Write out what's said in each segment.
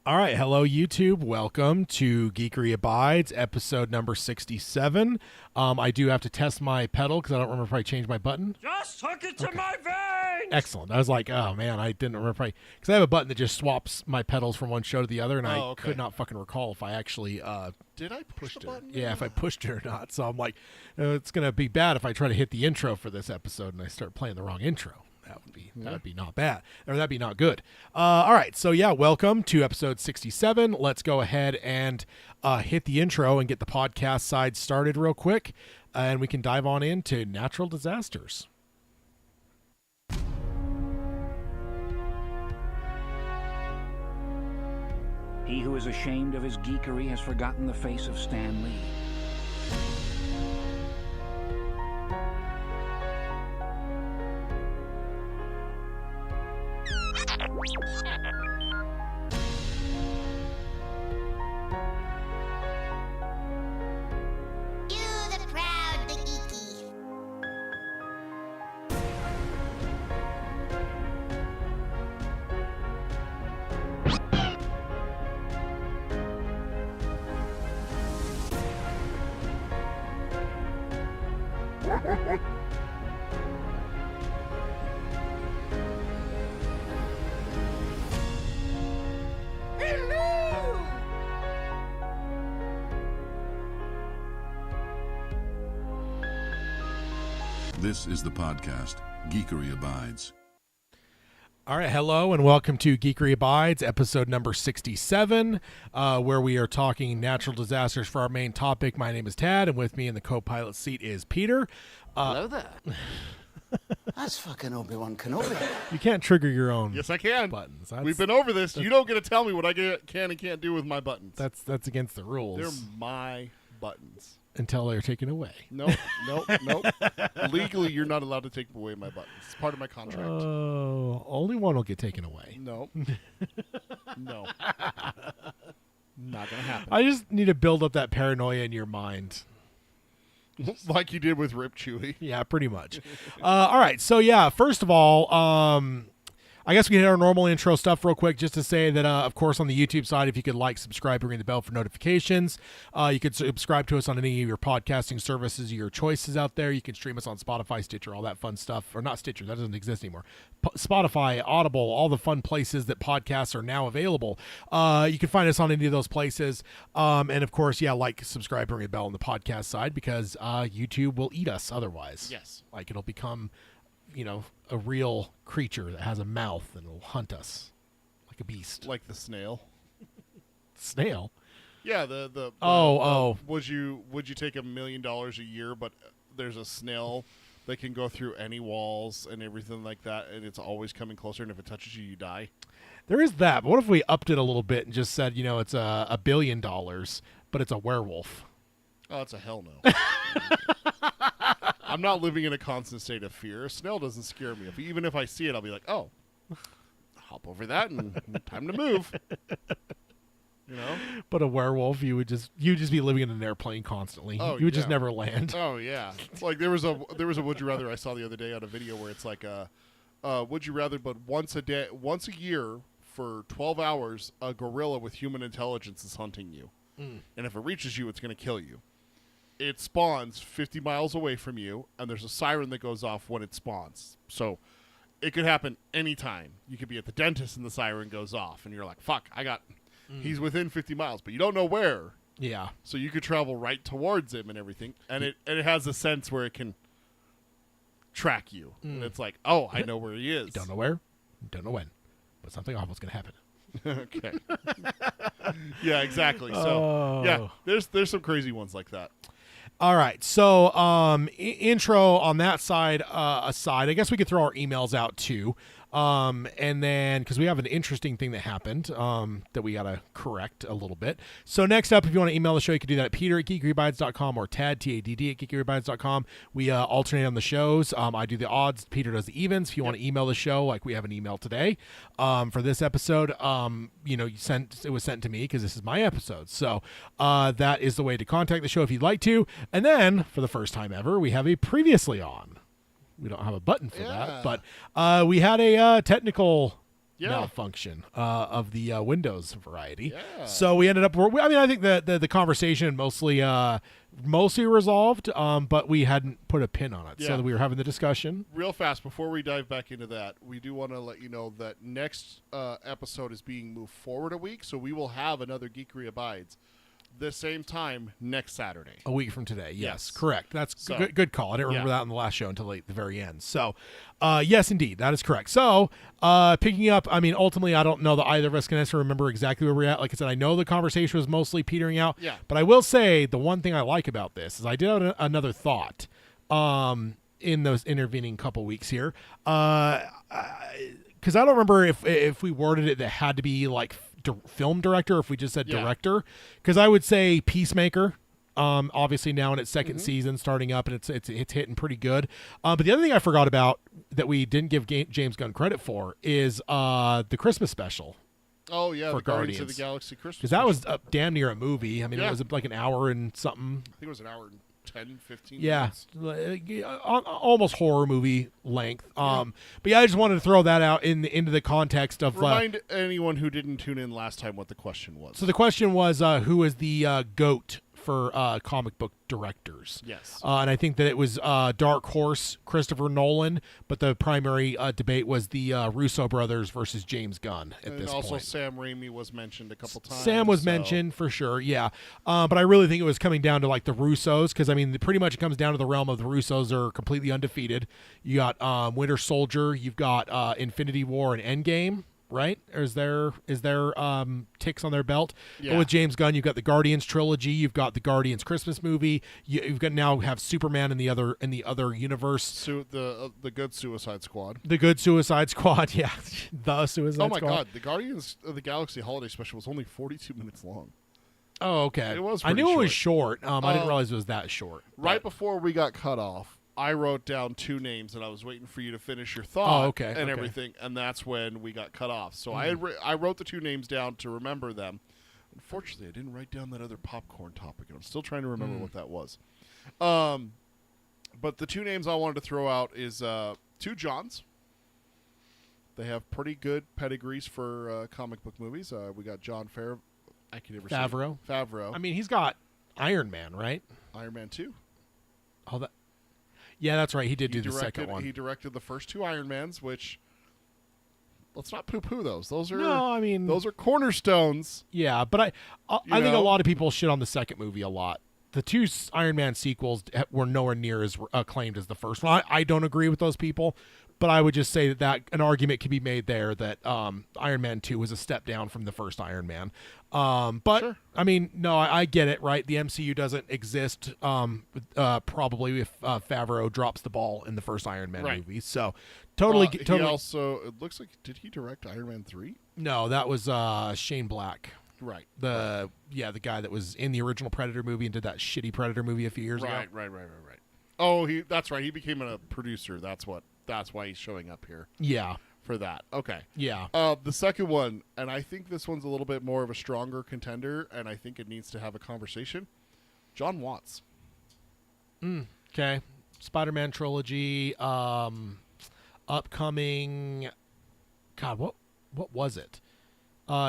All right. Hello, YouTube. Welcome to Geekery Abides, episode number 67. I do have to test my pedal because I don't remember if I changed my button. Just hook it to my veins! Excellent. I was like, oh, man, I didn't remember because I have a button that just swaps my pedals from one show to the other, and I could not fucking recall if I actually Did I push the button? Yeah, if I pushed it or not. So I'm like, it's going to be bad if I try to hit the intro for this episode and I start playing the wrong intro. That would be not bad, or that'd be not good. All right, so yeah, welcome to episode 67. Let's go ahead and hit the intro and get the podcast side started real quick, and we can dive on into natural disasters. He who is ashamed of his geekery has forgotten the face of Stan Lee. This is the podcast, Geekery Abides. All right, hello and welcome to Geekery Abides, episode number 67, where we are talking natural disasters for our main topic. My name is Tad, and with me in the co-pilot seat is Peter. Hello there. That's fucking Obi-Wan Kenobi. You can't trigger your own Yes, I can. buttons. We've been over this. You don't get to tell me what I can and can't do with my buttons. That's against the rules. They're my buttons. Until they're taken away. Nope. Legally, you're not allowed to take away my buttons. It's part of my contract. Oh, only one will get taken away. No. No. Not going to happen. I just need to build up that paranoia in your mind. Like you did with Rip Chewy. Yeah, pretty much. All right. So, yeah, first of all, I guess we hit our normal intro stuff real quick just to say that, of course, on the YouTube side, if you could like, subscribe, ring the bell for notifications. You could subscribe to us on any of your podcasting services, your choices out there. You can stream us on Spotify, Stitcher, all that fun stuff. Or not Stitcher, that doesn't exist anymore. Spotify, Audible, all the fun places that podcasts are now available. You can find us on any of those places. And, of course, yeah, like, subscribe, ring the bell on the podcast side because YouTube will eat us otherwise. Yes. Like, it'll become, a real creature that has a mouth and will hunt us like a beast. Like the snail. Snail? Yeah, the would you take $1 million a year, but there's a snail that can go through any walls and everything like that, and it's always coming closer, and if it touches you, you die? There is that, but what if we upped it a little bit and just said, it's $1 billion, but it's a werewolf? Oh, it's a hell no. I'm not living in a constant state of fear. A snail doesn't scare me. Even if I see it, I'll be like, oh, hop over that and time to move. But a werewolf, you'd just be living in an airplane constantly. Oh, you would just never land. Oh yeah. Like there was a would you rather I saw the other day on a video where it's like would you rather, but once a year for 12 hours, a gorilla with human intelligence is hunting you, and if it reaches you, it's going to kill you. It spawns 50 miles away from you, and there's a siren that goes off when it spawns. So it could happen anytime. You could be at the dentist and the siren goes off, and you're like, fuck, he's within 50 miles, but you don't know where. Yeah. So you could travel right towards him and everything, and it has a sense where it can track you. And it's like, oh, I know where he is. You don't know where, you don't know when, but something awful's going to happen. Okay. Yeah, exactly. So, yeah, there's some crazy ones like that. All right, so intro on that side aside, I guess we could throw our emails out too. And then, because we have an interesting thing that happened that we got to correct a little bit. So next up, if you want to email the show, you can do that at peter@geekeryabides.com or Tad, T-A-D-D, at geekeryabides.com. We alternate on the shows. I do the odds. Peter does the evens. If you want to email the show, like we have an email today for this episode, it was sent to me because this is my episode. So that is the way to contact the show if you'd like to. And then, for the first time ever, we have a previously on. We don't have a button for that, but we had a technical malfunction of the Windows variety. Yeah. So we ended up. I think the conversation mostly resolved, but we hadn't put a pin on it, Yeah. so that we were having the discussion. Real fast, before we dive back into that, we do want to let you know that next episode is being moved forward a week, so we will have another Geekery Abides the same time next Saturday. A week from today, yes, Yes. correct. That's So- good call. I didn't remember Yeah. that on the last show until the very end. So, yes, indeed, that is correct. So, picking up, I mean, ultimately, I don't know that either of us can necessarily remember exactly where we're at. Like I said, I know the conversation was mostly petering out. Yeah. But I will say the one thing I like about this is I did have another thought in those intervening couple weeks here. Because I don't remember if we worded it that had to be like film director, or if we just said Yeah. director, because I would say Peacemaker, obviously now in its second Mm-hmm. season starting up, and it's hitting pretty good. But the other thing I forgot about that we didn't give James Gunn credit for is the Christmas special, Oh, yeah, For the Guardians of Guardians. the Galaxy Christmas. because that was damn near a movie. I mean, Yeah. it was like an hour and something. I think it was an hour and 10, 15 Yeah, minutes. almost horror movie length. But yeah, I just wanted to throw that out into the context of. Remind anyone who didn't tune in last time what the question was. So the question was, who is the GOAT for comic book directors? Yes. And I think that it was Dark Horse, Christopher Nolan, but the primary debate was the Russo brothers versus James Gunn at and this also point. Sam Raimi was mentioned a couple times. Sam was so- mentioned for sure, yeah. But I really think it was coming down to like the Russos, because I mean, pretty much it comes down to the realm of the Russos are completely undefeated. You got Winter Soldier, you've got Infinity War and Endgame, right? Or is there ticks on their belt? Yeah. But with James Gunn, you've got the Guardians trilogy, you've got the Guardians Christmas movie, you've got now have Superman in the other universe. The good Suicide Squad. The good Suicide Squad, yeah, the Suicide Oh my Squad. God, the Guardians of the Galaxy holiday special was only 42 minutes long. Oh, okay. It was I knew pretty it was short. I didn't Uh, realize it was that short. Right but- before we got cut off, I wrote down two names, and I was waiting for you to finish your thought okay, and okay. everything, and that's when we got cut off. So I wrote the two names down to remember them. Unfortunately, I didn't write down that other popcorn topic, and I'm still trying to remember what that was. But the two names I wanted to throw out is two Johns. They have pretty good pedigrees for comic book movies. We got John I can never say it. Favreau. Favreau. I mean, he's got Iron Man, right? Iron Man 2. Oh, that. Yeah, that's right. He did He do the second one. He directed the first two Iron Mans, which let's not poo-poo those. Those are No, I mean, those are cornerstones. yeah, but I think a know? lot of people shit on the second movie a lot. The two Iron Man sequels were nowhere near as acclaimed as the first one. I don't agree with those people, but I would just say that an argument can be made there that Iron Man 2 was a step down from the first Iron Man. But, Sure. I mean, no, I get it, right? The MCU doesn't exist probably if Favreau drops the ball in the first Iron Man Right. movie. So, totally. He also, it looks like, did he direct Iron Man 3? No, that was Shane Black. Right. The guy that was in the original Predator movie and did that shitty Predator movie a few years ago. Right. Oh, that's right. He became a producer. That's why he's showing up here Yeah. for that. Okay. Yeah. The second one, and I think this one's a little bit more of a stronger contender, and I think it needs to have a conversation. John Watts. Okay. Spider-Man trilogy. Upcoming. God, what was it?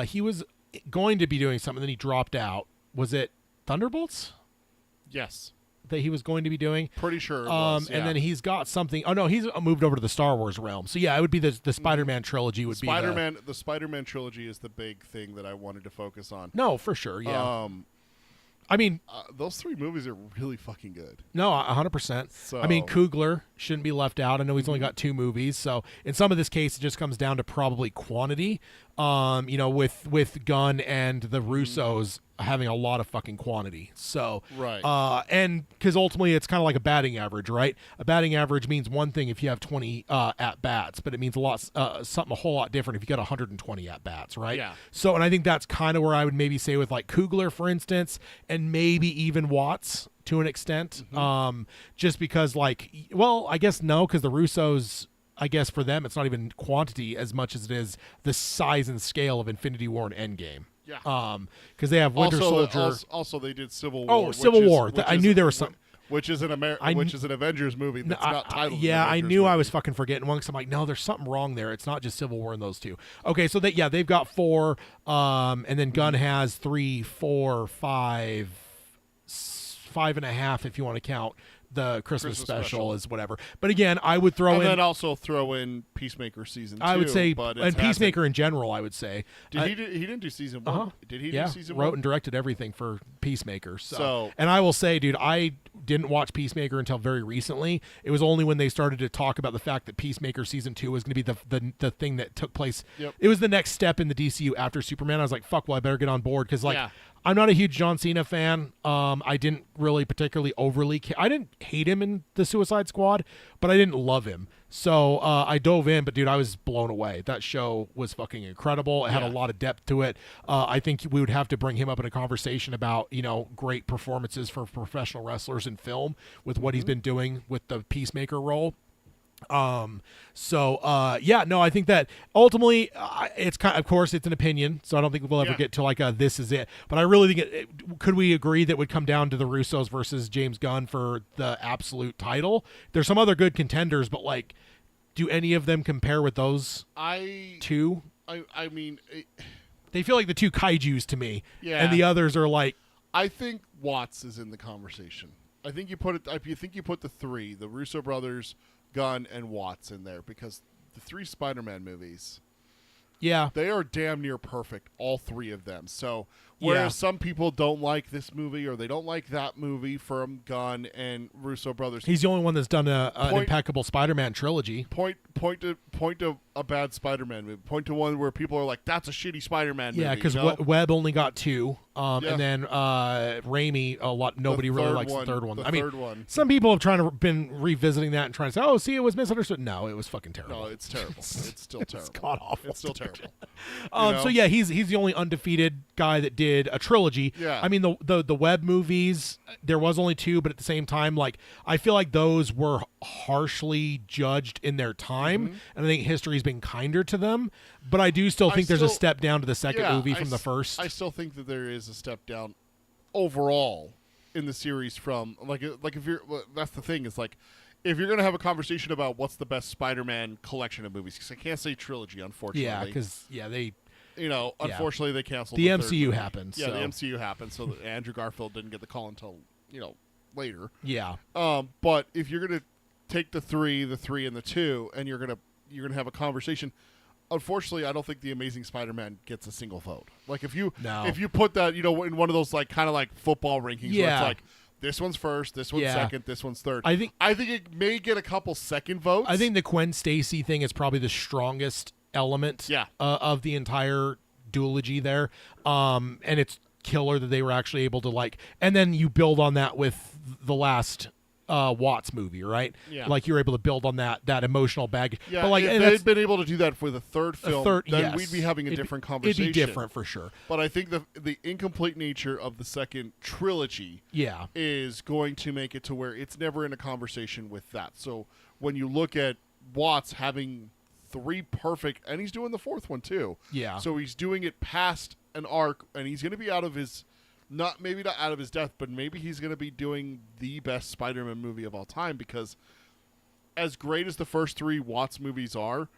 He was going to be doing something, then he dropped out. Was it Thunderbolts Yes. that he was going to be doing? Pretty sure it was, And yeah. then he's got something. Oh no, he's moved over to the Star Wars realm. So yeah, it would be the Spider-Man trilogy. Would be The Spider-Man trilogy is the big thing that I wanted to focus on. no, for sure. Yeah. I mean, Those three movies are really fucking good. no, 100%. So- I mean, Coogler shouldn't be left out. I know he's only got 2 movies, so in some of this case, it just comes down to probably quantity. With Gunn and the Russos having a lot of fucking quantity. So Right. and because ultimately it's kind of like a batting average, right? A batting average means one thing if you have 20 at bats, but it means something a whole lot different if you got 120 at bats, right? Yeah. So, and I think that's kind of where I would maybe say with like Coogler, for instance, and maybe even Watts to an extent, just because I guess no, because the Russos. I guess for them, it's not even quantity as much as it is the size and scale of Infinity War and Endgame. Yeah. Because they have Winter Soldier. Also, they did Civil War. Oh, Civil War. I knew there was some. which is an Avengers movie that's not titled. Yeah, an I Avengers knew movie. I was fucking forgetting one because I'm like, no, there's something wrong there. It's not just Civil War in those two. Okay, so they've got 4, and then Gunn has 3, 4, 5, 5.5 if you want to count the Christmas special as whatever. But again, I would throw and in. then also throw in Peacemaker season 2. I would say, but and Peacemaker in general, I would say. He didn't do season 1. Did he do season 1? Wrote and directed everything for Peacemaker. So, and I will say, dude, I didn't watch Peacemaker until very recently. It was only when they started to talk about the fact that Peacemaker season 2 was going to be the thing that took place. Yep. It was the next step in the DCU after Superman. I was like, fuck, well, I better get on board because Yeah. I'm not a huge John Cena fan. I didn't really particularly overly I didn't hate him in the Suicide Squad, but I didn't love him. So I dove in, but dude, I was blown away. That show was fucking incredible. It had a lot of depth to it. I think we would have to bring him up in a conversation about, great performances for professional wrestlers in film with what he's been doing with the Peacemaker role. I think that ultimately it's of course it's an opinion, so I don't think we'll ever get to like a this is it, but I really think could we agree that would come down to the Russos versus James Gunn for the absolute title? There's some other good contenders, but like, do any of them compare with those two? I mean, they feel like the two kaijus to me, yeah, and the others are like, I think Watts is in the conversation. I think you put the 3, the Russo brothers, Gunn, and Watts in there, because the 3 Spider-Man movies, they are damn near perfect, all 3 of them. So whereas some people don't like this movie or they don't like that movie from Gunn and Russo brothers, he's the only one that's done an impeccable Spider-Man trilogy. Point to a bad Spider-Man movie. Point to one where people are like, that's a shitty Spider-Man movie. Yeah, because Webb only got 2, and then Raimi, nobody really likes the third one. Third one. Some people have been revisiting that and trying to say, oh, see, it was misunderstood. No, it was fucking terrible. No, it's terrible. It's still terrible. It's god awful. It's still terrible. So yeah, he's the only undefeated guy that did a trilogy. Yeah. I mean the Webb movies, there was only 2, but at the same time, like I feel like those were harshly judged in their time, and I think history's been kinder to them. But I do still think there's a step down to the second movie from the first. I still think that there is a step down overall in the series from like if you're that's the thing is like if you're gonna have a conversation about what's the best Spider-Man collection of movies, because I can't say trilogy, unfortunately. Yeah, because they. Unfortunately, they canceled the third MCU movie. happened. Yeah, so. the MCU happened, so Andrew Garfield didn't get the call until later. Yeah. But if you're gonna take the 3, and the 2, and you're gonna have a conversation, unfortunately, I don't think the Amazing Spider-Man gets a single vote. Like if you put that in one of those like kind of like football rankings, where it's like this one's first, this one's second, this one's third. I think it may get a couple second votes. I think the Gwen Stacy thing is probably the strongest element of the entire duology there. And it's killer that they were actually able to like, and then you build on that with the last Watts movie, right? Yeah. Like you're able to build on that emotional bag. Yeah, but like if they'd been able to do that for the third film, then we'd be having a different conversation. It'd be different for sure. But I think the incomplete nature of the second trilogy is going to make it to where it's never in a conversation with that. So when you look at Watts having 3 perfect, and he's doing the 4th one too. Yeah. So he's doing it past an arc, and he's going to be out of his, maybe not out of his depth, but maybe he's going to be doing the best Spider-Man movie of all time, because as great as the first 3 Watts movies are,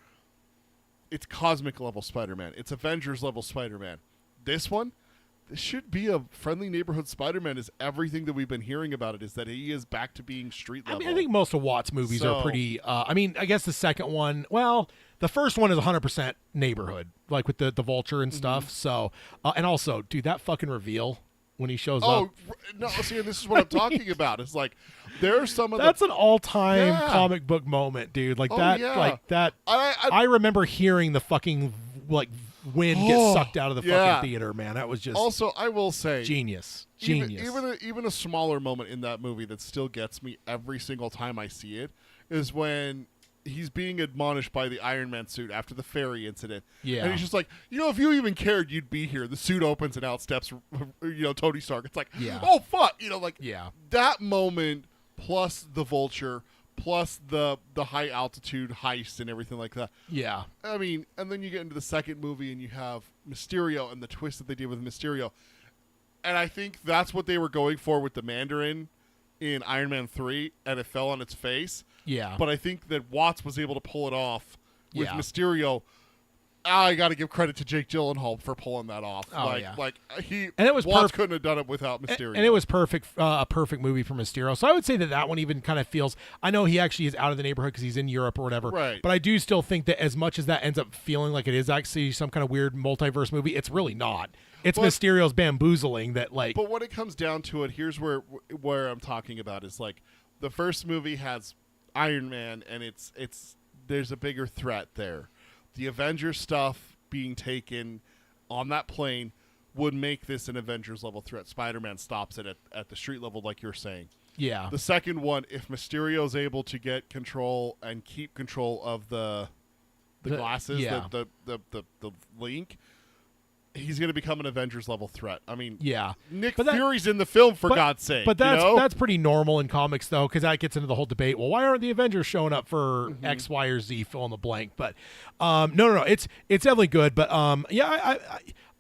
it's cosmic level Spider-Man. It's Avengers level Spider-Man. This should be a friendly neighborhood Spider-Man. Is everything that we've been hearing about it, is that he is back to being street level. I mean, I think most of Watts' movies are pretty. I mean, I guess the second one. Well, the first one is 100% neighborhood, like with the Vulture and stuff. So, and also, dude, that fucking reveal when he shows up. Oh no! See, this is what I'm talking about. It's like there's some of that's an all-time comic book moment, dude. Like that. Yeah. Like that. I remember hearing the fucking wind get sucked out of the fucking theater, man. That was just also, I will say, genius. Even a smaller moment in that movie that still gets me every single time I see it is when he's being admonished by the Iron Man suit after the ferry incident. Yeah. And he's just like, if you even cared, you'd be here. The suit opens and out steps Tony Stark. It's like, oh fuck, that moment plus the Vulture plus the high altitude heist and everything like that. Yeah. I mean, and then you get into the second movie and you have Mysterio and the twist that they did with Mysterio. And I think that's what they were going for with the Mandarin in Iron Man 3, and it fell on its face. Yeah. But I think that Watts was able to pull it off with Yeah. Mysterio. I got to give credit to Jake Gyllenhaal for pulling that off. Oh, yeah. And it was Watts couldn't have done it without Mysterio. And it was perfect, a perfect movie for Mysterio. So I would say that one even kind of feels. I know he actually is out of the neighborhood because he's in Europe or whatever. Right. But I do still think that as much as that ends up feeling like it is actually some kind of weird multiverse movie, it's really not. It's Mysterio's bamboozling that like. But when it comes down to it, here's where I'm talking about is like the first movie has Iron Man, and it's there's a bigger threat there. The Avengers stuff being taken on that plane would make this an Avengers level threat. Spider-Man stops it at the street level, like you're saying. Yeah. The second one, if Mysterio's able to get control and keep control of the glasses, yeah. the link, he's going to become an Avengers level threat. I mean, Yeah. Nick But that- Fury's in the film, for God's sake. But you know? that's pretty normal in comics, though, because that gets into the whole debate. Well, why aren't the Avengers showing up for X, Y, or Z? Fill in the blank. But no, it's definitely good. But yeah,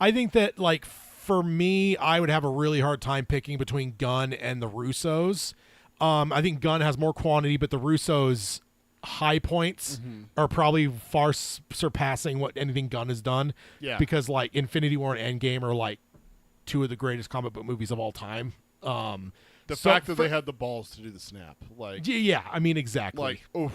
I think that like for me, I would have a really hard time picking between Gunn and the Russos. I think Gunn has more quantity, but the Russos' high points are probably far surpassing what anything Gunn has done. Yeah. Because like Infinity War and Endgame are like two of the greatest comic book movies of all time. The fact that they had the balls to do the snap, like, yeah, I mean exactly. like, oof.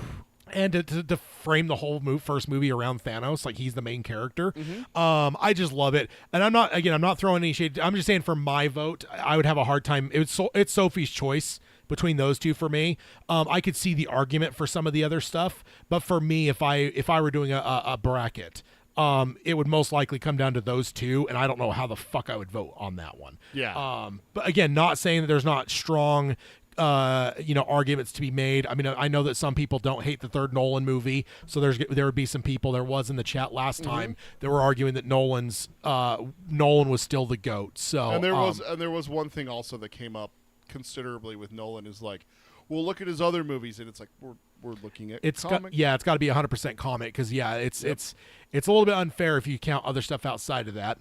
And to frame the whole first movie around Thanos, like he's the main character. I just love it. And I'm not throwing any shade. I'm just saying for my vote, I would have a hard time. It's Sophie's choice between those two for me. I could see the argument for some of the other stuff, but for me, if I were doing a bracket, it would most likely come down to those two, and I don't know how the fuck I would vote on that one. Yeah. But again, not saying that there's not strong arguments to be made. I mean, I know that some people don't hate the third Nolan movie, so there would be some people. There was in the chat last time that were arguing that Nolan was still the GOAT. So And there was one thing also that came up considerably with Nolan is like, well, look at his other movies, and it's like we're looking at comic. It's got to be 100% comic because it's a little bit unfair if you count other stuff outside of that.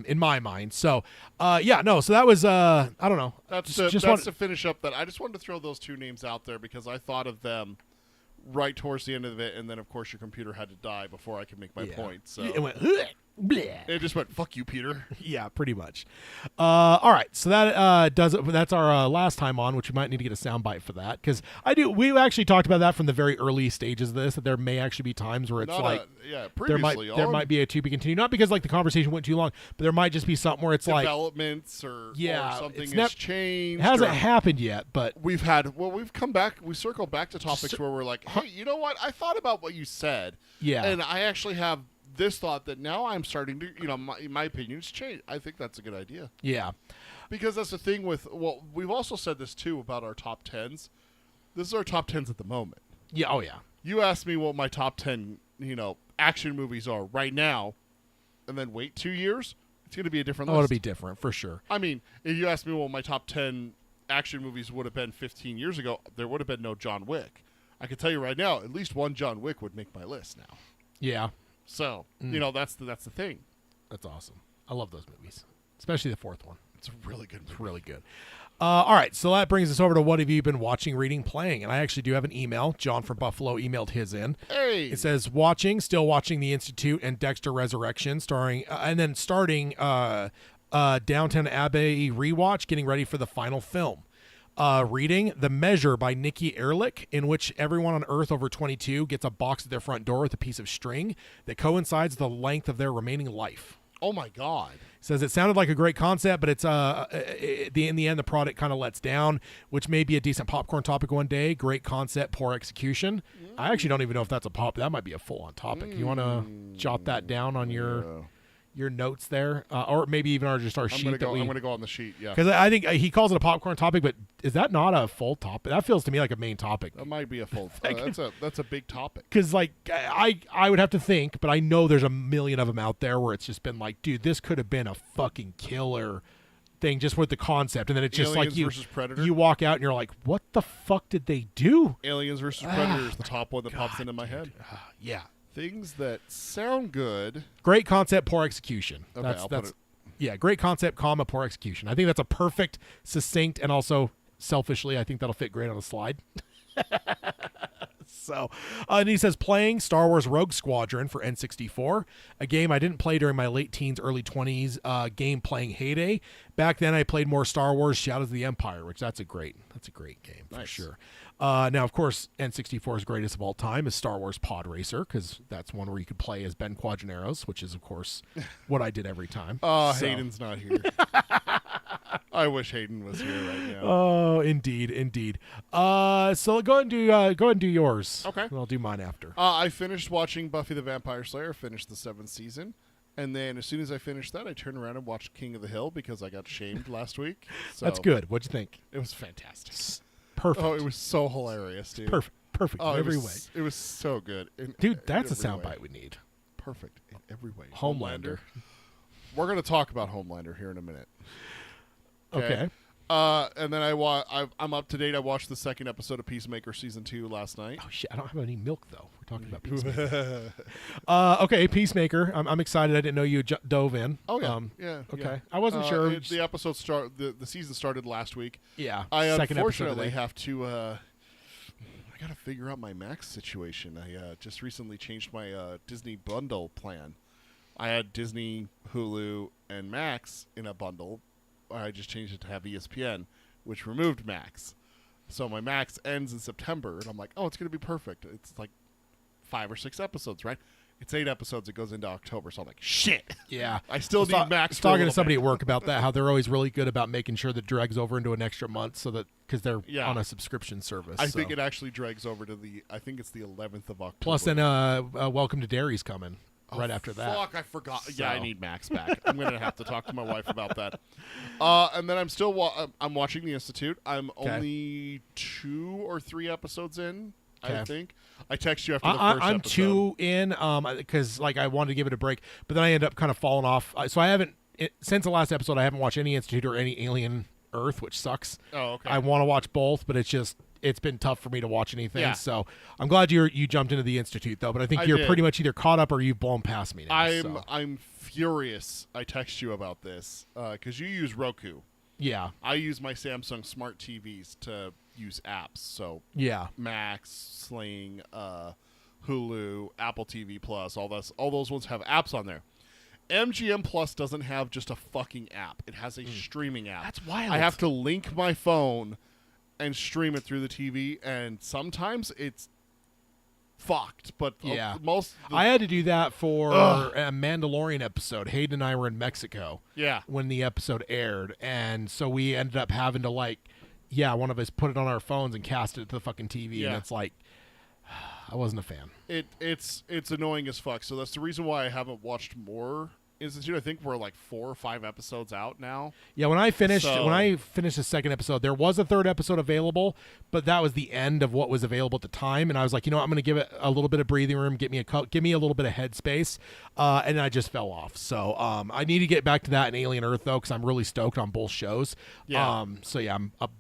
In my mind, so so that was I don't know. That's to finish up that. I just wanted to throw those two names out there because I thought of them right towards the end of it, and then of course your computer had to die before I could make my point. So it went bleh. it just went, fuck you, Peter. Yeah, pretty much. All right, so that does it. That's our last time on, which we might need to get a soundbite for that because we actually talked about that from the very early stages of this, that there may actually be times where it's Previously there might be a to be continued, not because like the conversation went too long, but there might just be something where it's developments or something has changed. It hasn't happened yet, but we've come back. We circle back to topics where we're like, hey, you know what? I thought about what you said. Yeah, and I actually have this thought that now I'm starting to, my opinion's changed. I think that's a good idea. Yeah. Because that's the thing we've also said this too about our top 10s. This is our top 10s at the moment. Yeah. Oh, yeah. You asked me what my top 10, action movies are right now, and then wait 2 years, it's going to be a different list. It'll be different for sure. I mean, if you asked me what my top 10 action movies would have been 15 years ago, there would have been no John Wick. I can tell you right now, at least one John Wick would make my list now. Yeah. So, that's the thing. That's awesome. I love those movies, especially the fourth one. It's a really good movie. It's really good. All right, so that brings us over to what have you been watching, reading, playing? And I actually do have an email. John from Buffalo emailed his in. Hey! It says, still watching The Institute and Dexter Resurrection, starting Downton Abbey rewatch, getting ready for the final film. Reading The Measure by Nikki Ehrlich, in which everyone on Earth over 22 gets a box at their front door with a piece of string that coincides the length of their remaining life. Oh my God. Says it sounded like a great concept, but it's in the end the product kind of lets down, which may be a decent popcorn topic one day. Great concept, poor execution. I actually don't even know if that's that might be a full-on topic. You want to jot that down on your notes there, or maybe even our sheet. I'm going to go on the sheet, yeah. Because I think he calls it a popcorn topic, but is that not a full topic? That feels to me like a main topic. That might be a full. That's a big topic. Because like I would have to think, but I know there's a million of them out there where it's just been like, dude, this could have been a fucking killer thing just with the concept, and then it's just Aliens like versus Predator. you walk out and you're like, what the fuck did they do? Aliens versus Predator is the top one that pops into my head. Yeah. Things that sound good. Great concept, poor execution. Okay, That's great concept, poor execution. I think that's a perfect, succinct, and also selfishly, I think that'll fit great on a slide. So, and he says playing Star Wars Rogue Squadron for N64, a game I didn't play during my late teens, early 20s game playing heyday. Back then, I played more Star Wars Shadows of the Empire, which that's a great game for sure. Now, of course, N64's greatest of all time is Star Wars Pod Racer, because that's one where you could play as Ben Quadraneros, which is, of course, what I did every time. Oh, so. Hayden's not here. I wish Hayden was here right now. Oh, indeed. So go ahead and do yours. Okay. And I'll do mine after. I finished watching Buffy the Vampire Slayer, finished the 7th season, and then as soon as I finished that, I turned around and watched King of the Hill because I got shamed last week. So that's good. What'd you think? It was fantastic. Perfect. Oh, it was so hilarious, dude. Perfect in every way. It was so good. Dude, that's a soundbite we need. Perfect in every way. Homelander. We're going to talk about Homelander here in a minute. Okay. And then I'm up to date. I watched the 2nd episode of Peacemaker Season 2 last night. Oh, shit. I don't have any milk, though. We're talking about Peacemaker. Okay, Peacemaker. I'm excited. I didn't know you dove in. Oh, yeah. Yeah. Okay. Yeah. I wasn't sure. The episode the season started last week. Yeah. I second unfortunately episode have to I got to figure out my Max situation. I just recently changed my Disney bundle plan. I had Disney, Hulu, and Max in a bundle. I just changed it to have ESPN, which removed Max. So my Max ends in September, and I'm like, oh, it's going to be perfect. It's like 5 or 6 episodes, right? It's 8 episodes. It goes into October, so I'm like, shit. Yeah. I still need Max. I was talking to somebody at work about that, how they're always really good about making sure that drags over into an extra month, so that because they're on a subscription service. I think it actually drags over to I think it's the 11th of October. Plus, then Welcome to Derry's coming. Right after that. Fuck, I forgot. So. Yeah, I need Max back. I'm going to have to talk to my wife about that. And then I'm still I'm watching The Institute. I'm only 2 or 3 episodes in, I think. I text you after the first I'm episode. 2 in because I wanted to give it a break, but then I end up kind of falling off. So I haven't since the last episode. I haven't watched any Institute or any Alien Earth, which sucks. Oh, okay. I want to watch both, but it's been tough for me to watch anything. Yeah. So I'm glad you jumped into The Institute, though. But I think you're pretty much either caught up or you've blown past me now. I'm furious I text you about this because you use Roku. Yeah. I use my Samsung Smart TVs to use apps. So yeah, Max, Sling, Hulu, Apple TV Plus, all those ones have apps on there. MGM Plus doesn't have just a fucking app. It has a streaming app. That's wild. I have to link my phone and stream it through the TV, and sometimes it's fucked. But I had to do that for a Mandalorian episode. Hayden and I were in Mexico. Yeah. When the episode aired, and so we ended up having to one of us put it on our phones and cast it to the fucking TV, and it's like I wasn't a fan. It's annoying as fuck. So that's the reason why I haven't watched more Institute. I think we're like 4 or 5 episodes out now. Yeah, when I finished the second episode, there was a third episode available, but that was the end of what was available at the time, and I was like, I'm going to give it a little bit of breathing room, give me a little bit of headspace, and I just fell off. So I need to get back to that in Alien Earth though, because I'm really stoked on both shows. Yeah. I'm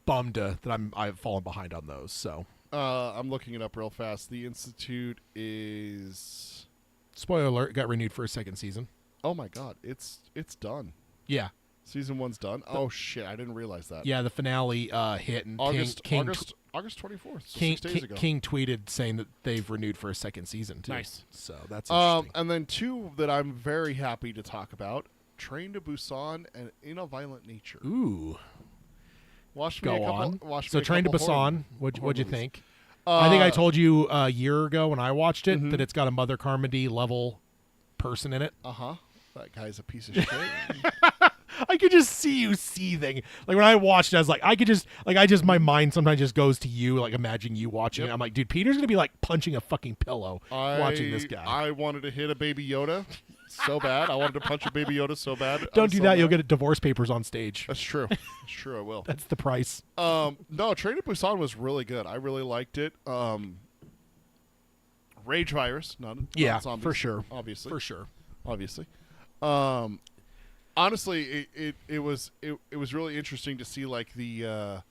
bummed that I've fallen behind on those. So I'm looking it up real fast. The Institute is, spoiler alert, got renewed for a second season. Oh my god, it's done. Yeah. Season 1's done. Oh shit, I didn't realize that. Yeah, the finale hit, and August 24th, so 6 days ago. King tweeted saying that they've renewed for a second season too. Nice. So that's interesting. And then 2 that I'm very happy to talk about: Train to Busan and In a Violent Nature. Ooh. Train to Busan. What'd you think? I think I told you a year ago when I watched it that it's got a Mother Carmody level person in it. That guy's a piece of shit. I could just see you seething. Like when I watched it, I was like, my mind sometimes just goes to you, like imagining you watching it. I'm like, dude, Peter's going to be like punching a fucking pillow watching this guy. I wanted to hit a Baby Yoda so bad. I wanted to punch a Baby Yoda so bad. Don't do that. You'll get divorce papers on stage. That's true. That's true, I will. That's the price. No, Train to Busan was really good. I really liked it. Rage virus, not zombies. For sure. Obviously. For sure. Obviously. Honestly, it was really interesting to see like the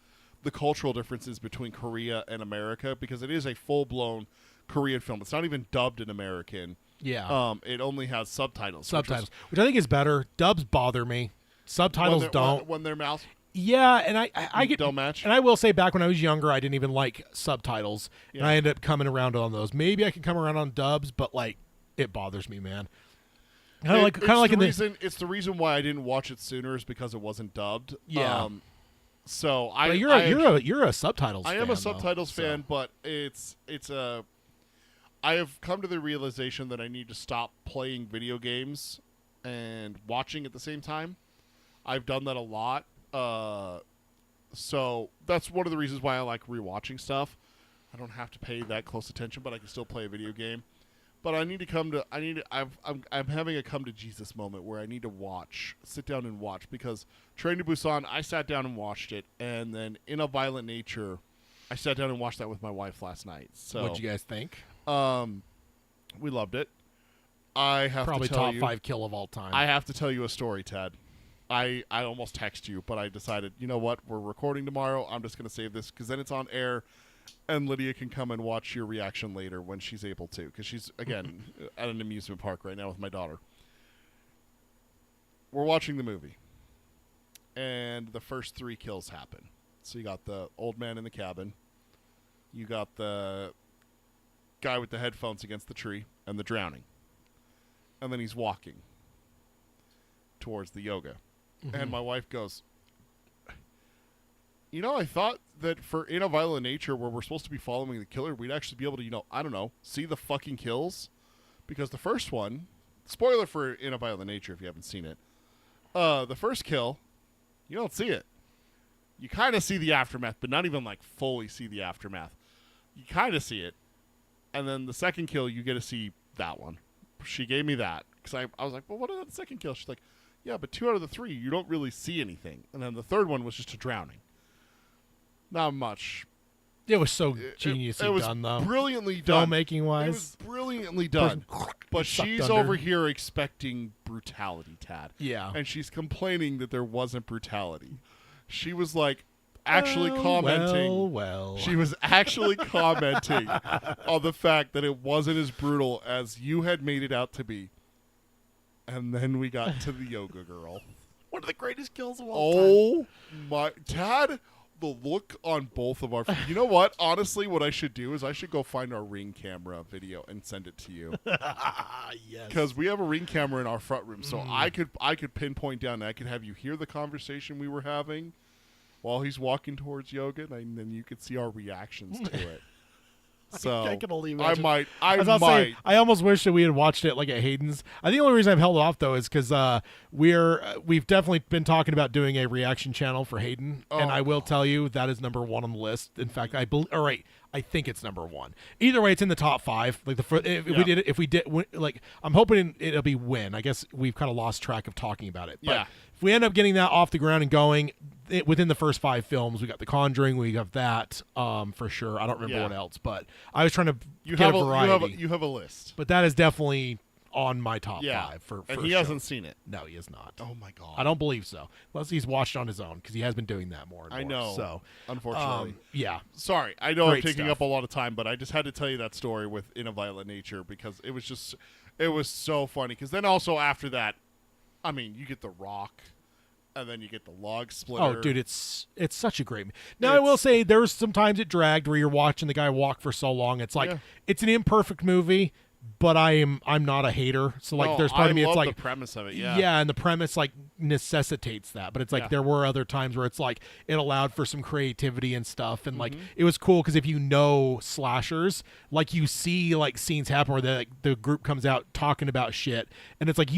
cultural differences between Korea and America, because it is a full-blown Korean film. It's not even dubbed in American. Yeah. It only has subtitles. Which I think is better. Dubs bother me. Subtitles don't. When their mouth. Yeah, and I get Don't match? And I will say, back when I was younger, I didn't even like subtitles, and I ended up coming around on those. Maybe I can come around on dubs, but like it bothers me, man. It's the reason why I didn't watch it sooner is because it wasn't dubbed. Yeah. So But you're a subtitles. I fan, am a subtitles though, fan, but I have come to the realization that I need to stop playing video games and watching at the same time. I've done that a lot. So that's one of the reasons why I like rewatching stuff. I don't have to pay that close attention, but I can still play a video game. But I'm having a come to Jesus moment where I need to sit down and watch, because Train to Busan, I sat down and watched it, and then In a Violent Nature, I sat down and watched that with my wife last night. So what'd you guys think? We loved it. I have Probably to tell top you, 5 kill of all time. I have to tell you a story, Ted. I almost text you, but I decided, you know what? We're recording tomorrow. I'm just going to save this because then it's on air, and Lydia can come and watch your reaction later when she's able to, because she's, again, at an amusement park right now with my daughter. We're watching the movie, and the first 3 kills happen. So you got the old man in the cabin. You got the guy with the headphones against the tree and the drowning. And then he's walking towards the yoga. And my wife goes, I thought that for In a Violent Nature, where we're supposed to be following the killer, we'd actually be able to, I don't know, see the fucking kills. Because the first one, spoiler for In a Violent Nature if you haven't seen it, the first kill, you don't see it. You kind of see the aftermath, but not even like fully see the aftermath. You kind of see it. And then the second kill, you get to see that one. She gave me that. Because I was like, well, what about the second kill? She's like, yeah, but 2 out of the 3, you don't really see anything. And then the third one was just a drowning. Not much. It was so geniusly done, though. Brilliantly done. Filmmaking-wise. It was brilliantly done. But she's over here expecting brutality, Tad. Yeah. And she's complaining that there wasn't brutality. She was like, actually commenting. Well. She was actually commenting on the fact that it wasn't as brutal as you had made it out to be. And then we got to the yoga girl. One of the greatest kills of all time. Oh my, Tad, the look on both of our, you know what? Honestly, what I should do is I should go find our Ring camera video and send it to you. Yes. Because we have a Ring camera in our front room, so I could pinpoint down and I could have you hear the conversation we were having while he's walking towards yoga, and then you could see our reactions to it. So I can only imagine. I almost wish that we had watched it like at Hayden's. I think the only reason I've held off though is because we've definitely been talking about doing a reaction channel for Hayden, and I will tell you that is number 1 on the list. In fact, I think it's number 1. Either way, it's in the top 5. Like if we did, I'm hoping it'll be win. I guess we've kind of lost track of talking about it. But if we end up getting that off the ground and going within the first 5 films, we got The Conjuring, we have that for sure. I don't remember what else, but I was trying to get a variety. You have a list, but that is definitely on my top 5 for and he hasn't seen it. No, he has not. Oh my god, I don't believe so. Unless he's watched on his own, because he has been doing that more and more. I know. So unfortunately, yeah. Sorry, I know Great I'm taking stuff. up a lot of time, but I just had to tell you that story with In a Violent Nature because it was so funny. Because then also after that, I mean, you get the Rock. And then you get the log splitter. Oh, dude, it's such a great. Now I will say there's sometimes it dragged where you're watching the guy walk for so long. It's like it's an imperfect movie, but I'm not a hater. So like there's part of me it's like the premise of it. Yeah, and the premise like necessitates that. But it's like there were other times where it's like it allowed for some creativity and stuff, and like it was cool because if you know slashers, like you see like scenes happen where the group comes out talking about shit, and it's like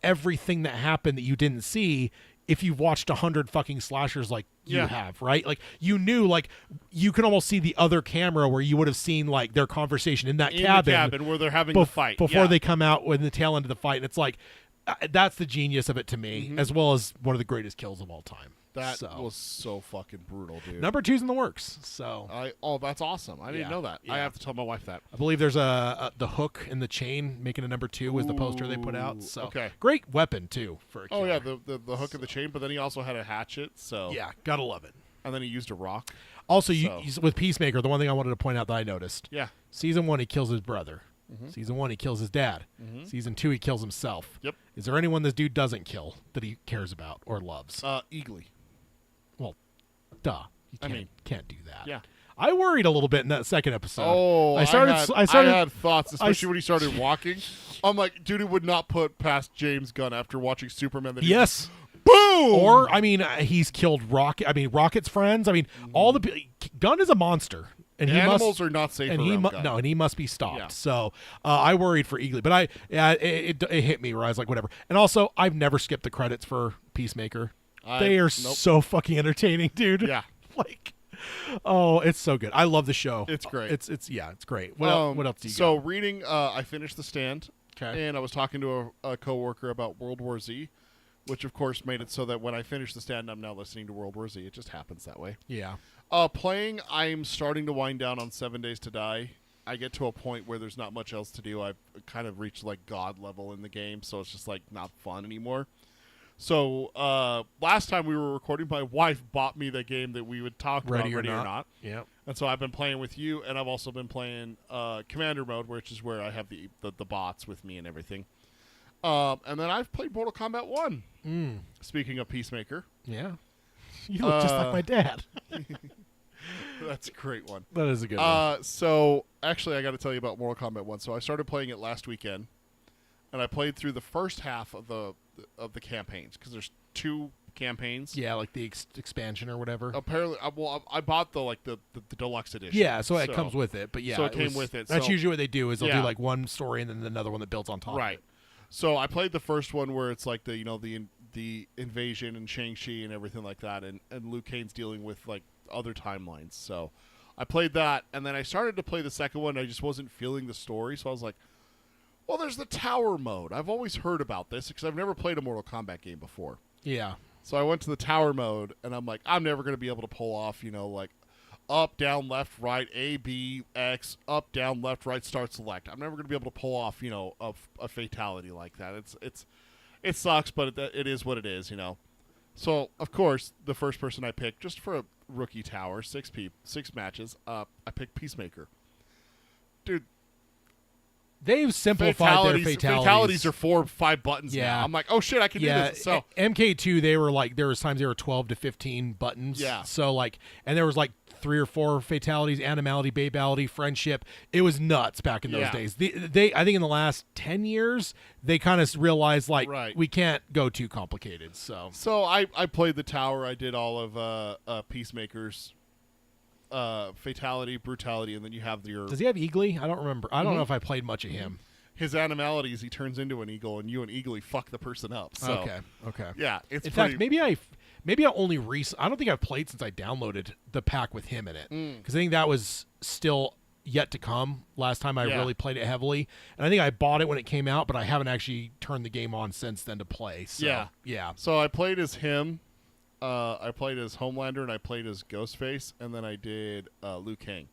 everything that happened that you didn't see. If you've watched 100 fucking slashers like you have, right? Like you knew, like you can almost see the other camera where you would have seen like their conversation in the cabin where they're having the fight before they come out with the tail end of the fight. And it's like that's the genius of it to me, as well as one of the greatest kills of all time. That was so fucking brutal, dude. Number 2's in the works. So that's awesome. I didn't know that. Yeah. I have to tell my wife that. I believe there's the hook in the chain making a number 2 was the poster they put out. So great weapon too for a killer. Oh yeah, the hook in the chain, but then he also had a hatchet. So yeah, gotta love it. And then he used a rock. Also, with Peacemaker, the one thing I wanted to point out that I noticed. Yeah. Season 1, he kills his brother. Season 1, he kills his dad. Season 2, he kills himself. Yep. Is there anyone this dude doesn't kill that he cares about or loves? Eagly. Well, Duh. You I mean, can't do that. Yeah. I worried a little bit in that second episode. Oh, I had thoughts, especially when he started walking. I'm like, dude, it would not put past James Gunn after watching Superman. That yes. Boom! Or, I mean, he's killed Rocket's friends. I mean, all the Gunn is a monster. And animals are not safe around Gunn. No, and he must be stopped. Yeah. So I worried for Eagly, but it hit me where I was like, whatever. And also, I've never skipped the credits for Peacemaker. They are so fucking entertaining, dude. Yeah. Like, oh, it's so good. I love the show. It's great. It's great. What else do you So got? reading, I finished The Stand. Okay. And I was talking to a coworker about World War Z, which of course made it so that when I finish The Stand, I'm now listening to World War Z. It just happens that way. Yeah. Playing, I'm starting to wind down on 7 Days to Die. I get to a point where there's not much else to do. I've kind of reached like God level in the game, so it's just like not fun anymore. So last time we were recording, my wife bought me the game that we would talk about, Ready or Not. Yeah. And so I've been playing with you, and I've also been playing Commander Mode, which is where I have the bots with me and everything. And then I've played Mortal Kombat 1. Speaking of Peacemaker. Yeah. You look just like my dad. That's a great one. That is a good one. So, actually, I got to tell you about Mortal Kombat 1. So I started playing it last weekend, and I played through the first half of the campaigns, because there's 2 campaigns. Yeah, like the expansion or whatever. Apparently, I bought the deluxe edition. Yeah, so it comes with it. But yeah, so it came with it. That's so, usually what they do is they'll do yeah. like one story and then another one that builds on top. Right. Of it. So I played the first one where it's like the invasion and Shang-Chi and everything like that, and Liu Kane's dealing with like other timelines. So I played that, and then I started to play the second one. And I just wasn't feeling the story, so I was like, well, there's the tower mode. I've always heard about this because I've never played a Mortal Kombat game before. Yeah. So I went to the tower mode, and I'm like, I'm never going to be able to pull off, like up, down, left, right, A, B, X, up, down, left, right, start, select. I'm never going to be able to pull off, a fatality like that. It sucks, but it is what it is, So, of course, the first person I picked, just for a rookie tower, 6 matches, I picked Peacemaker. Dude, they've simplified their fatalities. Fatalities are 4 or 5 buttons now. I'm like, oh shit, I can do this. So MK2, they were like, there was times they were 12 to 15 buttons. Yeah. So like, and there was like 3 or 4 fatalities: animality, babality, friendship. It was nuts back in those days. They I think in the last 10 years, they kind of realized like, we can't go too complicated. So I played the tower. I did all of Peacemaker's fatality, brutality, and then you have your... Does he have Eagly? I don't remember. I don't know if I played much of him. His animality is he turns into an eagle, and you and Eagly fuck the person up. So, okay. Yeah, it's in pretty... fact, maybe I only I don't think I've played since I downloaded the pack with him in it, because I think that was still yet to come last time I really played it heavily, and I think I bought it when it came out, but I haven't actually turned the game on since then to play. So, yeah. So I played as him. I played as Homelander, and I played as Ghostface, and then I did Liu Kang.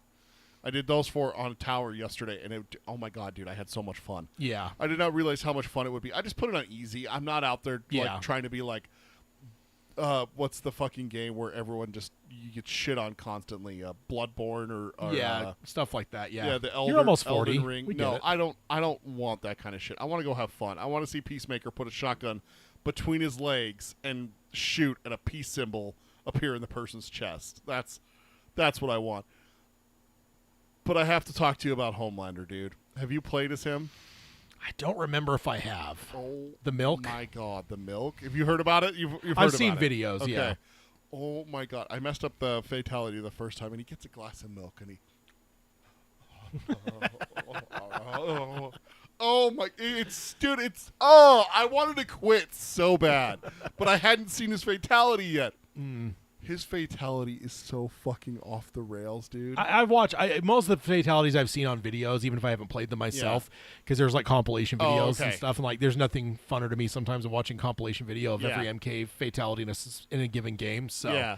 I did those 4 on a tower yesterday, and oh my god, dude, I had so much fun. Yeah. I did not realize how much fun it would be. I just put it on easy. I'm not out there like trying to be like, what's the fucking game where everyone you get shit on constantly? Bloodborne or stuff like that. Yeah. Yeah, the Elden, You're almost 40. Elden Ring. We No, get it. I don't want that kind of shit. I want to go have fun. I want to see Peacemaker put a shotgun between his legs and shoot, and a peace symbol appear in the person's chest. That's what I want. But I have to talk to you about Homelander, dude. Have you played as him? I don't remember if I have. Oh, the milk? My God, the milk. Have you heard about it? You've heard I've about seen it. videos, Okay. yeah. Oh, my God. I messed up the fatality the first time, and he gets a glass of milk, and he... Oh my! I wanted to quit so bad, but I hadn't seen his fatality yet. His fatality is so fucking off the rails, dude. I've watched most of the fatalities I've seen on videos, even if I haven't played them myself, because there's like compilation videos and stuff, and like there's nothing funner to me sometimes than watching compilation video of every MK fatality in a given game. So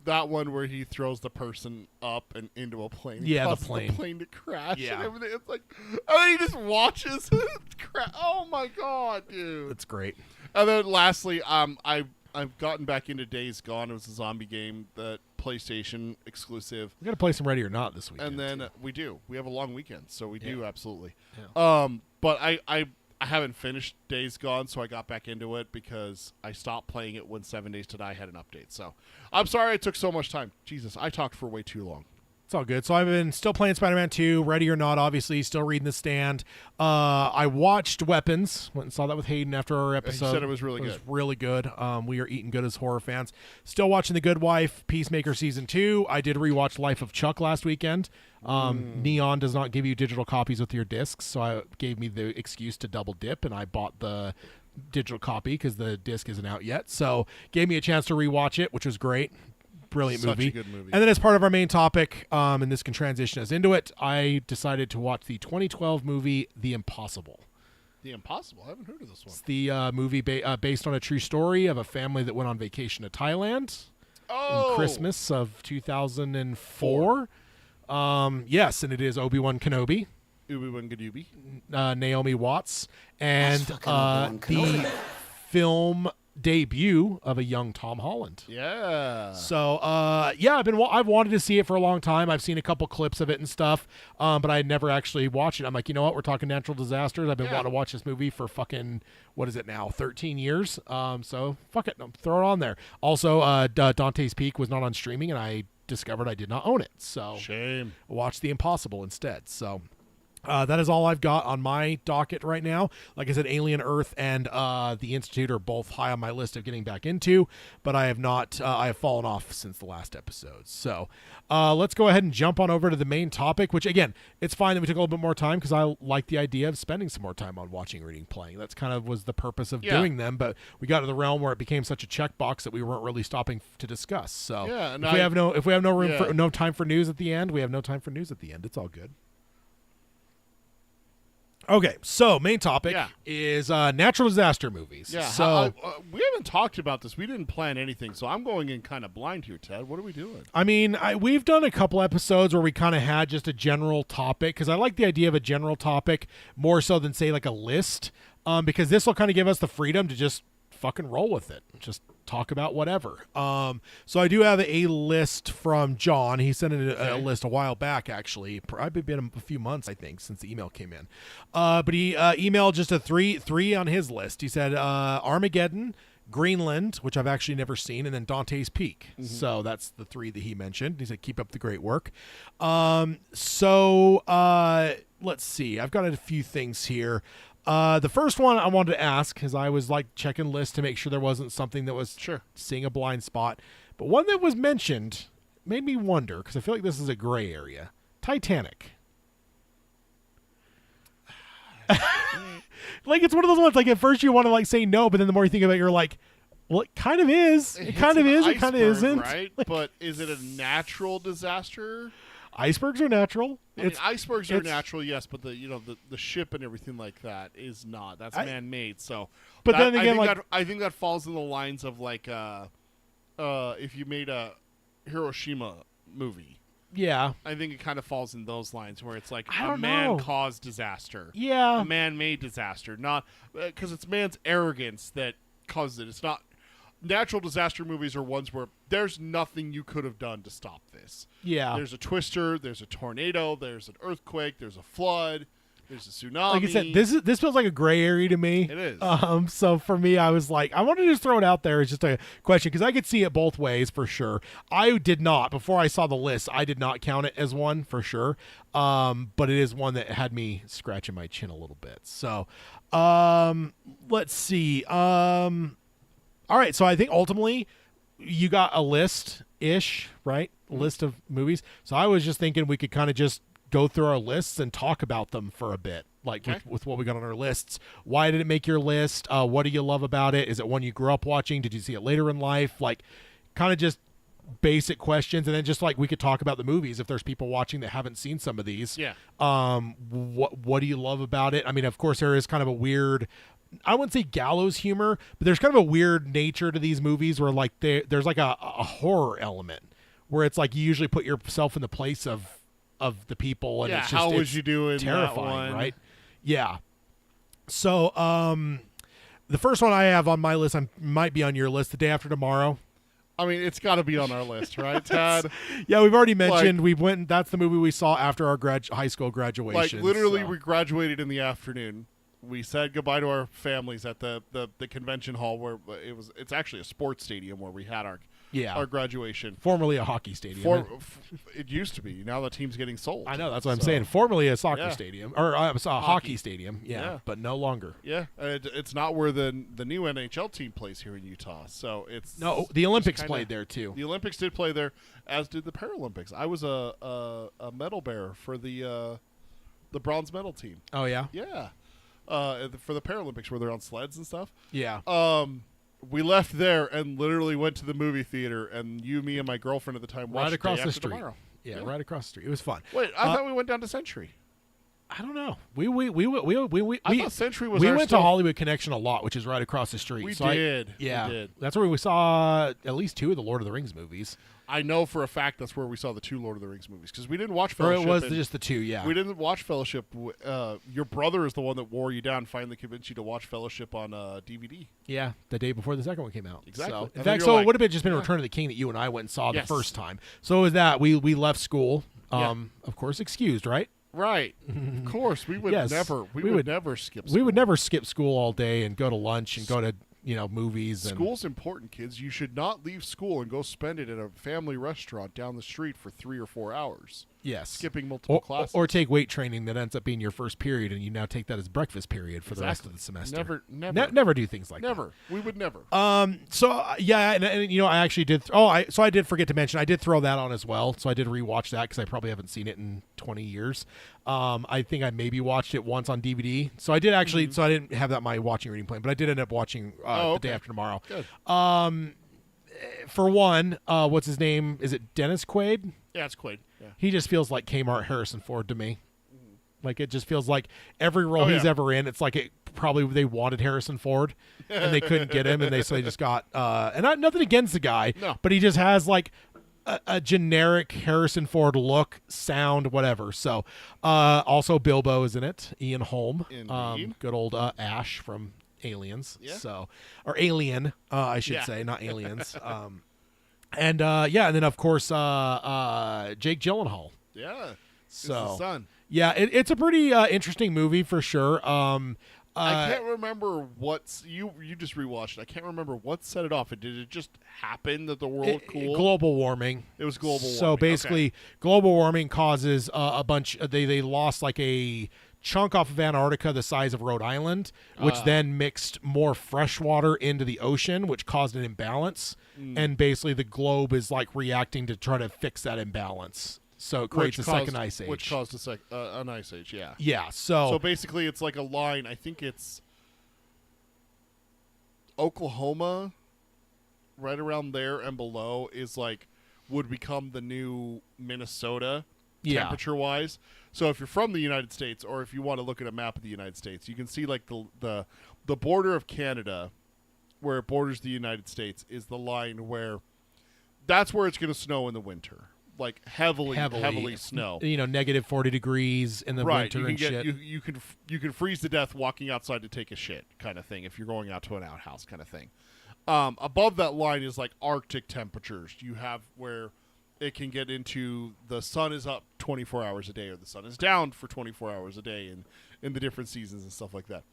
that one where he throws the person up and into a plane, the plane to crash, and everything. It's like, and then he just watches it crash. Oh my god, dude, that's great. And then lastly, I've gotten back into Days Gone. It was a zombie game, that PlayStation exclusive. We got to play some Ready or Not this weekend. And then we have a long weekend, so we do absolutely. Yeah. But I I haven't finished Days Gone, so I got back into it because I stopped playing it when 7 Days to Die had an update. So I'm sorry it took so much time. Jesus, I talked for way too long. It's all good. So I've been still playing Spider-Man 2, Ready or Not, obviously, still reading The Stand. I watched Weapons, went and saw that with Hayden after our episode. He said it was really good. It was really good. We are eating good as horror fans. Still watching The Good Wife, Peacemaker Season 2. I did rewatch Life of Chuck last weekend. Neon does not give you digital copies with your discs, so I gave me the excuse to double dip, and I bought the digital copy because the disc isn't out yet. So gave me a chance to rewatch it, which was great. Brilliant Such movie. a good movie. And then as part of our main topic, and this can transition us into it, I decided to watch the 2012 movie The Impossible. The Impossible? I haven't heard of this one. It's the movie based on a true story of a family that went on vacation to Thailand in Christmas of 2004. Yes, and it is Obi-Wan Kenobi, Obi-Wan Kenobi. Naomi Watts, and fucking Obi-Wan Kenobi. the film debut of a young Tom Holland. Yeah. So, yeah, I've wanted to see it for a long time. I've seen a couple clips of it and stuff, but I had never actually watched it. I'm like, you know what? We're talking natural disasters. I've been wanting to watch this movie for fucking, what is it now, 13 years? So, fuck it. Throw it on there. Also, Dante's Peak was not on streaming, and I discovered I did not own it. So, Shame. watch The Impossible instead. So, that is all I've got on my docket right now. Like I said, Alien Earth and The Institute are both high on my list of getting back into, but I have not. I have fallen off since the last episode. So let's go ahead and jump on over to the main topic, which, again, it's fine that we took a little bit more time because I like the idea of spending some more time on watching, reading, playing. That's kind of was the purpose of doing them, but we got to the realm where it became such a checkbox that we weren't really stopping to discuss. So if we have no room for no time for news at the end, we have no time for news at the end. It's all good. Okay, so main topic is natural disaster movies. Yeah, so we haven't talked about this. We didn't plan anything, so I'm going in kind of blind here, Ted. What are we doing? I mean, we've done a couple episodes where we kind of had just a general topic, because I like the idea of a general topic more so than, say, like a list, because this will kind of give us the freedom to just fucking roll with it. Just talk about whatever. So I do have a list from John. He sent in a list a while back, actually. Probably been a few months, I think, since the email came in. But he emailed just a three on his list. He said Armageddon, Greenland, which I've actually never seen, and then Dante's Peak. So that's the three that he mentioned. He said, keep up the great work. So let's see. I've got a few things here. The first one I wanted to ask, because I was like checking lists to make sure there wasn't something that was seeing a blind spot, but one that was mentioned made me wonder, because I feel like this is a gray area. Titanic. Like, it's one of those ones, like, at first you want to like say no, but then the more you think about it, you're like, well, it kind of is. It kind of is. It kind of isn't. Right? Like, but is it a natural disaster? Icebergs are natural. I mean, icebergs are natural, yes, but the ship and everything like that is not. That's man-made. So, but then again, I think that falls in the lines of like, if you made a Hiroshima movie. Yeah, I think it kind of falls in those lines where it's like a man-caused disaster. Yeah, a man-made disaster, not because it's man's arrogance that causes it. It's not. Natural disaster movies are ones where there's nothing you could have done to stop this. Yeah. There's a twister, there's a tornado, there's an earthquake, there's a flood, there's a tsunami. Like I said, this feels like a gray area to me. It is. So for me, I was like, I wanted to just throw it out there as just a question, because I could see it both ways for sure. I did not, before I saw the list, I did not count it as one for sure. But it is one that had me scratching my chin a little bit. So let's see. All right, so I think ultimately you got a list-ish, right? A list of movies. So I was just thinking we could kind of just go through our lists and talk about them for a bit, like with what we got on our lists. Why did it make your list? What do you love about it? Is it one you grew up watching? Did you see it later in life? Like, kind of just basic questions, and then just like we could talk about the movies if there's people watching that haven't seen some of these. Yeah. What do you love about it? I mean, of course, there is kind of a weird, I wouldn't say gallows humor, but there's kind of a weird nature to these movies where like there's like a horror element where it's like you usually put yourself in the place of the people, and it's just, how would you do in terrifying, right? Yeah. So the first one I have on my list, might be on your list, The Day After Tomorrow. I mean, it's got to be on our list, right, Tad? Yeah, we've already mentioned we went. That's the movie we saw after our high school graduation. Like literally, we graduated in the afternoon. we said goodbye to our families at the convention hall where it's actually a sports stadium where we had our graduation. Formerly a hockey stadium. It used to be. Now the team's getting sold. I know, that's what I'm saying. Formerly a soccer stadium or a hockey stadium. Yeah, but no longer. Yeah, it's not where the new NHL team plays here in Utah. So it's the Olympics played there too. The Olympics did play there, as did the Paralympics. I was a medal bearer for the bronze medal team. Oh yeah. Yeah. For the Paralympics where they're on sleds and stuff. Yeah. We left there and literally went to the movie theater, and me, and my girlfriend at the time watched right across Day the After street. Tomorrow. Yeah, right across the street. It was fun. Wait, I thought we went down to Century. I don't know. We I thought Century was. We our went stuff. to Hollywood Connection a lot, which is right across the street. We so did. We did. That's where we saw at least 2 of the Lord of the Rings movies. I know for a fact that's where we saw the 2 Lord of the Rings movies because we didn't watch Or Fellowship. it was just the 2, yeah. We didn't watch Fellowship. Your brother is the one that wore you down, finally convinced you to watch Fellowship on DVD. Yeah, the day before the second one came out. Exactly. So, in And fact, then you're it would have been just been Return of the King that you and I went and saw Yes. the first time. So it was that we left school. Of course, excused, right? Right. Of course, we would Yes. never. We would never skip. School. We would never skip school all day and go to lunch and go to movies. And School's important, kids. You should not leave school and go spend it at a family restaurant down the street for 3 or 4 hours. yes, Skipping multiple classes. or take weight training that ends up being your first period, and you now take that as breakfast period for the rest of the semester. Never do things like that. Never. We would never. Yeah, and I actually did. I did forget to mention I did throw that on as well. So I did rewatch that because I probably haven't seen it in 20 years. I think I maybe watched it once on DVD. So I did actually. So I didn't have that in my watching reading plan, but I did end up watching The Day After Tomorrow. Good. For one, what's his name? Is it Dennis Quaid? Yeah, it's Quaid. Yeah. He just feels like Kmart Harrison Ford to me. Like it just feels like every role he's ever in, it's like probably they wanted Harrison Ford and they couldn't get him, and they just got and nothing against the guy, No. but he just has like a generic Harrison Ford look, sound, whatever. So also Bilbo is in it, Ian Holm, Indeed. good old Ash from Aliens. Yeah. So or Alien, I should Yeah. say, not Aliens. And then of course Jake Gyllenhaal. Yeah. It's So his son. yeah, it's a pretty interesting movie for sure. I can't remember you just rewatched it. I can't remember what set it off. Did it just happen that the world cooled? Global warming. It was global warming. So basically, global warming causes a bunch. They lost like a chunk off of Antarctica the size of Rhode Island, which then mixed more fresh water into the ocean, which caused an imbalance. And basically, the globe is like reacting to try to fix that imbalance. So it creates a second ice age. Which caused an ice age, yeah. Yeah, So basically, it's like a line. I think it's Oklahoma, right around there and below, is like would become the new Minnesota temperature-wise. So if you're from the United States, or if you want to look at a map of the United States, you can see like the border of Canada, where it borders the United States, is the line where that's where it's going to snow in the winter. Like heavily snow. Negative 40 degrees in the Right, winter you can and shit. you can freeze to death walking outside to take a shit, kind of thing. If you're going out to an outhouse, kind of thing. Above that line is like Arctic temperatures. You have where it can get into the sun is up 24 hours a day, or the sun is down for 24 hours a day, in the different seasons and stuff like that.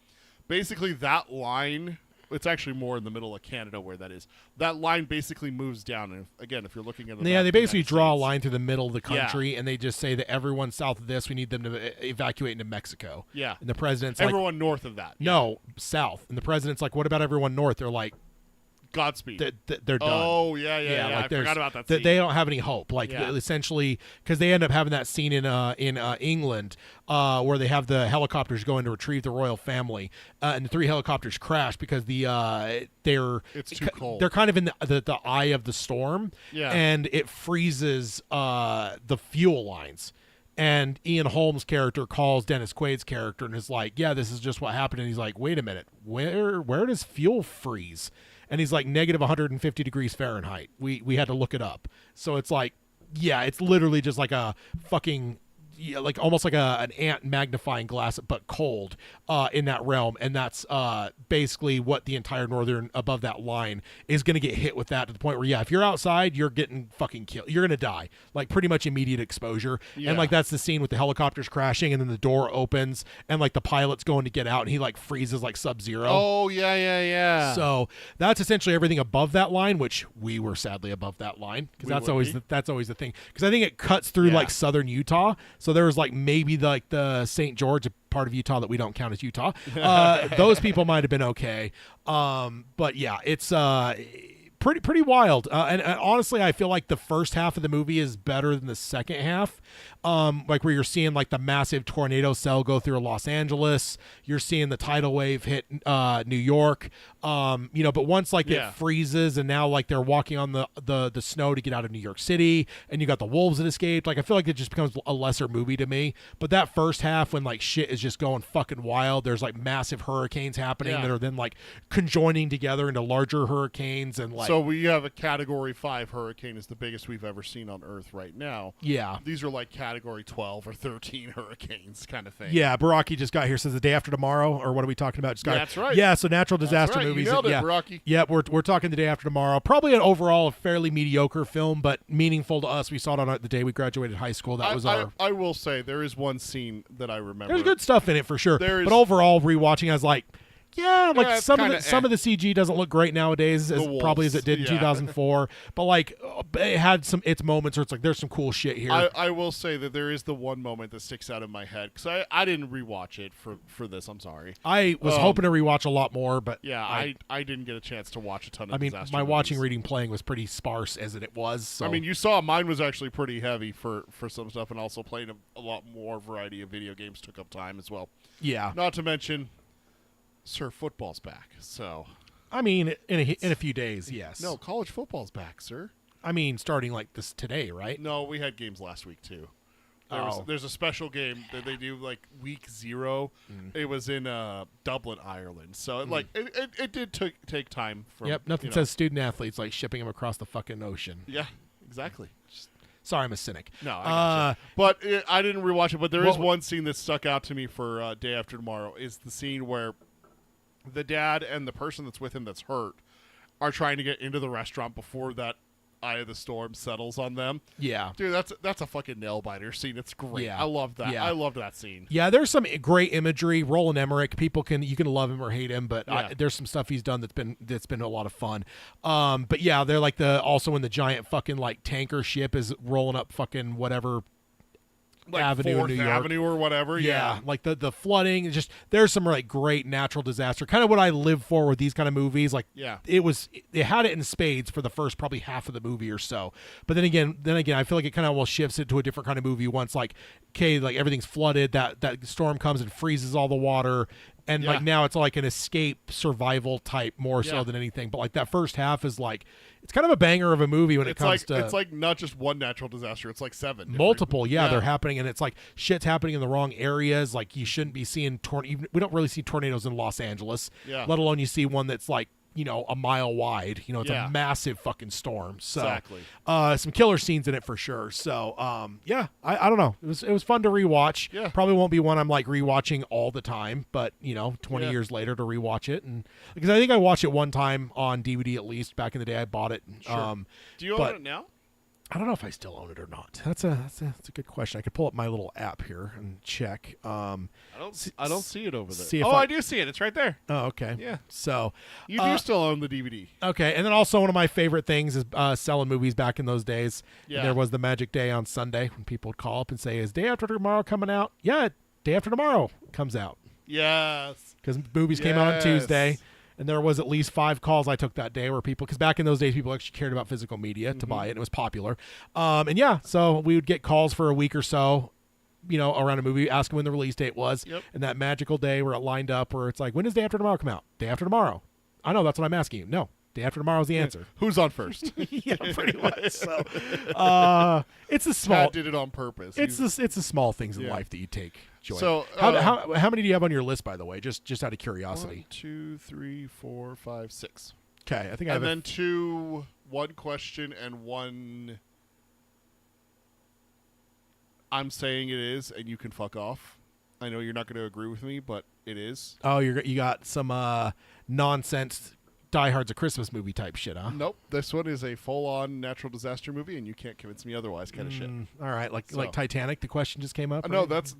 Basically, that line. It's actually more in the middle of Canada where that is. That line basically moves down. And again, if you're looking at the map They of the basically United draw a States- line through the middle of the country, and they just say that everyone south of this, we need them to evacuate into Mexico. Yeah. And the president's everyone north of that. no, south. And the president's like, what about everyone north? They're like, Godspeed. they're done. Oh, yeah. like I there's- forgot about that They scene. don't have any hope. Like Yeah. essentially, because they end up having that scene in England where they have the helicopters going to retrieve the royal family, and the 3 helicopters crash because It's too cold. They're kind of in the eye of the storm, Yeah. and it freezes the fuel lines. And Ian Holm's character calls Dennis Quaid's character and is like, "Yeah, this is just what happened." And he's like, "Wait a minute, where does fuel freeze?" And he's like, negative 150 degrees Fahrenheit. We had to look it up. So it's like, yeah, it's literally just like a fucking like almost like an ant magnifying glass, but cold in that realm, and that's basically what the entire northern above that line is going to get hit with that to the point where if you're outside, you're getting fucking killed. You're going to die, like pretty much immediate exposure. And like that's the scene with the helicopters crashing, and then the door opens, and like the pilot's going to get out, and he like freezes like Sub-Zero. Oh yeah. So that's essentially everything above that line, which we were sadly above that line because that's always the thing. Because I think it cuts through like southern Utah, so there was like maybe like the St. George part of Utah that we don't count as Utah. Those people might have been okay, but yeah, it's pretty wild. And honestly, I feel like the first half of the movie is better than the second half. Like where you're seeing like the massive tornado cell go through Los Angeles, you're seeing the tidal wave hit New York. But once like it freezes and now like they're walking on the snow to get out of New York City, and you got the wolves that escaped. Like I feel like it just becomes a lesser movie to me. But that first half, when like shit is just going fucking wild, there's like massive hurricanes happening that are then like conjoining together into larger hurricanes, and like so we have a Category 5 hurricane is the biggest we've ever seen on Earth right now. Yeah, these are like Category 12 or 13 hurricanes kind of thing. Yeah, Baraki just got here. Says the day after tomorrow, or what are we talking about? Just got That's right. Yeah, so natural disaster That's right. movies. You nailed it, Baraki. Yeah, we're talking the day after tomorrow. Probably an overall a fairly mediocre film, but meaningful to us. We saw it on the day we graduated high school. That was our. I will say there is one scene that I remember. There's good stuff in it for sure. But overall, rewatching, I was like, some of the CG doesn't look great nowadays, as probably as it did in 2004. But like, it had its moments where it's like there's some cool shit here. I will say that there is the one moment that sticks out in my head because I didn't rewatch it for this. I'm sorry. I was hoping to rewatch a lot more, but I didn't get a chance to watch a ton of. My movies. watching, reading, playing was pretty sparse as it was. So. I mean, you saw mine was actually pretty heavy for some stuff, and also playing a lot more variety of video games took up time as well. Yeah. Not to mention, Sir, football's back, so... I mean, in a few days, yes. No, college football's back, sir. I mean, starting like this today, right? No, we had games last week, too. There's a special game that they do, like, week 0. It was in Dublin, Ireland. So, it did take time. Nothing says student-athletes like shipping them across the fucking ocean. Yeah, exactly. Sorry, I'm a cynic. No, I gotcha. But I didn't rewatch it, but there is one scene that stuck out to me for Day After Tomorrow, is the scene where the dad and the person that's with him that's hurt are trying to get into the restaurant before that eye of the storm settles on them. Yeah. Dude, that's a fucking nail-biter scene. It's great. Yeah. I love that. Yeah. I loved that scene. Yeah, there's some great imagery. Roland Emmerich, you can love him or hate him, but there's some stuff he's done that's been a lot of fun. But yeah, they're like also when the giant fucking like tanker ship is rolling up fucking whatever like Avenue 4th in New York. Avenue or whatever. Yeah. Like the flooding, just there's some like great natural disaster. Kind of what I live for with these kind of movies. Like it had it in spades for the first probably half of the movie or so. But then again, I feel like it kind of almost shifts into a different kind of movie once like everything's flooded, that storm comes and freezes all the water. And like now it's like an escape survival type more so than anything. But like that first half is like, it's kind of a banger of a movie when it comes to. It's like not just one natural disaster. It's like 7. Multiple. They're happening. And it's like shit's happening in the wrong areas. Like you shouldn't be seeing we don't really see tornadoes in Los Angeles, let alone you see one that's like, a mile wide. It's a massive fucking storm. So, exactly. Some killer scenes in it for sure. So, I don't know. It was fun to rewatch. Yeah. Probably won't be one I'm like rewatching all the time, but 20 years later to rewatch it, and because I think I watched it one time on DVD at least back in the day. I bought it. Sure. Do you own it now? I don't know if I still own it or not. That's a good question. I could pull up my little app here and check. I don't see it over there. I do see it. It's right there. Oh, okay. Yeah. So you do still own the DVD. Okay, and then also one of my favorite things is selling movies back in those days. Yeah. And there was the Magic Day on Sunday when people would call up and say, "Is Day After Tomorrow coming out?" Yeah, Day After Tomorrow comes out. Yes. Because movies came out on Tuesday. And there was at least 5 calls I took that day where because back in those days, people actually cared about physical media to buy it. And it was popular. So we would get calls for a week or so, around a movie, asking when the release date was. Yep. And that magical day where it lined up where it's like, when does Day After Tomorrow come out? Day After Tomorrow. I know, that's what I'm asking you. No, Day After Tomorrow is the answer. Who's on first? Yeah, pretty much. So, it's a small. Pat did it on purpose. It's the small things in life that you take joy. So, how many do you have on your list, by the way? Just out of curiosity. 1, 2, 3, 4, 5, 6. Okay, I think I have. And then 2, 1 question and 1. I'm saying it is, and you can fuck off. I know you're not going to agree with me, but it is. Oh, you got some nonsense Die Hard's a Christmas movie type shit, huh? Nope. This one is a full-on natural disaster movie, and you can't convince me otherwise kind of shit. All right, like Titanic, the question just came up. No, right? that's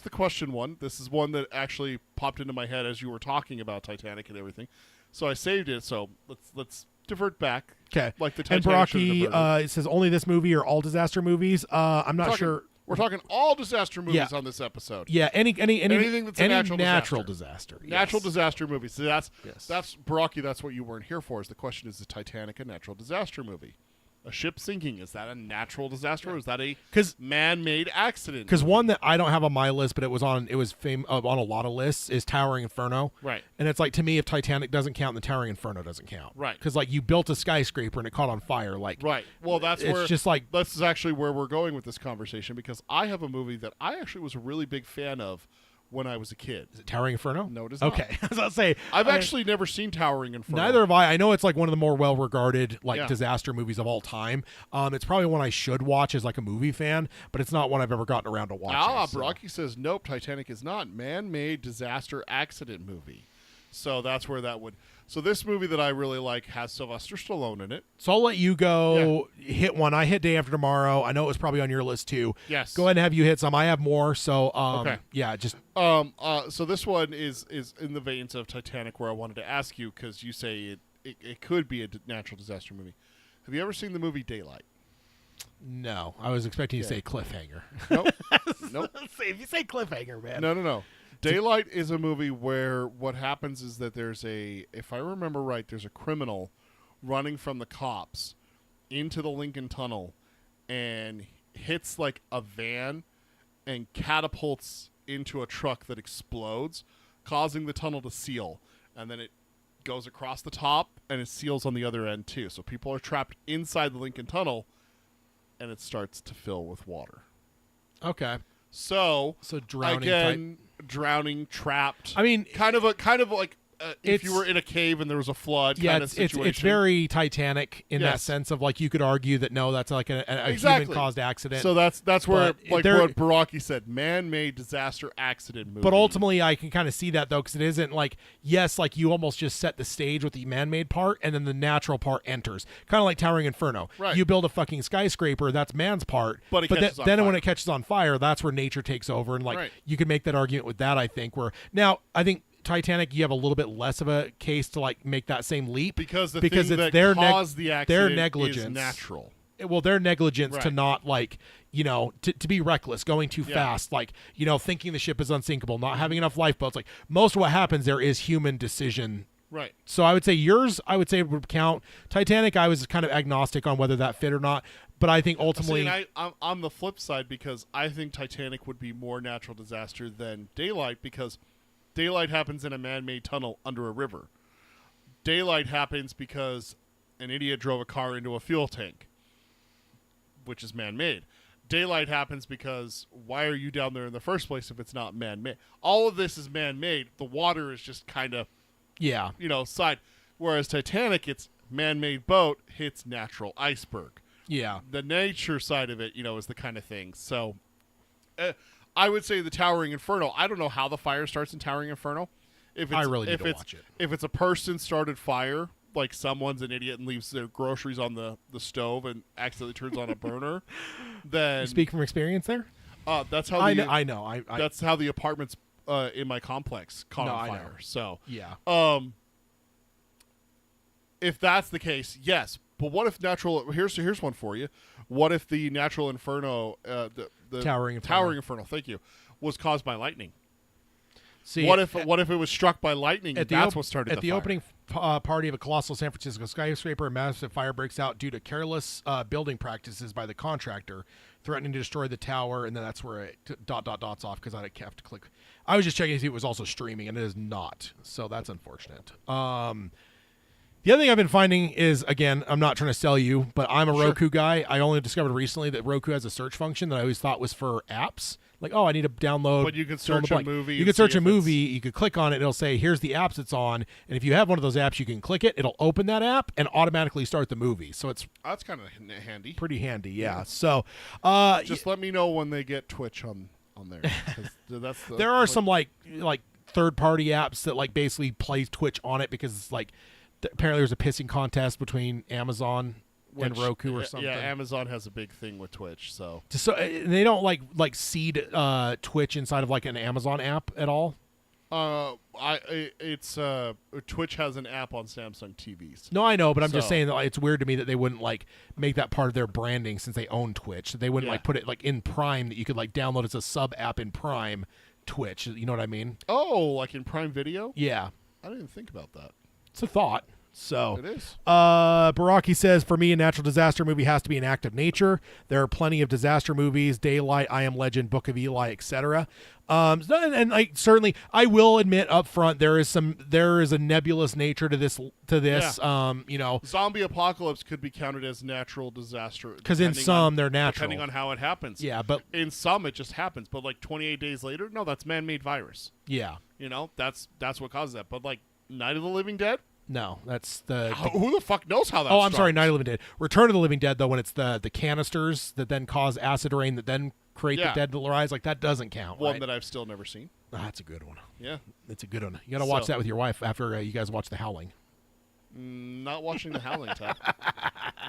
the question one. This is one that actually popped into my head as you were talking about Titanic and everything. So I saved it. So let's divert back. Okay. Like the and Titanic should have Baraki, diverted. it says only this movie or all disaster movies. I'm not sure. We're talking all disaster movies Yeah. on this episode. Yeah, anything that's a natural disaster. Natural yes. disaster movies. So that's Yes. Baraki. That's what you weren't here for. Is the question: is the Titanic a natural disaster movie? A ship sinking, is that a natural disaster, or is that a man-made accident? Because one that I don't have on my list, but it was on a lot of lists, is Towering Inferno. Right. And it's like, to me, if Titanic doesn't count, then Towering Inferno doesn't count. Right. Because like you built a skyscraper and it caught on fire. Like Right. Well, that's it's where just like this is actually where we're going with this conversation, because I have a movie that I actually was a really big fan of when I was a kid. is it Towering Inferno? No, it is not. Okay. I was about to say I've actually never seen Towering Inferno. neither have I. I know it's like one of the more well-regarded Yeah. disaster movies of all time. It's probably one I should watch as like a movie fan, but it's not one I've ever gotten around to watching. So. Brocky says nope. Titanic is not man-made disaster accident movie. So that's where that would. So this movie that I really like has Sylvester Stallone in it. So I'll let you go hit one. I hit Day After Tomorrow. I know it was probably on your list too. Yes. Go ahead and have you hit some. I have more. So Okay. yeah, just So this one is in the veins of Titanic, where I wanted to ask you, because you say it could be a natural disaster movie. Have you ever seen the movie Daylight? no. I was expecting you to say cliffhanger. Nope. Nope. If you say cliffhanger, man. No. Daylight is a movie where what happens is that if I remember right, there's a criminal running from the cops into the Lincoln Tunnel and hits like a van and catapults into a truck that explodes, causing the tunnel to seal. And then it goes across the top and it seals on the other end too. So people are trapped inside the Lincoln Tunnel and it starts to fill with water. Okay. So drowning again, drowning, trapped. I mean, kind of like if you were in a cave and there was a flood kind of situation. It's very Titanic in that Yes. sense of like you could argue that no, that's like a Exactly. human caused accident. So that's where But like there- what Baraki said, man-made disaster accident movie. But ultimately, I can kind of see that though, because it isn't like like you almost just set the stage with the man-made part, and then the natural part enters, kind of like Towering Inferno. Right. You build a fucking skyscraper, that's man's part, But it catches on then when fire. it catches on fire, that's where nature takes over, and like Right. you can make that argument with that. I think where now I think Titanic, you have a little bit less of a case to like make that same leap because the because thing it's that their caused the their accident negligence is natural. Well, their negligence to Right. not like to be reckless, going too Yeah. fast, like thinking the ship is unsinkable, not having enough lifeboats. Like most of what happens there is human decision. Right. So I would say yours, would count. Titanic, I was kind of agnostic on whether that fit or not, but I think ultimately, See, and I'm on the flip side, because I think Titanic would be more natural disaster than Daylight, because Daylight happens in a man-made tunnel under a river. Daylight happens because an idiot drove a car into a fuel tank, which is man-made. Daylight happens because why are you down there in the first place if it's not man-made? All of this is man-made. The water is just kind of, yeah, side. Whereas Titanic, it's man-made boat hits natural iceberg. yeah. The nature side of it, is the kind of thing. So I would say the Towering Inferno. I don't know how the fire starts in Towering Inferno. If it's, I really need to watch it. If it's a person started fire, like someone's an idiot and leaves their groceries on the stove and accidentally turns on a burner, then You speak from experience there. that's how I the, know. I know. I that's how the apartments in my complex caught No, on I know. fire. So yeah. if that's the case, yes. But what if natural? Here's one for you. What if the natural inferno, the Towering Inferno. Towering Inferno, thank you, was caused by lightning? See, What if it was struck by lightning? And that's what started at the fire? opening party of a colossal San Francisco skyscraper, a massive fire breaks out due to careless building practices by the contractor, threatening to destroy the tower, and then that's where it dots off because I have to click. I was just checking to see if it was also streaming, and it is not, so that's unfortunate. The other thing I've been finding is, again, I'm not trying to sell you, but I'm a Roku guy. I only discovered recently that Roku has a search function that I always thought was for apps, like, oh, I need to download. But you could fill in the search a blank. movie You and could search see a if movie. You could click on it. It'll say, here's the apps it's on. And if you have one of those apps, you can click it. It'll open that app and automatically start the movie. So it's That's kind of handy. pretty handy. Yeah. So Just let me know when they get Twitch on there. 'cause that's the, there are some like third-party apps that like basically play Twitch on it because it's like apparently there's a pissing contest between Amazon and Roku or something. Yeah, Amazon has a big thing with Twitch, so They don't like seed Twitch inside of like an Amazon app at all. Twitch has an app on Samsung TVs. No, I know, but I'm just So- saying that like, it's weird to me that they wouldn't like make that part of their branding since they own Twitch. They wouldn't Yeah. like put it like in Prime that you could like download as a sub app in Prime Twitch. You know what I mean? Oh, like in Prime Video? Yeah, I didn't even think about that. it's a thought. So It is. Baraki says, for me, a natural disaster movie has to be an act of nature. There are plenty of disaster movies, Daylight, I Am Legend, Book of Eli, etc. And like certainly, I will admit up front there is a nebulous nature to this. Yeah. Zombie apocalypse could be counted as natural disaster because in depending some on- they're natural. depending on how it happens. Yeah, but in some it just happens. But like 28 days later, no, that's man-made virus. yeah, That's what causes that. But like Night of the Living Dead, no, that's the. who the fuck knows how that? Oh, I'm sorry, Night of the Living Dead. Return of the Living Dead, though, when it's the canisters that then cause acid rain that then create Yeah. the dead to rise, like that doesn't count. One right? that I've still never seen. That's a good one. Yeah, It's a good one. You got to watch So- that with your wife after you guys watch The Howling. not watching The Howling. Tab.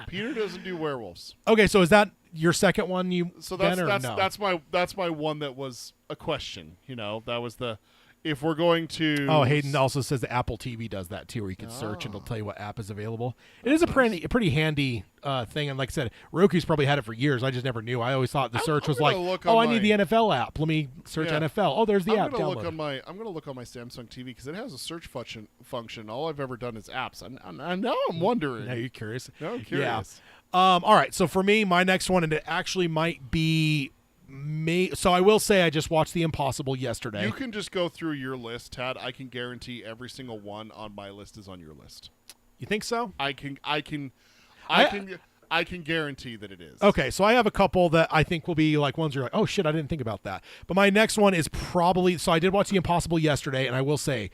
Peter doesn't do werewolves. Okay, so is that your second one? So Ben, or no? that's my one that was a question. That was the if we're going to. Oh, Hayden also says the Apple TV does that too, where you can search and it'll tell you what app is available. It is a pretty handy thing, and like I said, Roku's probably had it for years. I just never knew. I always thought the search I'm was gonna like, look oh, on I need my- the NFL app. Let me search Yeah. NFL. Oh, there's the app. I'm gonna Download. look on my Samsung TV because it has a search function. All I've ever done is apps. I know. I'm wondering. Now you're curious. No, I'm curious. Yeah. All right. So for me, my next one, and it actually might be so I will say I just watched The Impossible yesterday. You can just go through your list, Tad. I can guarantee every single one on my list is on your list. You think so? I can guarantee that it is. Okay, so I have a couple that I think will be like ones you're like, oh shit, I didn't think about that. But my next one is probably, so I did watch The Impossible yesterday, and I will say,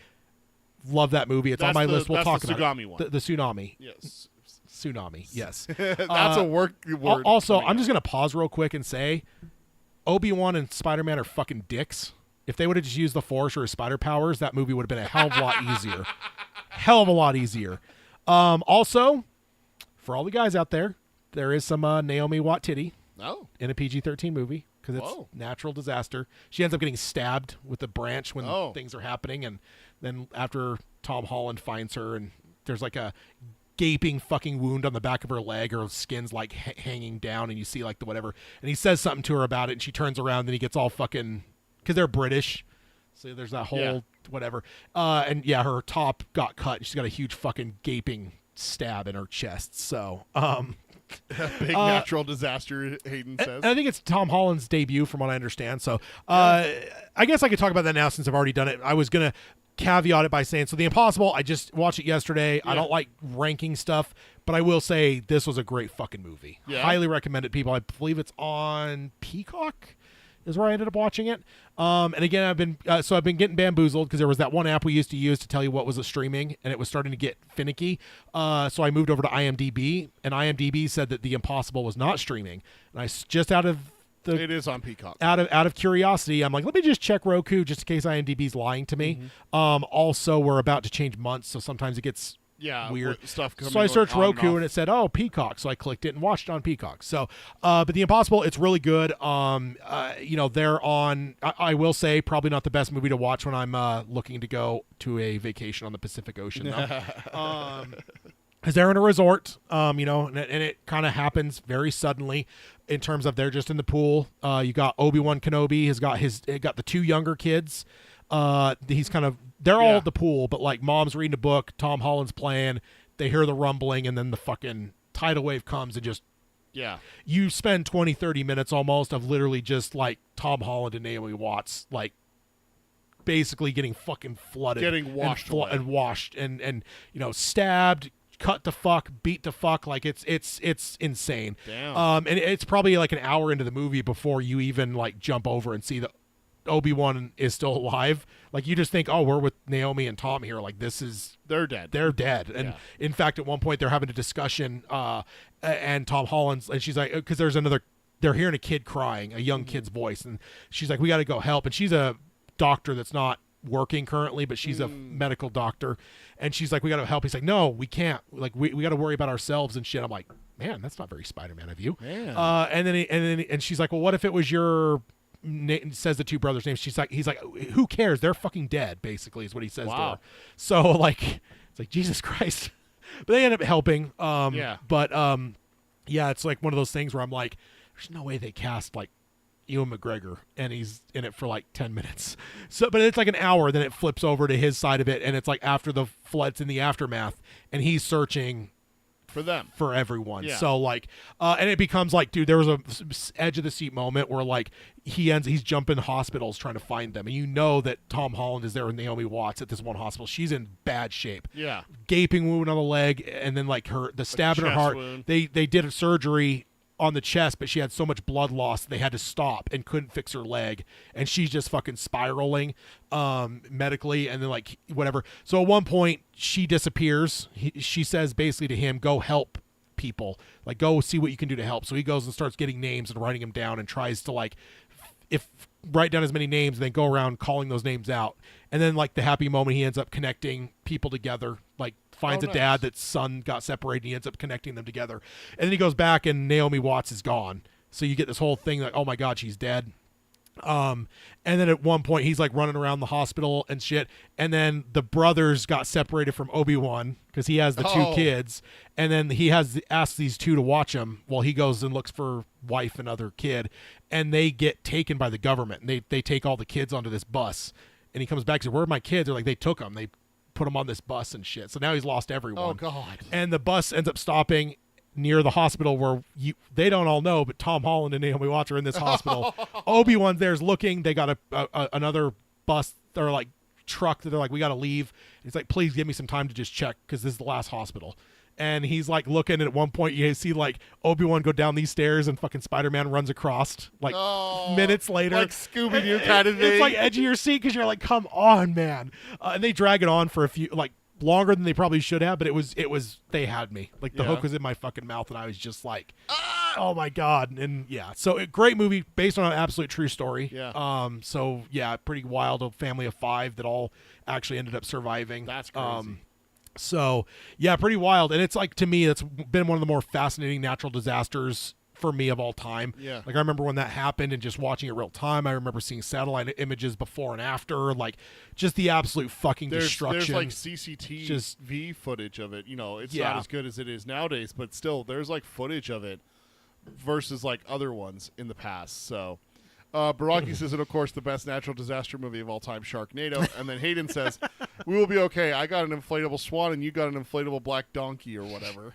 love that movie. It's on my list. We'll talk the about Tsunami it. one. The tsunami. Yes. Tsunami. Yes. That's a word. Also, coming I'm out. just gonna pause real quick and say, Obi-Wan and Spider-Man are fucking dicks. If they would have just used the Force or his spider powers, that movie would have been a hell of a lot easier. Hell of a lot easier. Also, for all the guys out there, there is some Naomi Watt-Titty No. in a PG-13 movie because it's Whoa. natural disaster. She ends up getting stabbed with a branch when Oh. things are happening, and then after Tom Holland finds her, and there's like a gaping fucking wound on the back of her leg, her skin's like hanging down, and you see like the whatever, and he says something to her about it, and she turns around, and he gets all fucking, because they're British, so there's that whole Yeah. whatever, and yeah, her top got cut, and she's got a huge fucking gaping stab in her chest. So Big natural disaster, Hayden says. and I think it's Tom Holland's debut, from what I understand. So I guess I could talk about that now since I've already done it. I was gonna caveat it by saying, so The Impossible, I just watched it yesterday. I don't like ranking stuff, but I will say this was a great fucking movie. Yeah. Highly recommend it, people. I believe it's on Peacock is where I ended up watching it. And again, I've been getting bamboozled because there was that one app we used to use to tell you what was a streaming, and it was starting to get finicky. So I moved over to IMDb, and IMDb said that The Impossible was not streaming. And just out of It is on Peacock. out of curiosity, I'm like, let me just check Roku just in case IMDb's lying to me. Also, we're about to change months, so sometimes it gets Yeah, weird stuff coming So I searched on and Roku off. and it said, oh, Peacock. So I clicked it and watched it on Peacock. So, but The Impossible, it's really good. They're on, I will say, probably not the best movie to watch when I'm looking to go to a vacation on the Pacific Ocean, though. Because they're in a resort, and it kind of happens very suddenly in terms of they're just in the pool. You got Obi-Wan Kenobi has got the two younger kids. They're all at the pool, but like mom's reading a book, Tom Holland's playing, they hear the rumbling, and then the fucking tidal wave comes and just, Yeah. you spend 20, 30 minutes almost of literally just like Tom Holland and Naomi Watts, like basically getting fucking flooded. Getting washed away. and washed and stabbed, cut to fuck, beat to fuck. Like it's insane. Damn. And it's probably like an hour into the movie before you even like jump over and see that Obi-Wan is still alive. Like you just think, oh, we're with Naomi and Tom here. Like They're dead. they're dead. And in fact, at one point they're having a discussion, and Tom Holland's, and she's like, because they're hearing a kid crying, a young kid's voice, and she's like, we got to go help. And she's a doctor that's not working currently, but she's a medical doctor, and she's like, we got to help. He's like, no, we can't. Like we got to worry about ourselves and shit. I'm like, man, that's not very Spider-Man of you. Man. And she's like, well, what if it was your says the two brothers' names. He's like, who cares? They're fucking dead, basically, is what he says to her. So like, it's like, Jesus Christ. But they end up helping. But it's like one of those things where I'm like, there's no way they cast like Ewan McGregor and he's in it for like 10 minutes. So, but it's like an hour, then it flips over to his side of it, and it's like after the floods in the aftermath, and he's searching for them, for everyone. Yeah. So like, and it becomes like, dude, there was a edge of the seat moment where like he's jumping hospitals trying to find them, and you know that Tom Holland is there with Naomi Watts at this one hospital. She's in bad shape. Yeah. Gaping wound on the leg, and then like the stab in her heart. Wound. They did a surgery on the chest, but she had so much blood loss they had to stop and couldn't fix her leg, and she's just fucking spiraling medically, and then like whatever. So at one point she disappears. She says basically to him, go help people, like go see what you can do to help. So he goes and starts getting names and writing them down and tries to like write down as many names and then go around calling those names out. And then like the happy moment, he ends up connecting people together, like finds a dad that's son got separated, and he ends up connecting them together. And then he goes back and Naomi Watts is gone. So you get this whole thing like, oh my God, she's dead. And then at one point he's like running around the hospital and shit, and then the brothers got separated from Obi-Wan because he has the two kids, and then he has asked these two to watch him while he goes and looks for wife and other kid, and they get taken by the government, and they take all the kids onto this bus, and he comes back and says, where are my kids? They're like, they took them, they put them on this bus and shit. So now he's lost everyone. Oh God. And the bus ends up stopping near the hospital where they don't all know, but Tom Holland and Naomi Watts are in this hospital. Obi-Wan there's looking. They got another bus or like truck that they're like, we got to leave. He's like, please give me some time to just check because this is the last hospital. And he's like looking, and at one point you see like Obi-Wan go down these stairs and fucking Spider-Man runs across like minutes later. Like Scooby-Doo kind of thing. It's like edge of your seat because you're like, come on, man. And they drag it on for a few, like longer than they probably should have, but it was they had me. Like the hook was in my fucking mouth, and I was just like, oh my God. And yeah, so great movie based on an absolute true story. Yeah. So yeah, pretty wild. A family of 5 that all actually ended up surviving. That's crazy. So yeah, pretty wild. And it's like, to me, that's been one of the more fascinating natural disasters for me of all time. Yeah. Like I remember when that happened and just watching it real time. I remember seeing satellite images before and after, like just the absolute fucking destruction. There's like CCTV footage of it. You know, it's not as good as it is nowadays, but still there's like footage of it versus like other ones in the past. So Baraki says it, of course, the best natural disaster movie of all time, Sharknado. And then Hayden says, we will be okay. I got an inflatable swan and you got an inflatable black donkey or whatever.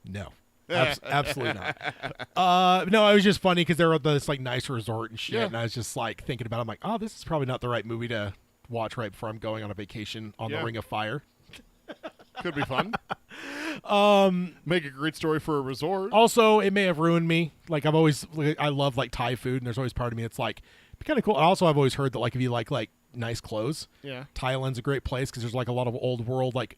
No. Absolutely not. No, it was just funny because they're at this like nice resort and shit, and I was just like thinking about it. I'm like, oh, this is probably not the right movie to watch right before I'm going on a vacation on the Ring of Fire. Could be fun. Make a great story for a resort. Also, it may have ruined me. Like I love like Thai food, and there's always part of me that's like, it'd be kind of cool. Also, I've always heard that like if you like nice clothes, Thailand's a great place because there's like a lot of old world like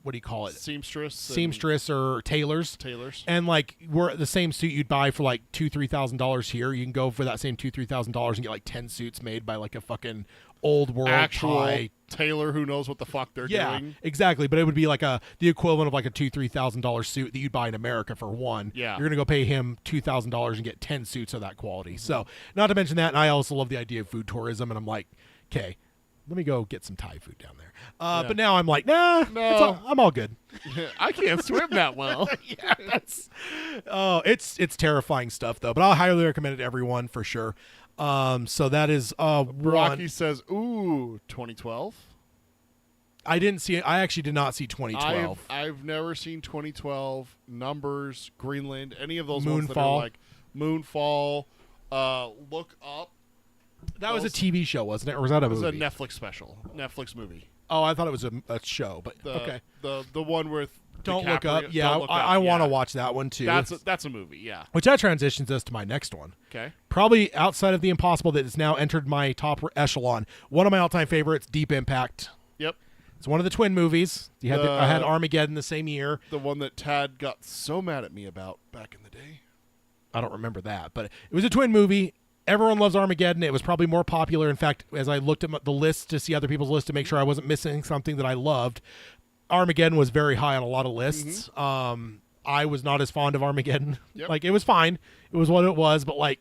what do you call it? Seamstress or tailors. And like we're the same suit you'd buy for like $2,000-$3,000 here. You can go for that same $2,000-$3,000 and get like 10 suits made by like a fucking old world actual Thai tailor who knows what the fuck they're doing. Yeah, exactly. But it would be like the equivalent of like a $2,000-$3,000 suit that you'd buy in America for one. Yeah. You're gonna go pay him $2,000 and get 10 suits of that quality. So not to mention that, and I also love the idea of food tourism, and I'm like, okay, let me go get some Thai food down there. But now I'm like, nah, no, I'm all good. I can't swim that well. It's terrifying stuff though. But I'll highly recommend it to everyone for sure. So that is Baraki says, ooh, 2012. I didn't see it. I actually did not see 2012. I've never seen 2012. Numbers, Greenland, any of those Moonfall. ones that are like Moonfall. Look Up. That was a TV show, wasn't it? Or was that a movie? It was a Netflix special. Netflix movie. Oh, I thought it was a show, but The, okay. The one with Don't DiCaprio. Look Up. Yeah, Don't Look Up, I want to yeah. watch that one too. That's a movie. Yeah. Which that transitions us to my next one. Okay. Probably outside of The Impossible that has now entered my top echelon. One of my all-time favorites, Deep Impact. Yep. It's one of the twin movies. I had Armageddon the same year. The one that Tad got so mad at me about back in the day. I don't remember that, but it was a twin movie. Everyone loves Armageddon. It was probably more popular. In fact, as I looked at the list to see other people's lists to make sure I wasn't missing something that I loved, Armageddon was very high on a lot of lists. I was not as fond of Armageddon. Yep. Like, it was fine. It was what it was, but like,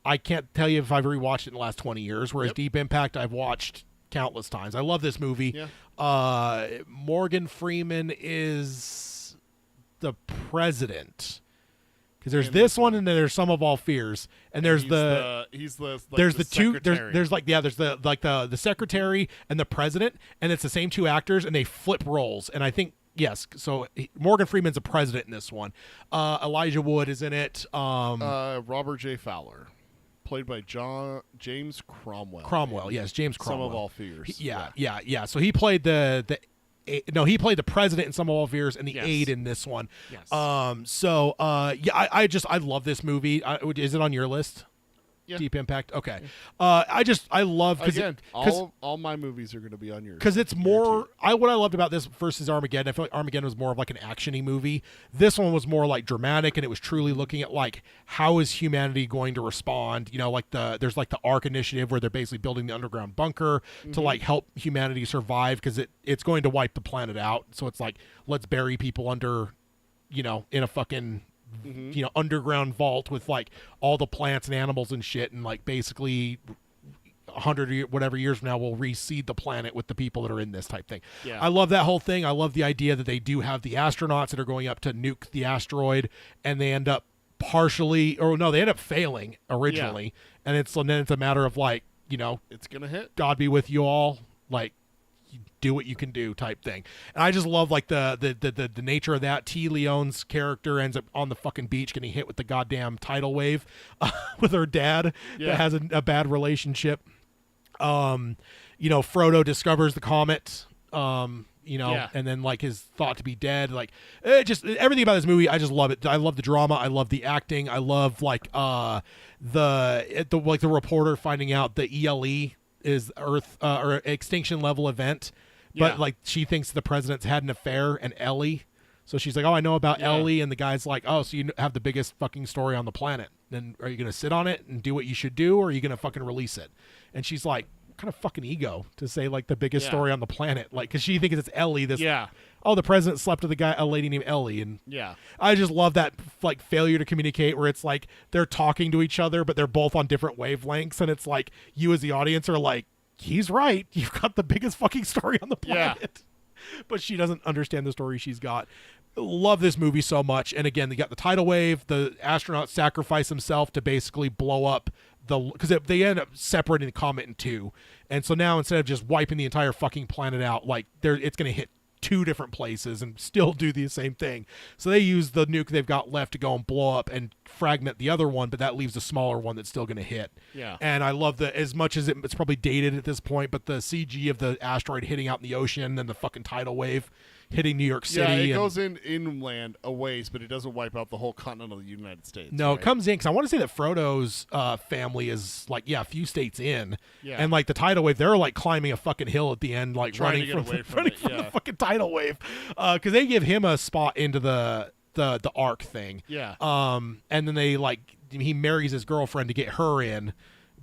I can't tell you if I've rewatched it in the last 20 years, whereas Deep Impact I've watched countless times. I love this movie. Yeah. Morgan Freeman is the president. Because there's this one, and then there's Sum of All Fears, and there's he's the there's the two secretary. there's the secretary and the president, and it's the same two actors, and they flip roles. And I think so Morgan Freeman's the president in this one. Elijah Wood is in it. Robert J. Fowler, played by James Cromwell. Yes, James Cromwell. Some of All Fears. Yeah. So he played he played the president in Some of All Fears and the aide in this one. Yes. I love this movie. Is it on your list? Yeah. Deep Impact. Okay. I love Again, all my movies are going to be on yours. because it's more. What I loved about this versus Armageddon. I feel like Armageddon was more of like an actiony movie. This one was more like dramatic, and it was truly looking at like how is humanity going to respond. You know, like there's like the Ark Initiative where they're basically building the underground bunker to like help humanity survive because it's going to wipe the planet out. So it's like let's bury people under, in a fucking underground vault with like all the plants and animals and shit, and like basically 100 whatever years from now we'll reseed the planet with the people that are in this type thing. I love that whole thing. I love the idea that they do have the astronauts that are going up to nuke the asteroid, and they end up they end up failing originally, and then it's a matter of like, it's going to hit. God be with you all, like do what you can do type thing. And I just love like the nature of that. T. Leone's character ends up on the fucking beach getting hit with the goddamn tidal wave with her dad that has a bad relationship. Frodo discovers the comet, and then like is thought to be dead. Like just everything about this movie, I just love it. I love the drama. I love the acting. I love like the reporter finding out the ELE is Earth or extinction level event, but like she thinks the president's had an affair and Ellie, so she's like, oh, I know about Ellie, and the guy's like, oh, so you have the biggest fucking story on the planet, then are you gonna sit on it and do what you should do, or are you gonna fucking release it? And she's like, kind of fucking ego to say like the biggest story on the planet, like because she thinks it's Ellie, the president slept with a lady named Ellie, and I just love that like failure to communicate where it's like they're talking to each other but they're both on different wavelengths, and it's like you as the audience are like, he's right, you've got the biggest fucking story on the planet, but she doesn't understand the story she's got. Love this movie so much. And again, they got the tidal wave, the astronaut sacrifice himself to basically blow up because they end up separating the comet in two, and so now instead of just wiping the entire fucking planet out, like it's going to hit two different places and still do the same thing. So they use the nuke they've got left to go and blow up and fragment the other one, but that leaves a smaller one that's still going to hit. And I love as much as it's probably dated at this point, but the CG of the asteroid hitting out in the ocean and the fucking tidal wave hitting New York City. Yeah, it goes inland a ways, but it doesn't wipe out the whole continent of the United States. No, right? It comes in because I want to say that Frodo's family is like, a few states in. And like the tidal wave, they're like climbing a fucking hill at the end, like trying running to get from away from the fucking tidal wave. Because they give him a spot into the Ark thing. And then they he marries his girlfriend to get her in,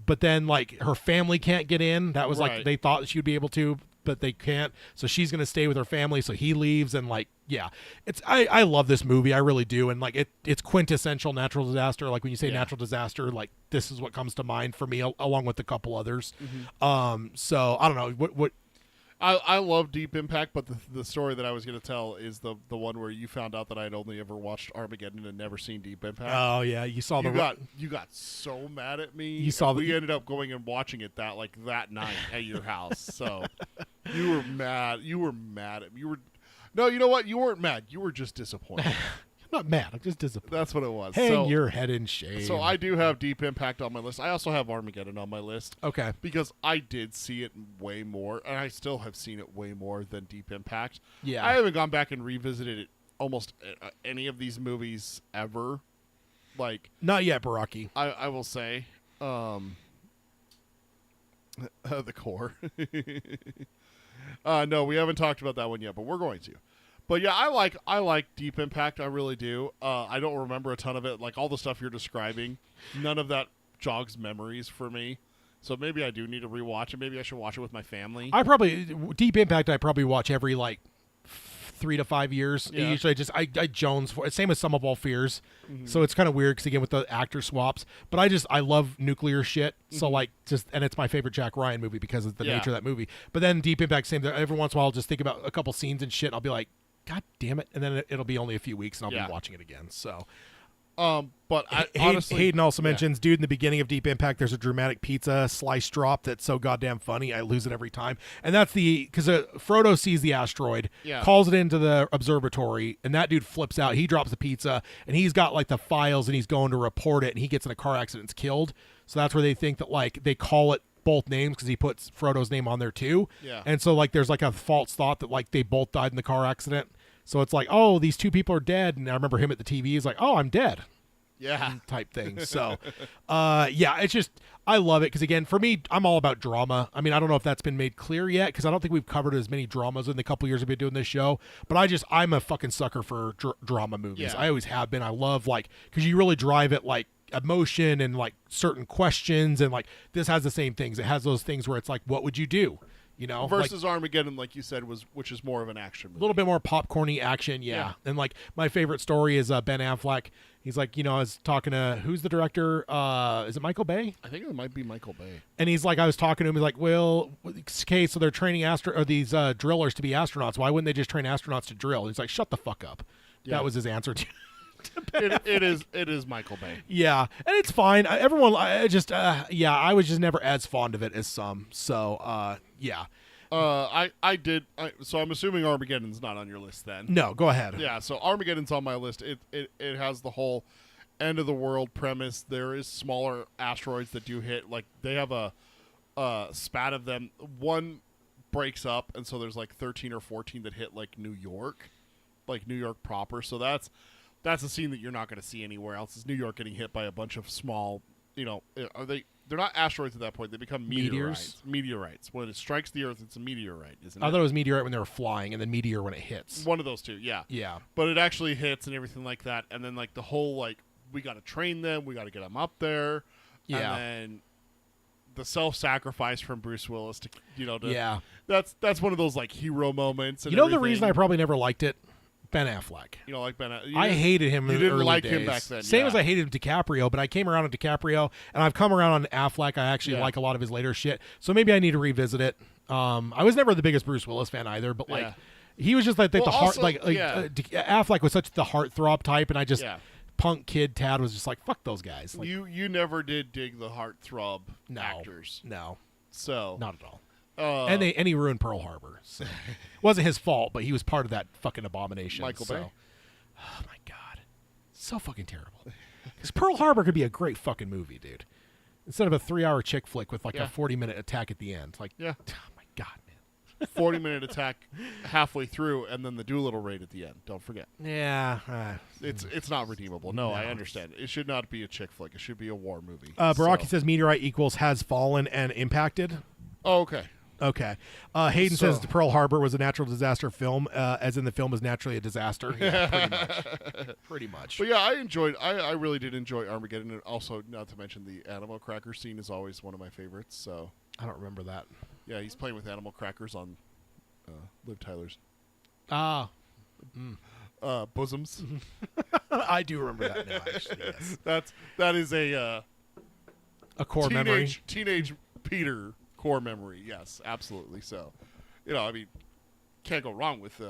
but then like her family can't get in. That was like they thought she would be able to, but they can't, so she's gonna stay with her family, so he leaves. And like I love this movie, I really do. And like it's quintessential natural disaster. Like when you say natural disaster, like this is what comes to mind for me, along with a couple others. So I don't know what I love Deep Impact, but the story that I was going to tell is the one where you found out that I'd only ever watched Armageddon and never seen Deep Impact. Oh yeah, you saw you got so mad at me. You saw we ended up going and watching it that night at your house. So you were mad. You were mad at me. No, you know what? You weren't mad. You were just disappointed. not mad. I'm just disappointed. That's what it was. Hang your head in shame. So I do have Deep Impact on my list. I also have Armageddon on my list. Okay. Because I did see it way more, and I still have seen it way more than Deep Impact. Yeah. I haven't gone back and revisited it almost any of these movies ever. Like, not yet, Baraki. I will say, the core. No, we haven't talked about that one yet, but we're going to. But yeah, I like Deep Impact. I really do. I don't remember a ton of it. Like all the stuff you're describing, none of that jogs memories for me. So maybe I do need to rewatch it. Maybe I should watch it with my family. Deep Impact I probably watch every like 3 to 5 years. Yeah. Usually I Jones for it. Same as Sum of All Fears. So it's kind of weird because again with the actor swaps. But I love nuclear shit. So like and it's my favorite Jack Ryan movie because of the nature of that movie. But then Deep Impact, same. Every once in a while I'll just think about a couple scenes and shit. And I'll be like, God damn it! And then it'll be only a few weeks, and I'll be watching it again. So, but honestly, Hayden also mentions, dude, in the beginning of Deep Impact, there's a dramatic pizza slice drop that's so goddamn funny. I lose it every time, and that's because Frodo sees the asteroid, calls it into the observatory, and that dude flips out. He drops the pizza, and he's got like the files, and he's going to report it, and he gets in a car accident, and is killed. So that's where they think that like they call it both names because he puts Frodo's name on there too. Yeah. And so like there's like a false thought that like they both died in the car accident. So it's like, oh, these two people are dead. And I remember him at the TV. He's like, oh, I'm dead. Yeah. Type thing. So, yeah, it's just, I love it. Because again, for me, I'm all about drama. I mean, I don't know if that's been made clear yet. Because I don't think we've covered as many dramas in the couple years we've been doing this show. But I'm a fucking sucker for drama movies. Yeah. I always have been. I love like, because you really drive it like emotion and like certain questions. And like, this has the same things. It has those things where it's like, what would you do? You know, versus Armageddon, like you said, which is more of an action movie. A little bit more popcorny action, yeah. And like my favorite story is Ben Affleck. He's like, I was talking to who's the director? Is it Michael Bay? I think it might be Michael Bay. And he's like, I was talking to him. He's like, well, okay, so they're training these drillers to be astronauts. Why wouldn't they just train astronauts to drill? He's like, shut the fuck up. Yeah. That was his answer to. It is Michael Bay. Yeah, and it's fine. I was just never as fond of it as some. So, yeah. I did. So I'm assuming Armageddon's not on your list then. No, go ahead. Yeah, so Armageddon's on my list. It has the whole end of the world premise. There is smaller asteroids that do hit. Like they have a spat of them. One breaks up, and so there's like 13 or 14 that hit like New York proper. So that's a scene that you're not going to see anywhere else. Is New York getting hit by a bunch of small, they're not asteroids at that point. They become meteorites. When it strikes the Earth, it's a meteorite, isn't it? I thought it was meteorite when they were flying, and then meteor when it hits. One of those two, yeah. Yeah. But it actually hits and everything like that. And then like the whole like we got to train them, we got to get them up there. Yeah. And then the self-sacrifice from Bruce Willis to yeah. That's one of those like hero moments. And the reason I probably never liked it. Ben Affleck. You know, like Ben. I hated him. You didn't early like days. him back then. Same as I hated DiCaprio, but I came around on DiCaprio, and I've come around on Affleck. I actually like a lot of his later shit, so maybe I need to revisit it. I was never the biggest Bruce Willis fan either, but like he was just like the heart. Affleck was such the heartthrob type, and I just punk kid Tad was just like fuck those guys. Like, you never did dig the heartthrob actors. No, so not at all. And he ruined Pearl Harbor. So. It wasn't his fault, but he was part of that fucking abomination. Michael Bay. Oh my god, so fucking terrible. Because Pearl Harbor could be a great fucking movie, dude. Instead of a 3-hour chick flick with like a 40-minute attack at the end, like oh my god, man. 40-minute attack halfway through, and then the Doolittle raid at the end. Don't forget. Yeah, it's not redeemable. No, I understand. It should not be a chick flick. It should be a war movie. Baraki says meteorite equals has fallen and impacted. Oh, okay. Okay. Hayden says Pearl Harbor was a natural disaster film, as in the film is naturally a disaster. Yeah, pretty much. Pretty much. But yeah, I really did enjoy Armageddon, and also, not to mention, the animal cracker scene is always one of my favorites. So I don't remember that. Yeah, he's playing with animal crackers on Liv Tyler's bosoms. I do remember that now, actually, yes. That is a core memory. Teenage Peter core memory, yes, absolutely. So, I mean, can't go wrong with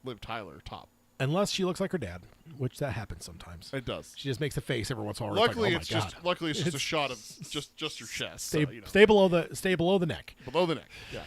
Liv Tyler top. Unless she looks like her dad, which that happens sometimes. It does. She just makes a face every once in a while. Luckily, it's like, it's just a shot of just her chest. Stay below the neck. Below the neck, yeah.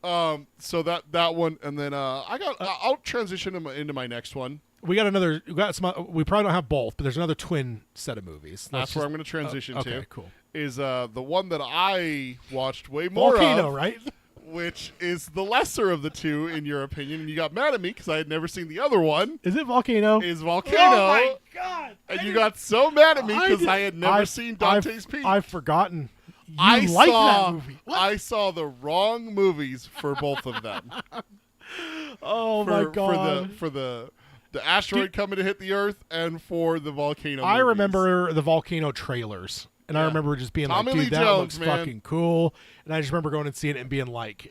So that one, and then I'll transition into my next one. We got another. We got some. We probably don't have both, but there's another twin set of movies. That's where I'm going to transition to. Okay, cool. Is the one that I watched way more Volcano, of, right? which is the lesser of the two, in your opinion. And you got mad at me because I had never seen the other one. Is it Volcano? Is Volcano? Oh my god! And you got so mad at me because I had never seen Dante's Peak. I've forgotten. You I like saw that movie? What? I saw the wrong movies for both of them. Oh my god! For the asteroid coming to hit the Earth, and for the volcano. I movies. remember the Volcano trailers, and I remember just being Tommy like, "Dude, Lee that Jones, looks man. fucking cool." And I just remember going and seeing it and being like,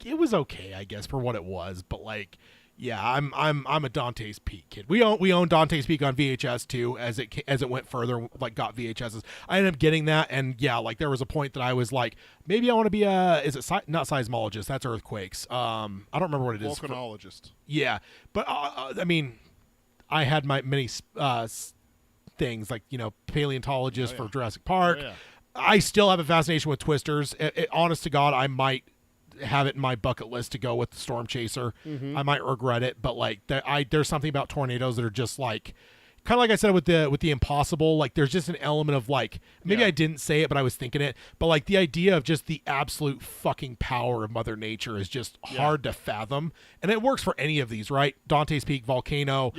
it was okay, I guess, for what it was, but like, yeah, I'm a Dante's Peak kid. We own Dante's Peak on VHS too, as it went further, like got VHSs. I ended up getting that, and yeah, like there was a point that I was like, maybe I want to be not seismologist, that's earthquakes. I don't remember what it is. Volcanologist. Yeah, but I mean, I had my many things like paleontologist for Jurassic Park. Oh, yeah. I still have a fascination with twisters. Honest to God, I might have it in my bucket list to go with the Storm Chaser. I might regret it, but like there's something about tornadoes that are just like, kind of like I said with the impossible. Like there's just an element of like, maybe I didn't say it, but I was thinking it. But like the idea of just the absolute fucking power of Mother Nature is just hard to fathom, and it works for any of these, right? Dante's Peak, Volcano,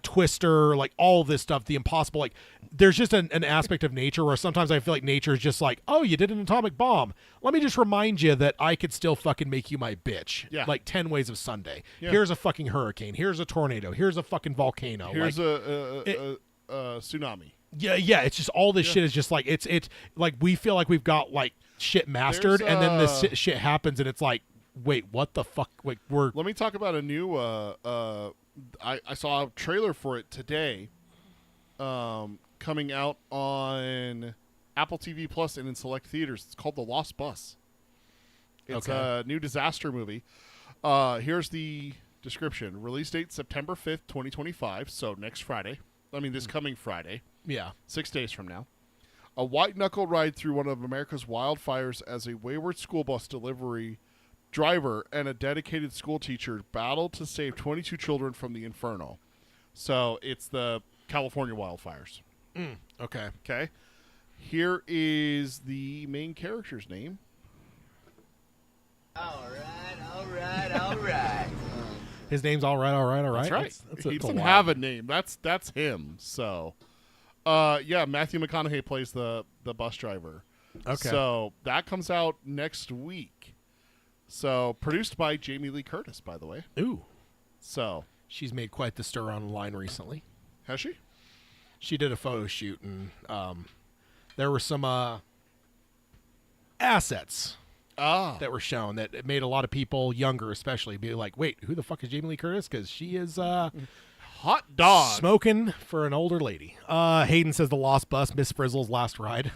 Twister, like all of this stuff. The impossible, like there's just an aspect of nature where sometimes I feel like nature is just like, oh, you did an atomic bomb. Let me just remind you that I could still fucking make you my bitch. Yeah. Like 10 Ways of Sunday. Yeah. Here's a fucking hurricane. Here's a tornado. Here's a fucking volcano. Here's like, a tsunami. Yeah. It's just all this shit is just like it's like we feel like we've got like shit mastered, and then this shit happens, and it's like, wait, what the fuck? Like Let me talk about a new. I saw a trailer for it today. Coming out on Apple TV Plus and in select theaters. It's called The Lost Bus. It's a new disaster movie. Here's the description. Release date September 5th, 2025. So next Friday. I mean, this coming Friday. Yeah. 6 days from now. A white-knuckle ride through one of America's wildfires as a wayward school bus delivery driver and a dedicated school teacher battle to save 22 children from the inferno. So it's the California wildfires. Okay. Okay. Here is the main character's name. All right. His name's all right. That's right. That's He a doesn't lot. have a name. That's him. So, Matthew McConaughey plays the bus driver. Okay. So that comes out next week. So produced by Jamie Lee Curtis, by the way. Ooh. So She's made quite the stir online recently. has she? She did a photo shoot, and there were some assets that were shown that it made a lot of people, younger especially, be like, wait, who the fuck is Jamie Lee Curtis? Because she is Hot dog. smoking for an older lady. Hayden says The Lost Bus, Miss Frizzle's last ride.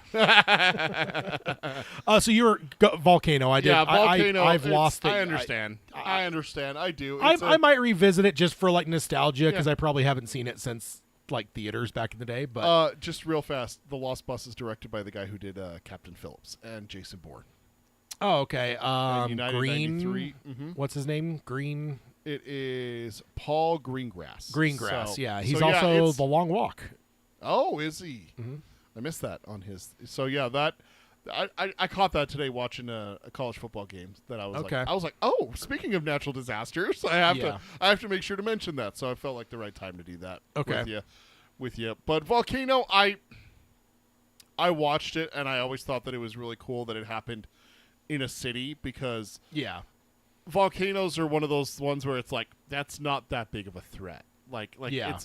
So you were Volcano. I did. Yeah, Volcano. I've lost it. I understand. I understand. I do. I might revisit it just for like nostalgia, because Yeah. I probably haven't seen it since like theaters back in the day. But just real fast, The Lost Bus is directed by the guy who did Captain Phillips and Jason Bourne. oh, okay. United Green. 93. Mhm. What's his name? Green. It is Paul Greengrass. Greengrass. So- Yeah, he's so, also it's- The Long Walk. Oh, is he? Mm-hmm. I missed that on his. So yeah, that I caught that today watching a college football game. That I was like, oh, speaking of natural disasters, I have to make sure to mention that. So I felt like the right time to do that. Okay. With you. But Volcano, I watched it, and I always thought that it was really cool that it happened in a city, because Yeah. volcanoes are one of those ones where it's like, that's not that big of a threat. Like Yeah.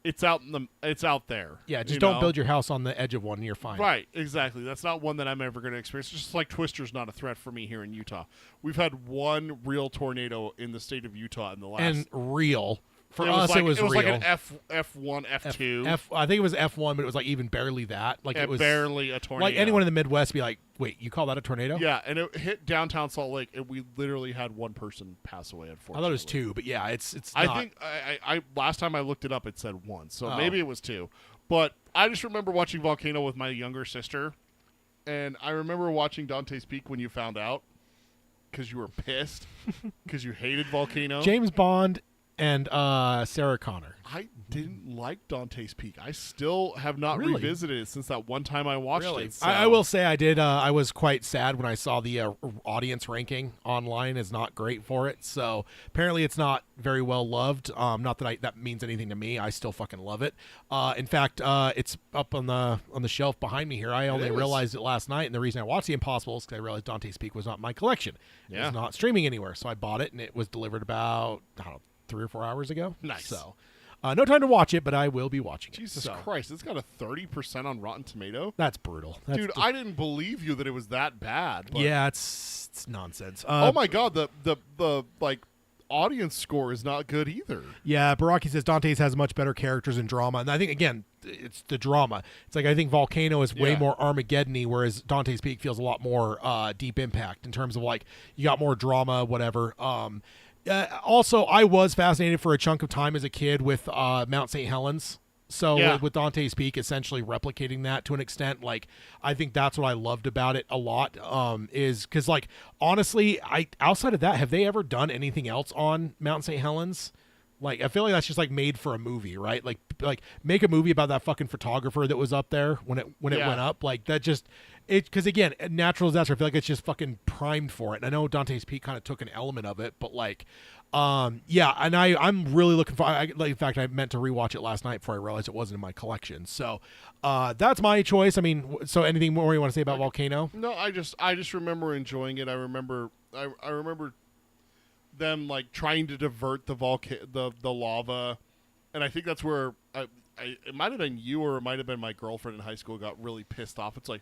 it's out there. Yeah, just you don't know? build your house on the edge of one and you're fine. Right, exactly. That's not one that I'm ever going to experience. It's just like Twister's not a threat for me here in Utah. We've had one real tornado in the state of Utah in the last. And real. For it was us, like, it was real. like an F1, F2. I think it was F1, but it was like even barely that. Like it was barely a tornado. like anyone in the Midwest be like, "Wait, you call that a tornado?" Yeah, and it hit downtown Salt Lake, and we literally had one person pass away. Unfortunately, I thought it was two, but yeah, it's. I not. think I last time I looked it up, it said one, so Oh. maybe it was two. But I just remember watching Volcano with my younger sister, and I remember watching Dante's Peak when you found out, because you were pissed because you hated Volcano. James Bond and Sarah Connor. I didn't like Dante's Peak. I still have not Really? revisited it since that one time I watched it. So. I will say I did. I was quite sad when I saw the audience ranking online is not great for it. So apparently it's not very well loved. Not that that means anything to me. I still fucking love it. In fact, it's up on the shelf behind me here. I only realized it last night, and the reason I watched The Impossible is because I realized Dante's Peak was not in my collection. It was not streaming anywhere, so I bought it, and it was delivered about 3 or 4 hours ago. Nice. So. No time to watch it, but I will be watching it. Jesus Christ, it's got a 30% on Rotten Tomato. That's brutal. Dude, I didn't believe you that it was that bad. But yeah, it's nonsense. oh my god, the like audience score is not good either. Yeah, Baraki says Dante's has much better characters and drama, and I think again it's the drama. It's like I think Volcano is way more Armageddon-y, whereas Dante's Peak feels a lot more Deep Impact in terms of like you got more drama, whatever. Also, I was fascinated for a chunk of time as a kid with Mount St. Helens. So with Dante's Peak essentially replicating that to an extent, like I think that's what I loved about it a lot. Is because like honestly, outside of that, have they ever done anything else on Mount St. Helens? Like I feel like that's just like made for a movie, right? Like make a movie about that fucking photographer that was up there when it went up. Like that just because again, natural disaster. I feel like it's just fucking primed for it. And I know Dante's Peak kind of took an element of it, but like, and I'm really looking for. In fact, I meant to rewatch it last night before I realized it wasn't in my collection. So that's my choice. I mean, so anything more you want to say about Volcano? No, I just remember enjoying it. I remember them like trying to divert the lava, and I think that's where it might have been you or it might have been my girlfriend in high school got really pissed off. It's like,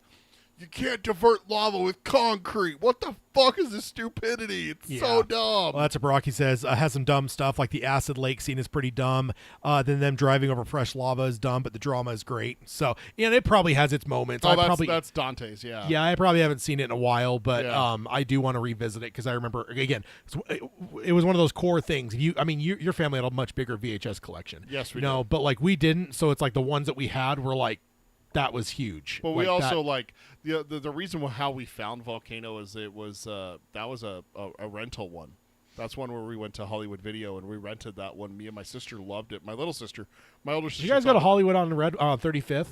you can't divert lava with concrete. What the fuck is this stupidity? It's so dumb. Well, that's what Baraki says. Has some dumb stuff, like the acid lake scene is pretty dumb. Then them driving over fresh lava is dumb, but the drama is great. So, yeah, it probably has its moments. That's Dante's, yeah. Yeah, I probably haven't seen it in a while, but I do want to revisit it because I remember, again, it was one of those core things. Your family had a much bigger VHS collection. Yes, we did. But like we didn't, so it's like the ones that we had were like, that was huge. But we also like the reason how we found Volcano is it was that was a rental one. That's one where we went to Hollywood Video and we rented that one. Me and my sister loved it. My older sister. You guys go to Hollywood on 35th?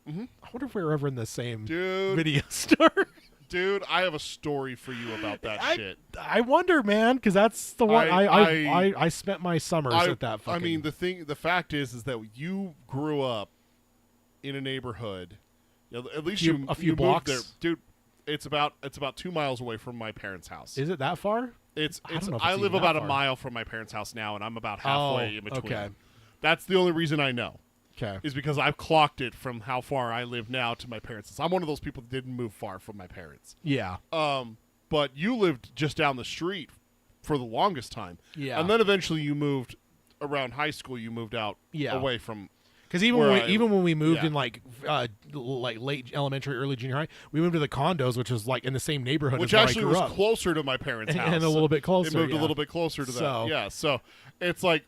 Mm-hmm. I wonder if we were ever in the same video store. Dude, I have a story for you about that shit. I wonder, man, because that's the one I spent my summers at that fucking. I mean, the fact is that you grew up in a neighborhood, at least a few blocks moved there, dude. It's about 2 miles away from my parents' house. Is it that far? I live about a mile from my parents' house now, and I'm about halfway in between. Okay. That's the only reason I know. Okay. Is because I've clocked it from how far I live now to my parents' house. I'm one of those people that didn't move far from my parents. Yeah. But you lived just down the street for the longest time. Yeah. And then eventually you moved around high school. You moved out away from. Because even when we moved in like late elementary, early junior high, we moved to the condos, which was like in the same neighborhood, which as actually where I grew was up. Closer to my parents' house, and a little bit closer. It moved a little bit closer to that. Yeah, so it's like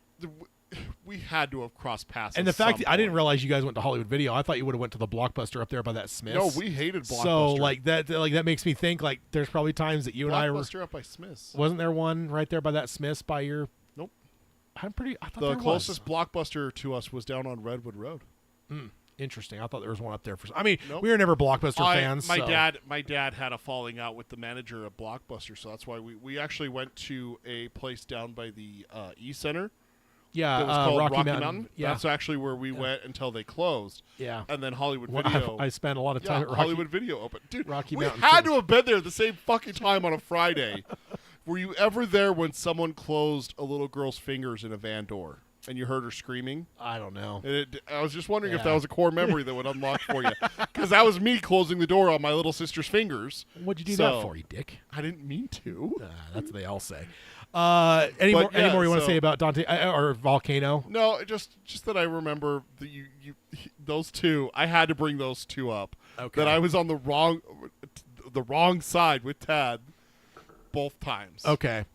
we had to have crossed paths. And the fact that I didn't realize you guys went to Hollywood Video, I thought you would have went to the Blockbuster up there by that Smith's. No, we hated Blockbuster. So that makes me think like there's probably times that you and I were Blockbuster up by Smith's. Wasn't there one right there by that Smith's by your? Nope. I thought the closest Blockbuster to us was down on Redwood Road. Interesting. I thought there was one up there for. I mean, we were never Blockbuster fans. My dad had a falling out with the manager of Blockbuster, so that's why we actually went to a place down by the E-Center. Yeah, that was called Rocky Mountain. Yeah. That's actually where we went until they closed. Yeah, and then Hollywood Video. I spent a lot of time at Hollywood Video opened. Dude, Rocky we Mountain had to have been there at the same fucking time on a Friday. Were you ever there when someone closed a little girl's fingers in a van door? And you heard her screaming? I don't know. I was just wondering if that was a core memory that would unlock for you. Because that was me closing the door on my little sister's fingers. What'd you do that for, you dick? I didn't mean to. That's what they all say. Any more you want to say about Dante or Volcano? No, just that I remember that those two. I had to bring those two up. Okay. That I was on the wrong side with Tad both times. Okay.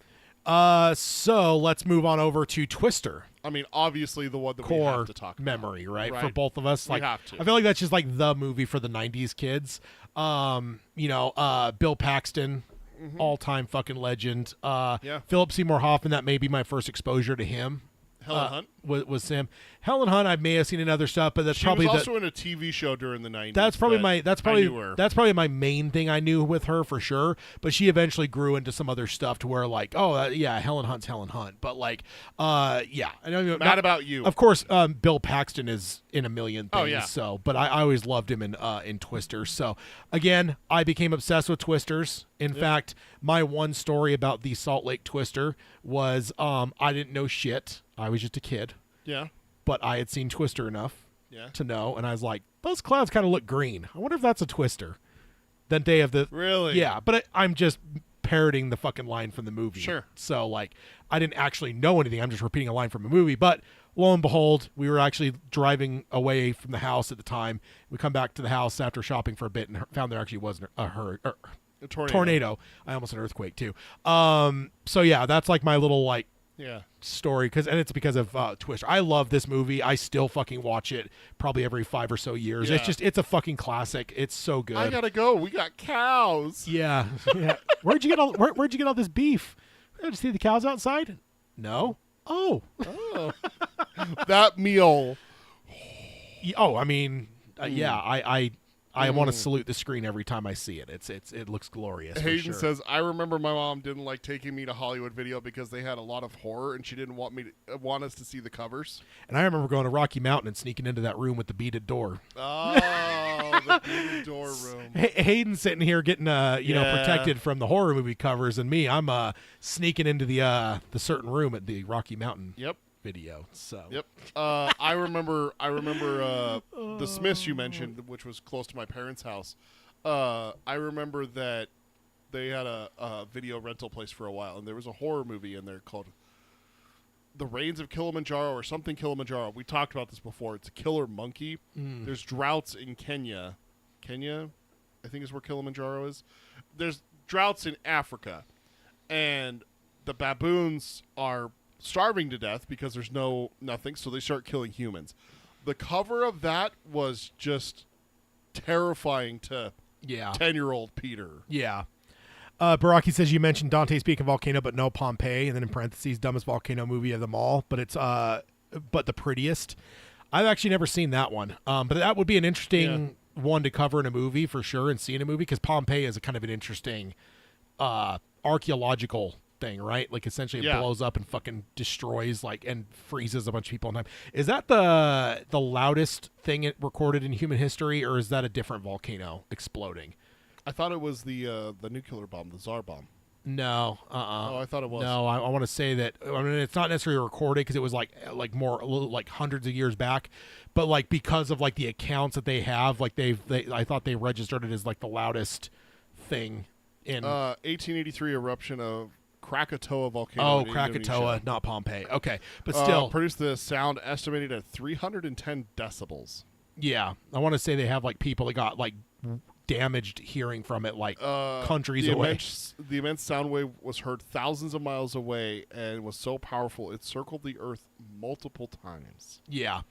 So let's move on over to Twister. I mean, obviously the one that core we have to talk memory, about. right? For both of us. We have to. I feel like that's just like the movie for the 90s kids. Bill Paxton, all-time fucking legend. Yeah. Philip Seymour Hoffman, that may be my first exposure to him. Helen Hunt. Was him. Helen Hunt, I may have seen in other stuff, but that's She probably was also in a TV show during the 90s. that's probably I knew her. that's probably my main thing I knew with her for sure. But she eventually grew into some other stuff to where like, yeah, Helen Hunt's Helen Hunt. But like, yeah, I know. Mad About You. Of course, Bill Paxton is in a million things. Oh, yeah. So, but I always loved him in Twisters. So again, I became obsessed with Twisters. In fact, my one story about the Salt Lake Twister was I didn't know shit. I was just a kid. Yeah. But I had seen Twister enough Yeah. to know, and I was like, those clouds kind of look green. I wonder if that's a Twister. Then Day of the... Really? Yeah, but I'm just parroting the fucking line from the movie. Sure. So, like, I didn't actually know anything. I'm just repeating a line from a movie. But lo and behold, we were actually driving away from the house at the time. We come back to the house after shopping for a bit and found there actually wasn't a tornado. I almost an earthquake, too. So, yeah, that's like my little, like, Yeah. story and it's because of Twister. I love this movie. I still fucking watch it probably every 5 or so years. Yeah. It's a fucking classic. It's so good. I gotta go. We got cows. Yeah. Yeah. Where'd you get all this beef? Did you see the cows outside? No. Oh. Oh. That meal. Oh, I mean, yeah, I want to salute the screen every time I see it. It looks glorious. Hayden for sure. says, I remember my mom didn't like taking me to Hollywood Video because they had a lot of horror and she didn't want us to see the covers. And I remember going to Rocky Mountain and sneaking into that room with the beaded door. Oh, the beaded door room. Hayden's sitting here getting protected from the horror movie covers, and me, I'm sneaking into the certain room at the Rocky Mountain Yep. Video. So Yep. I remember the Smiths you mentioned, which was close to my parents' house. I remember that they had a video rental place for a while, and there was a horror movie in there called The Rains of Kilimanjaro or something Kilimanjaro. We talked about this before. It's a killer monkey. There's droughts in Kenya. Kenya, I think is where Kilimanjaro is. There's droughts in Africa, and the baboons are starving to death because there's nothing, so they start killing humans. The cover of that was just terrifying to 10-year-old Peter. Yeah. Baraki says you mentioned Dante's Peak and Volcano, but no Pompeii, and then in parentheses, dumbest volcano movie of them all, but it's but the prettiest. I've actually never seen that one, but that would be an interesting one to cover in a movie for sure and see in a movie, because Pompeii is a kind of an interesting archaeological thing, right? Like essentially it blows up and fucking destroys and freezes a bunch of people in time. Is that the loudest thing it recorded in human history, or is that a different volcano exploding? I thought it was the nuclear bomb, the Tsar bomb. No. Oh, I thought it was. No, I want to say that. I mean, it's not necessarily recorded because it was like more a little, like hundreds of years back, but like because of like the accounts that they have, like I thought they registered it as like the loudest thing in 1883 eruption of Krakatoa volcano. Oh, in Krakatoa, Indonesia. not Pompeii. Okay, but still, produced the sound estimated at 310 decibels. Yeah, I want to say they have like people that got like damaged hearing from it, like countries away. The immense sound wave was heard thousands of miles away and was so powerful it circled the Earth multiple times. Yeah.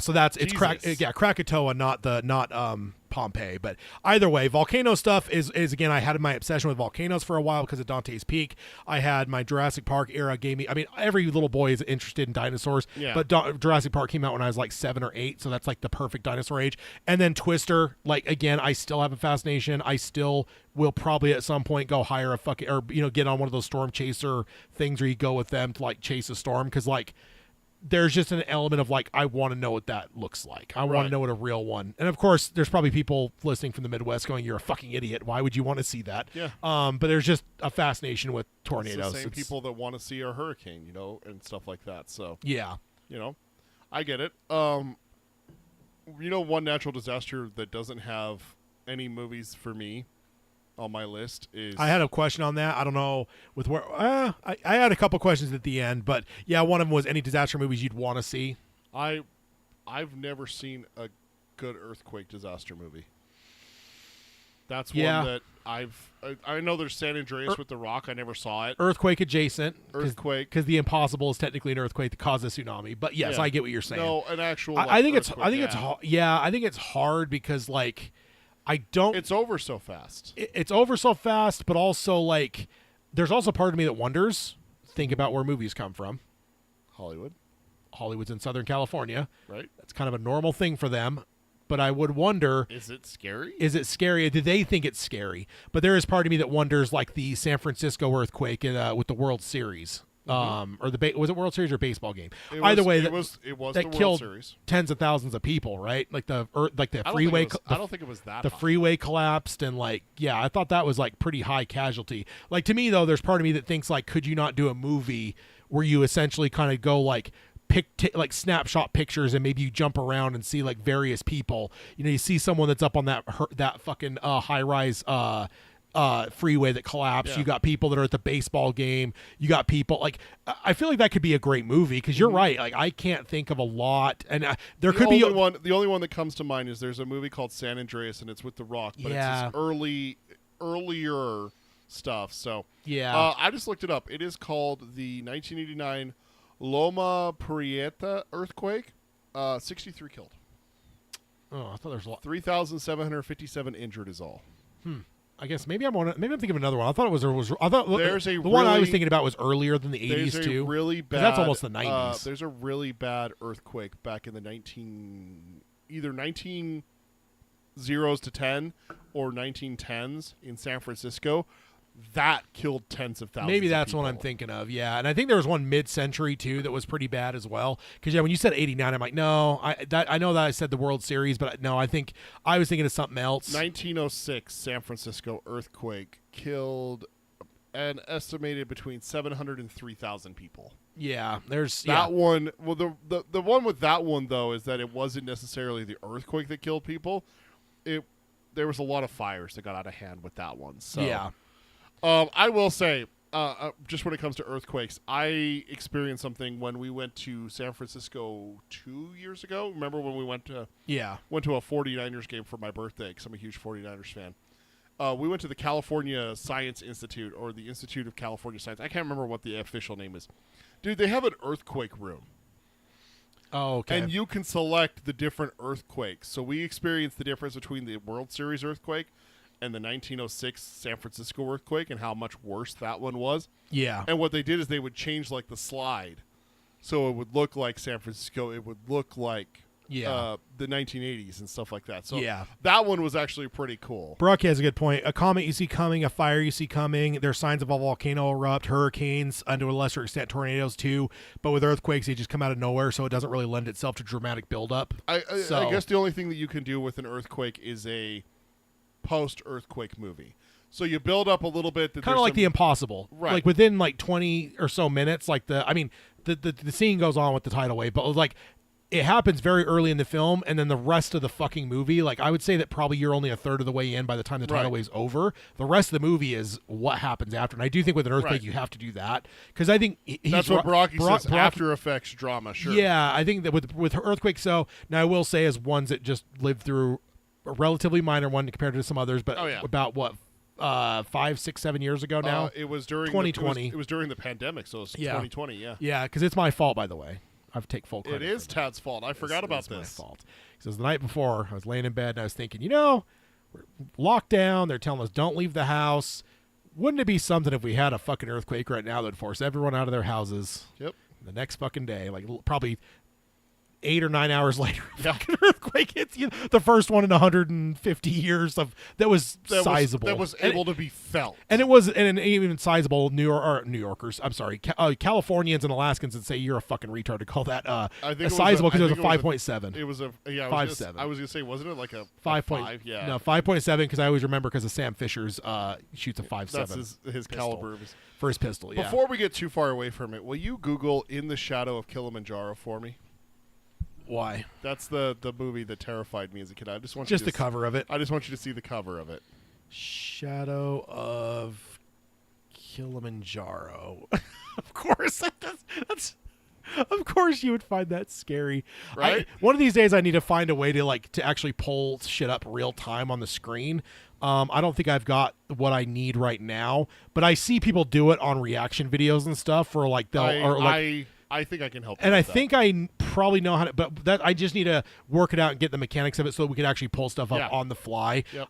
So it's Krakatoa, not Pompeii. But either way, volcano stuff is again, I had my obsession with volcanoes for a while because of Dante's Peak. I had my Jurassic Park era gave me, I mean, every little boy is interested in dinosaurs, but Jurassic Park came out when I was like 7 or 8, so that's like the perfect dinosaur age. And then Twister, like again, I still have a fascination. I still will probably at some point go hire a fucking, or get on one of those storm chaser things where you go with them to like chase a storm, because like there's just an element of like, I want to know what that looks like. I want to know what a real one. And of course, there's probably people listening from the Midwest going, "You're a fucking idiot. Why would you want to see that?" Yeah. But there's just a fascination with tornadoes. It's the same people that want to see a hurricane, and stuff like that. So yeah, I get it. One natural disaster that doesn't have any movies for me on my list is... I had a question on that. I don't know with where... I had a couple questions at the end, but yeah, one of them was any disaster movies you'd want to see. I've never seen a good earthquake disaster movie. That's one that I know there's San Andreas with The Rock. I never saw it. Earthquake adjacent. Earthquake. Because the impossible is technically an earthquake that caused a tsunami. But yes, I get what you're saying. No, an actual I think earthquake, I think it's hard because like... I don't. It's over so fast. It's over so fast, but also like, there's also part of me that wonders. Think about where movies come from. Hollywood, Hollywood's in Southern California. right? That's kind of a normal thing for them. But I would wonder, Is it scary? is it scary? Do they think it's scary? But there is part of me that wonders, like the San Francisco earthquake with the World Series, or was it World Series or baseball game? Either way, it was that the World killed Series. tens of thousands of people, right? Like the I freeway. don't think it was that. The high. freeway collapsed, and like, yeah, I thought that was like pretty high casualty. Like, to me though, there's part of me that thinks like, could you not do a movie where you essentially kind of go like like snapshot pictures, and maybe you jump around and see like various people. You know, you see someone that's up on that fucking high rise freeway that collapsed. Yeah. You got people that are at the baseball game. You got people like, I feel like that could be a great movie, because you're right. Like, I can't think of a lot, and there could be The only one that comes to mind is there's a movie called San Andreas, and it's with The Rock, but Yeah. it's his earlier stuff. So Yeah. I just looked it up. It is called the 1989 Loma Prieta earthquake. 63 killed, Oh, I thought there was a lot. 3,757 injured is all. I guess maybe I'm thinking of another one. I thought it was I thought There's the a one I was really- than about was earlier than the 80s There's too. a really 'Cause bad. that's almost the 90s. There's a really bad earthquake back in the either 19 zeros to 10 or 1910s in San Francisco. That killed tens of thousands. Maybe of that's what I'm people. thinking of. Yeah, and I think there was one mid-century too that was pretty bad as well. Because yeah, when you said 89, I'm like, no, I know that I said the World Series, but no, I think I was thinking of something else. 1906 San Francisco earthquake killed an estimated between 700 and 3,000 people. Yeah, there's That one, well, the one with that one though is that it wasn't necessarily the earthquake that killed people. There was a lot of fires that got out of hand with that one. So yeah. I will say, just when it comes to earthquakes, I experienced something when we went to San Francisco 2 years ago. Remember when we went to a 49ers game for my birthday, because I'm a huge 49ers fan. We went to the California Science Institute, or the Institute of California Science. I can't remember what the official name is. Dude, they have an earthquake room. Oh, okay. And you can select the different earthquakes. So we experienced the difference between the World Series earthquake and the 1906 San Francisco earthquake, and how much worse that one was. Yeah. And what they did is they would change like the slide, so it would look like San Francisco. It would look like the 1980s and stuff like that. So Yeah. that one was actually pretty cool. Brock has a good point. A comet you see coming, a fire you see coming. There's signs of a volcano erupt, hurricanes, and to a lesser extent tornadoes too. But with earthquakes, they just come out of nowhere, so it doesn't really lend itself to dramatic buildup. I So- guess the only thing that you can do with an earthquake is a post-earthquake movie. So you build up a little bit. Kind of like The Impossible, Right. Like within like 20 or so minutes, like the scene goes on with the tidal wave, but like it happens very early in the film, and then the rest of the fucking movie, like I would say that probably you're only a third of the way in by the time the tidal Right. wave's over. The rest of the movie is what happens after, and I do think with an earthquake Right. you have to do that, because I think That's what Brocky says. After effects drama, sure. Yeah, I think that with earthquakes. So now I will say, as ones that just lived through a relatively minor one compared to some others, but Oh, yeah. about what 5, 6, 7 years ago now. It was during 2020. It was during the pandemic, so it's 2020. Yeah. Yeah, because it's my fault, by the way. I've take full It credit. is for that. Tad's fault. I forgot about It's my this. fault. Because the night before, I was laying in bed and I was thinking, we're locked down. They're telling us don't leave the house. Wouldn't it be something if we had a fucking earthquake right now that would force everyone out of their houses? Yep. The next fucking day, like probably 8 or 9 hours later, Yeah. fucking earthquake hits you. The first one in 150 years that was sizable. That was able to be felt. And it was, and even sizable New Yorkers. I'm sorry, Californians and Alaskans would say you're a fucking retard to call that I think it was sizable, because it was a I think 5.7. It was a 5.7. I was gonna say, wasn't it like a 5. Yeah. No, 5.7, because I always remember because of Sam Fisher's shoots a 5.7. That's his pistol. caliber. Of his. For his pistol. Yeah. Before we get too far away from it, will you Google "In the Shadow of Kilimanjaro" for me? Why? That's the movie that terrified me as a kid. I just want Just you the to cover of it. I just want you to see the cover of it. Shadow of Kilimanjaro. Of course, that's. Of course, you would find that scary. Right? One of these days, I need to find a way to actually pull shit up real time on the screen. I don't think I've got what I need right now, but I see people do it on reaction videos and stuff. For like I think I can help. And you I with that. think I probably know how to, but that I just need to work it out and get the mechanics of it so that we can actually pull stuff up Yeah. on the fly. Yep.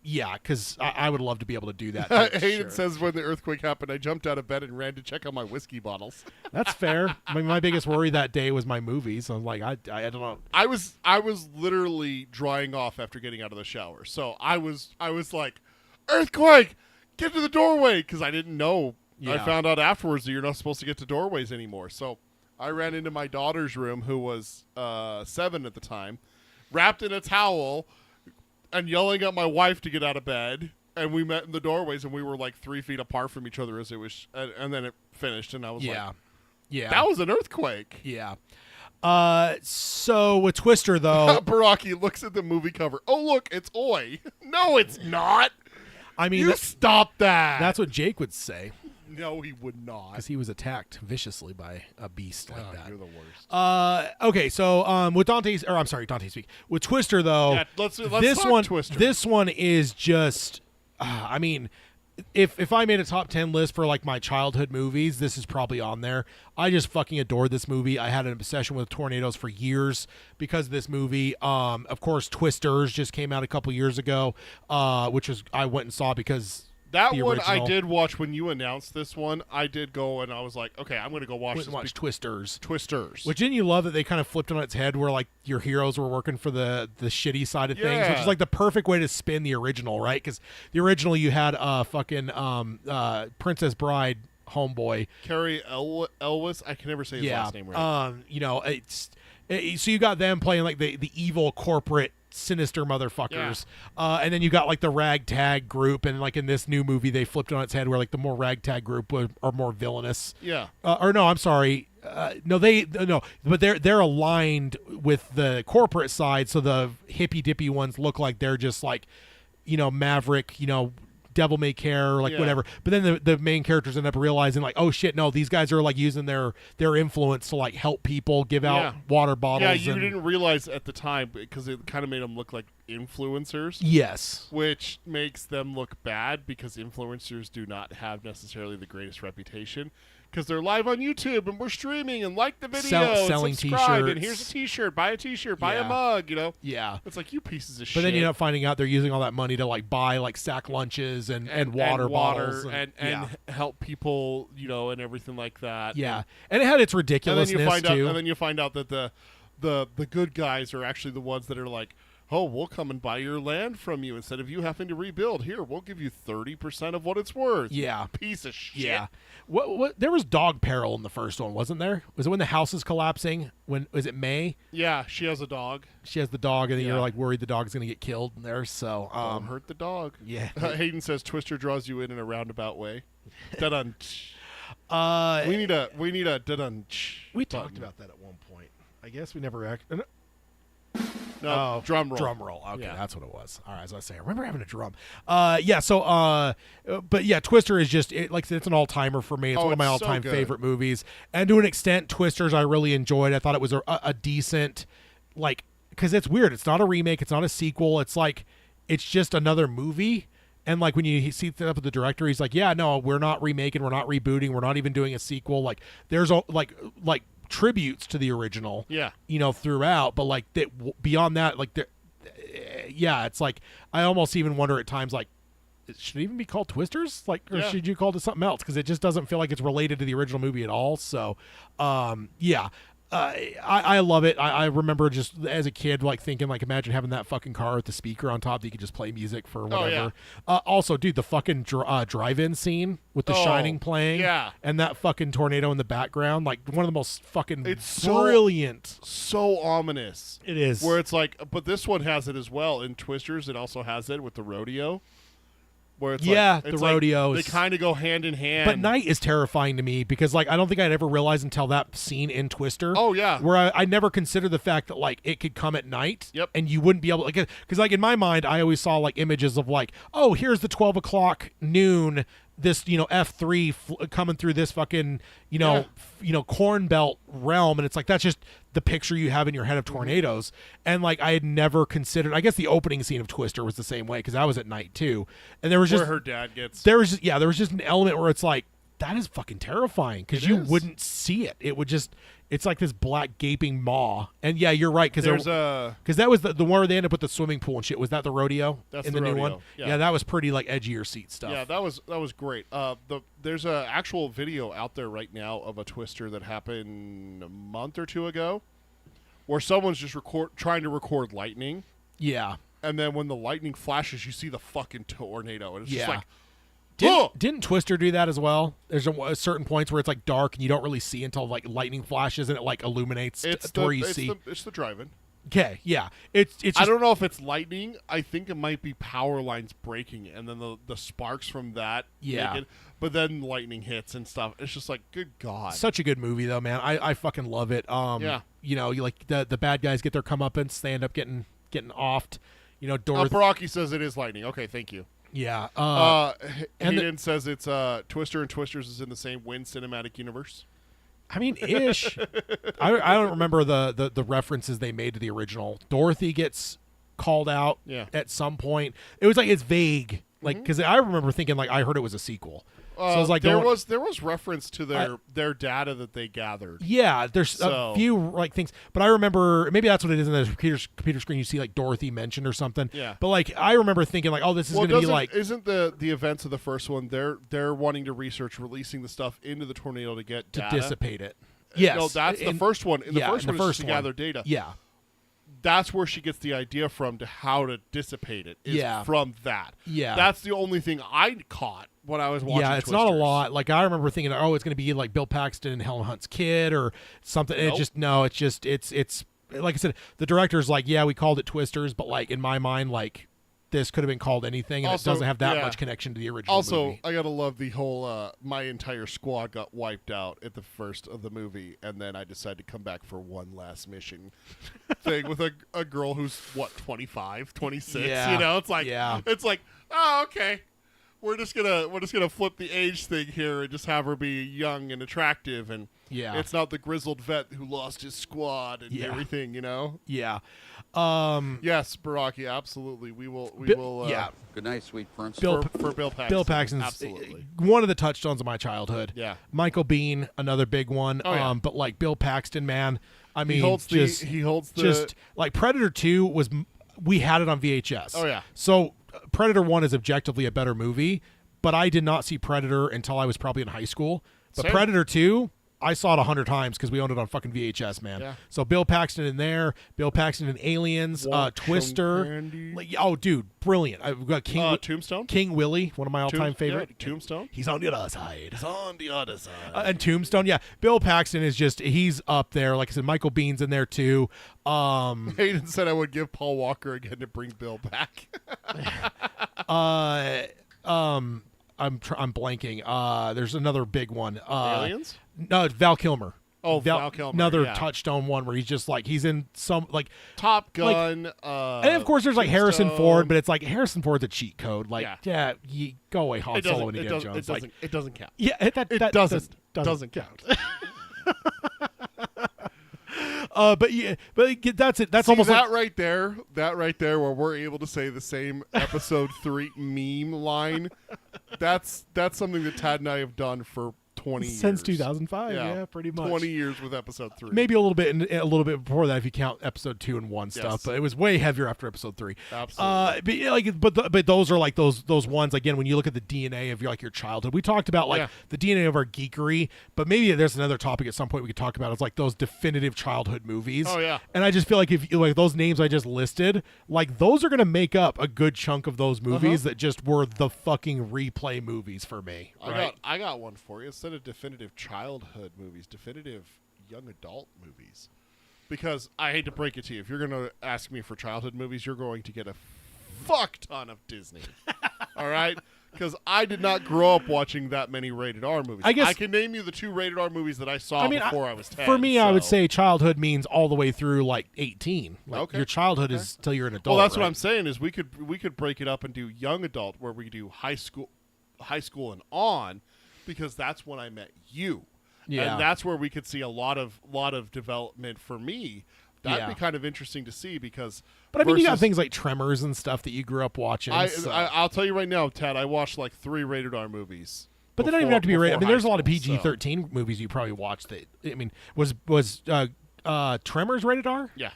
Yeah, because I would love to be able to do that. Hayden says when the earthquake happened, I jumped out of bed and ran to check on my whiskey bottles. That's fair. I mean, my biggest worry that day was my movies. I was like, I don't know. I was literally drying off after getting out of the shower, so I was like, earthquake, get to the doorway, because I didn't know. I Yeah. found out afterwards that you're not supposed to get to doorways anymore. So I ran into my daughter's room, who was 7 at the time, wrapped in a towel, and yelling at my wife to get out of bed. And we met in the doorways, and we were like 3 feet apart from each other as it was, and then it finished, and I was Yeah. like, Yeah. that was an earthquake. Yeah. So with Twister though, Baraki looks at the movie cover. Oh, look, it's Oi. No, it's not. I mean, You stop that. that's what Jake would say No, he would not. because he was attacked viciously by a beast like that. You're the worst. Okay, so with Dante's, or I'm sorry, Dante's Peak. With Twister though, Yeah, let's this talk one, Twister. this one is just, I mean, if I made a top 10 list for like my childhood movies, this is probably on there. I just fucking adored this movie. I had an obsession with tornadoes for years because of this movie. Of course, Twisters just came out a couple years ago, which was I went and saw because that the one I original. did watch when you announced this one. I did go and I was like, okay, I'm going to go watch Went this. and watched Twisters. Twisters. Which didn't you love that they kind of flipped on its head where like your heroes were working for the shitty side of things, which Yeah. is like the perfect way to spin the original, right? Because the original you had fucking Princess Bride homeboy. Carrie Elwes. I can never say his last name right. You know, so you got them playing like the evil corporate sinister motherfuckers, and then you got like the ragtag group, and like in this new movie they flipped it on its head where like the more ragtag group are more villainous. Yeah. Or no, I'm sorry. No, but they're aligned with the corporate side, so the hippy dippy ones look like they're just like, you know, maverick, you know, devil may care, like Yeah. whatever. But then the main characters end up realizing like, oh shit, no, these guys are like using their influence to like help people, give out Yeah. water bottles. Yeah, you and, didn't realize at the time because it kind of made them look like influencers. Yes. Which makes them look bad because influencers do not have necessarily the greatest reputation because they're live on YouTube and we're streaming and like the video Selling and subscribe and t-shirts. here's a t-shirt, buy a t-shirt, buy a Yeah. mug, you know? Yeah. It's like, you pieces of But shit. then you end up finding out they're using all that money to like buy like sack lunches and water bottles and yeah. help people, you know, and everything like that. Yeah. And it had its And then ridiculousness you find too. out, and then you find out that the good guys are actually the ones that are like, oh, we'll come and buy your land from you instead of you having to rebuild. Here, we'll give you 30% of what it's worth. Yeah. Piece of shit. Yeah. What there was dog peril in the first one, wasn't there? Was it when the house is collapsing? When was it May? Yeah, she has a dog. She has the dog and then Yeah. you're like worried the dog's going to get killed in there. So Don't hurt the dog. yeah. Hayden says Twister draws you in a roundabout way. Da-dun. Uh We need a da-dun. we talked about that at one point. I guess we never No, drum roll. Drum roll. Okay, Yeah. that's what it was. All right, as I say, I remember having a drum. Yeah. So, but yeah, Twister is just like I said, it's an all timer for me. It's Oh, one of my it's all so time good. favorite movies, and to an extent, Twisters I really enjoyed. I thought it was a decent, like, because it's weird. It's not a remake. It's not a sequel. It's like it's just another movie. And like when you see that up with the director, he's like, "Yeah, no, we're not remaking. We're not rebooting. We're not even doing a sequel. Like, there's like tributes to the original, Yeah. you know, throughout. But like beyond that, like yeah, it's like I almost even wonder at times like, should it even be called Twisters? Like, or Yeah. should you call it something else? Because it just doesn't feel like it's related to the original movie at all. So, yeah. I love it. I remember just as a kid, like thinking, like, imagine having that fucking car with the speaker on top that you could just play music for whatever. Also, dude, the fucking drive-in scene with The Oh, Shining playing, yeah. and that fucking tornado in the background, like one of the most fucking It's so- brilliant. So ominous. It is. Where it's like, but this one has it as well. In Twisters, it also has it with the rodeo. Where it's Yeah, like, the it's like rodeo they is- kind of go hand in hand. But night is terrifying to me because, like, I don't think I'd ever realized until that scene in Twister. Oh, yeah. Where I never considered the fact that, like, it could come at night. Yep. And you wouldn't be able to, like, because, like, in my mind, I always saw, like, images of, like, oh, here's the 12 o'clock noon, this, you know, F3 coming through this fucking, you know, Corn Belt realm. And it's like, that's just the picture you have in your head of tornadoes. And, like, I had never considered, I guess the opening scene of Twister was the same way because I was at night, too. And there was where just, her dad gets. there was just an element where it's like that is fucking terrifying because It you is. wouldn't see it. It would just, it's like this black gaping maw. And yeah, you're right because that was the one where they ended up with the swimming pool and shit. Was that the rodeo? That's in the new one? rodeo, yeah. That was pretty like edgier seat stuff. Yeah, that was great. There's a actual video out there right now of a Twister that happened a month or two ago, where someone's just trying to record lightning, Yeah. and then when the lightning flashes, you see the fucking tornado, and it's just Yeah. like, "Ugh!" Didn't Twister do that as well? There's certain points where it's like dark and you don't really see until like lightning flashes and it like illuminates to where you see. It's the drive-in. Okay, yeah. It's just, I don't know if it's lightning. I think it might be power lines breaking, and then the sparks from that. Yeah. make it, but then lightning hits and stuff. It's just like, good God. such a good movie though, man. I fucking love it. Yeah. You know, you like the bad guys get their comeuppance, they end up getting offed. You know, Dorothy. Baraki says it is lightning. Okay, thank you. Yeah. Hayden says it's Twister and Twisters is in the same Win cinematic universe. I mean, ish. I don't remember the references they made to the original. Dorothy gets called out at some point. It was like it's vague, like because I remember thinking like I heard it was a sequel. So I was like, there was reference to their data that they gathered. Yeah, there's a few like things, but I remember maybe that's what it is in the computer screen. You see like Dorothy mentioned or something. Yeah. But like I remember thinking like, oh, this is going to be like. Isn't the events of the first one? They're wanting to research releasing the stuff into the tornado to get to data. dissipate it. Yes. No, that's the first one. In the first one, is to gather data. Yeah. That's where she gets the idea from to how to dissipate it. Is from that. Yeah. That's the only thing I caught when I was watching. Yeah, it's not a lot. Like I remember thinking, oh, it's going to be like Bill Paxton and Helen Hunt's kid or something. Nope. It's like I said, the director's like, yeah, we called it Twisters, but like in my mind, like this could have been called anything, and Also, it doesn't have that yeah. much connection to the original Also, movie. I gotta love the whole my entire squad got wiped out at the first of the movie, and then I decided to come back for one last mission thing with a girl who's what 25, 26. Yeah. You know, it's like Yeah. it's like, oh, okay. We're just gonna flip the age thing here and just have her be young and attractive, and it's not the grizzled vet who lost his squad and everything, you know. Yeah. Yes, Baraki, absolutely. We will. Yeah. Good night, sweet prince. For Bill Paxton. Bill Paxton's absolutely one of the touchstones of my childhood. Yeah. Michael Biehn, another big one. Oh, yeah. But like Bill Paxton, man, I mean, he holds the just like Predator 2 was. We had it on VHS. Oh, yeah. So Predator 1 is objectively a better movie, but I did not see Predator until I was probably in high school. But Same. Predator 2, I saw it 100 times because we owned it on fucking VHS, man. Yeah. So Bill Paxton in there, Bill Paxton in Aliens, Watch 'em Twister. candy. Like, oh, dude, brilliant. I've got Tombstone. King Willie, one of my all-time favorite. Yeah, Tombstone. He's on the other side. It's on the other side. And Tombstone, yeah. Bill Paxton is just, he's up there. Like I said, Michael Bihn's in there too. Hayden said I would give Paul Walker again to bring Bill back. I'm blanking. There's another big one. Aliens? No, it's Val Kilmer. Oh, Val Kilmer, Another yeah. touchstone one where he's just like, he's in some, like, Top Gun. and of course there's like Harrison Tombstone. Ford, but it's like Harrison Ford's a cheat code. Like, Yeah. you go away, Han Solo and Indiana Jones. It doesn't count. Yeah, that doesn't count. But that's it. That's See, almost that like, that right there, where we're able to say the same episode 3 meme line. That's something that Tad and I have done for 20 years. since 2005. Yeah, pretty much. 20 years with episode 3. Maybe a little bit before that if you count episode 2 and 1 stuff, but it was way heavier after episode 3. Absolutely. But yeah, like, but those are like those ones again when you look at the DNA of your childhood. We talked about like the DNA of our geekery, but maybe there's another topic at some point we could talk about. It's like those definitive childhood movies. Oh, yeah. And I just feel like if you like those names I just listed, like those are gonna make up a good chunk of those movies that just were the fucking replay movies for me. Right? I got one for you. Instead of definitive childhood movies, definitive young adult movies. Because I hate to break it to you, if you're going to ask me for childhood movies, you're going to get a fuck ton of Disney. All right? Because I did not grow up watching that many rated R movies. I guess I can name you the 2 rated R movies that I saw before I was 10. For me, I would so- say childhood means all the way through like 18. Like Okay. your childhood is till you're an adult. Well, that's what right? I'm saying is we could break it up and do young adult, where we do high school and on, because that's when I met you. Yeah. And that's where we could see a lot of development for me. That'd Yeah. be kind of interesting to see because. But I mean, you got versus- things like Tremors and stuff that you grew up watching. so- I'll tell you right now, Ted. I watched like 3 rated R movies But they don't even have to be rated. I mean, before there's a high lot of school, PG-13 movies you probably watched that. I mean, was Tremors rated R? Yeah,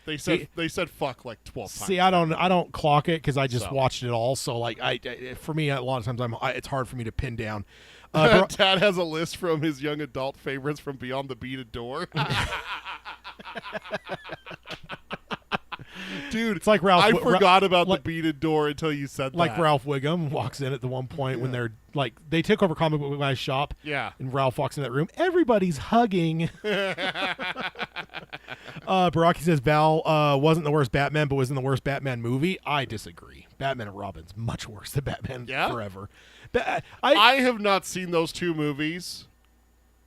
they said fuck like 12 times. See, I don't clock it because I just So. watched it all. So like, for me, a lot of times it's hard for me to pin down. Tad has a list from his young adult favorites from Beyond the Beaded Door. Dude, It's like Ralph. I forgot about like- the Beaded Door until you said Like that. Ralph Wiggum walks in at the one point when they're like they took over comic book guy's shop. Yeah. And Ralph walks in that room. Everybody's hugging. Baraki says Val wasn't the worst Batman, but was in the worst Batman movie. I disagree. Batman and Robin's much worse than Batman Forever. I have not seen those two movies.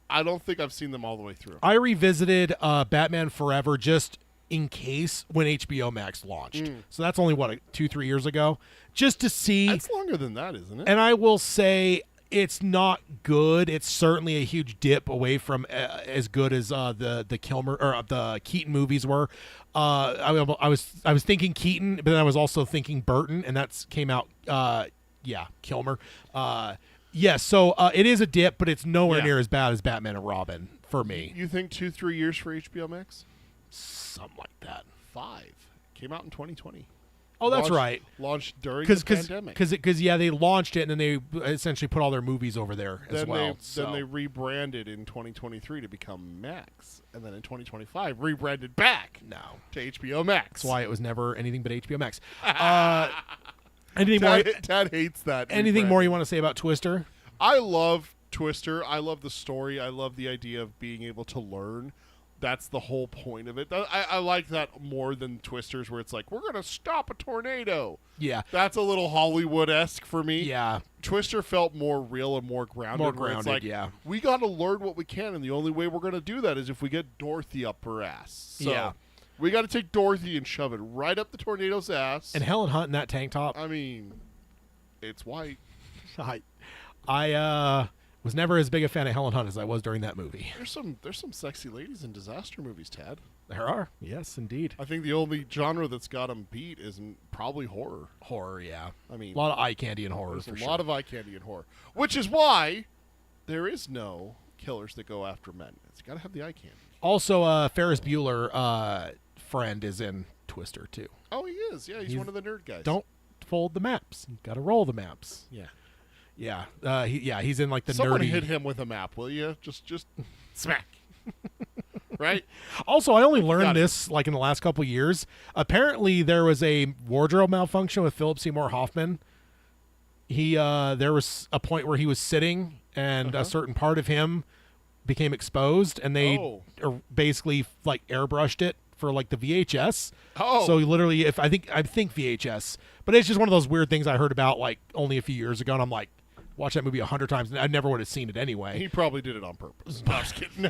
I don't think I've seen them all the way through. I revisited Batman Forever just in case when HBO Max launched. So that's only, 2-3 years ago? Just to see. That's longer than that, isn't it? And I will say it's not good. It's certainly a huge dip away from as good as the Kilmer or the Keaton movies were. I was thinking Keaton, but then I was also thinking Burton, and that's came out. Kilmer. So it is a dip, but it's nowhere near as bad as Batman and Robin for me. You think 2-3 years for HBO Max? Something like that. 5. Came out in 2020. Oh, that's right. Launched during the pandemic. Because they launched it and then they essentially put all their movies over there as well. Then they rebranded in 2023 to become Max, and then in 2025 rebranded back to HBO Max. That's why it was never anything but HBO Max. Anything Tad hates that. Anything more you want to say about Twister? I love Twister. I love the story. I love the idea of being able to learn. That's the whole point of it. I like that more than Twisters, where it's like, we're going to stop a tornado. Yeah. That's a little Hollywood-esque for me. Yeah. Twister felt more real and more grounded. More where it's grounded, like, we got to learn what we can, and the only way we're going to do that is if we get Dorothy up her ass. So we got to take Dorothy and shove it right up the tornado's ass. And Helen Hunt in that tank top. I mean, it's white. I was never as big a fan of Helen Hunt as I was during that movie. There's some sexy ladies in disaster movies, Tad. There are. Yes, indeed. I think the only genre that's got them beat is probably horror. Horror, yeah. I mean, a lot of eye candy in horror. There's a lot of eye candy in horror, which is why there is no killers that go after men. It's got to have the eye candy. Also, Ferris Bueller friend is in Twister too. Oh, he is. Yeah, he's one of the nerd guys. Don't fold the maps. You got to roll the maps. Yeah. Yeah. He's in like the Someone nerdy. hit him with a map, will you? Just smack. Right? Also, I only learned this like in the last couple years. Apparently, there was a wardrobe malfunction with Philip Seymour Hoffman. There was a point where he was sitting, and a certain part of him became exposed, and they basically like airbrushed it for like the VHS. Oh, so literally, I think VHS, but it's just one of those weird things I heard about like only a few years ago, and I'm like, watch that movie 100 times, and I never would have seen it anyway. He probably did it on purpose. No, I'm just kidding.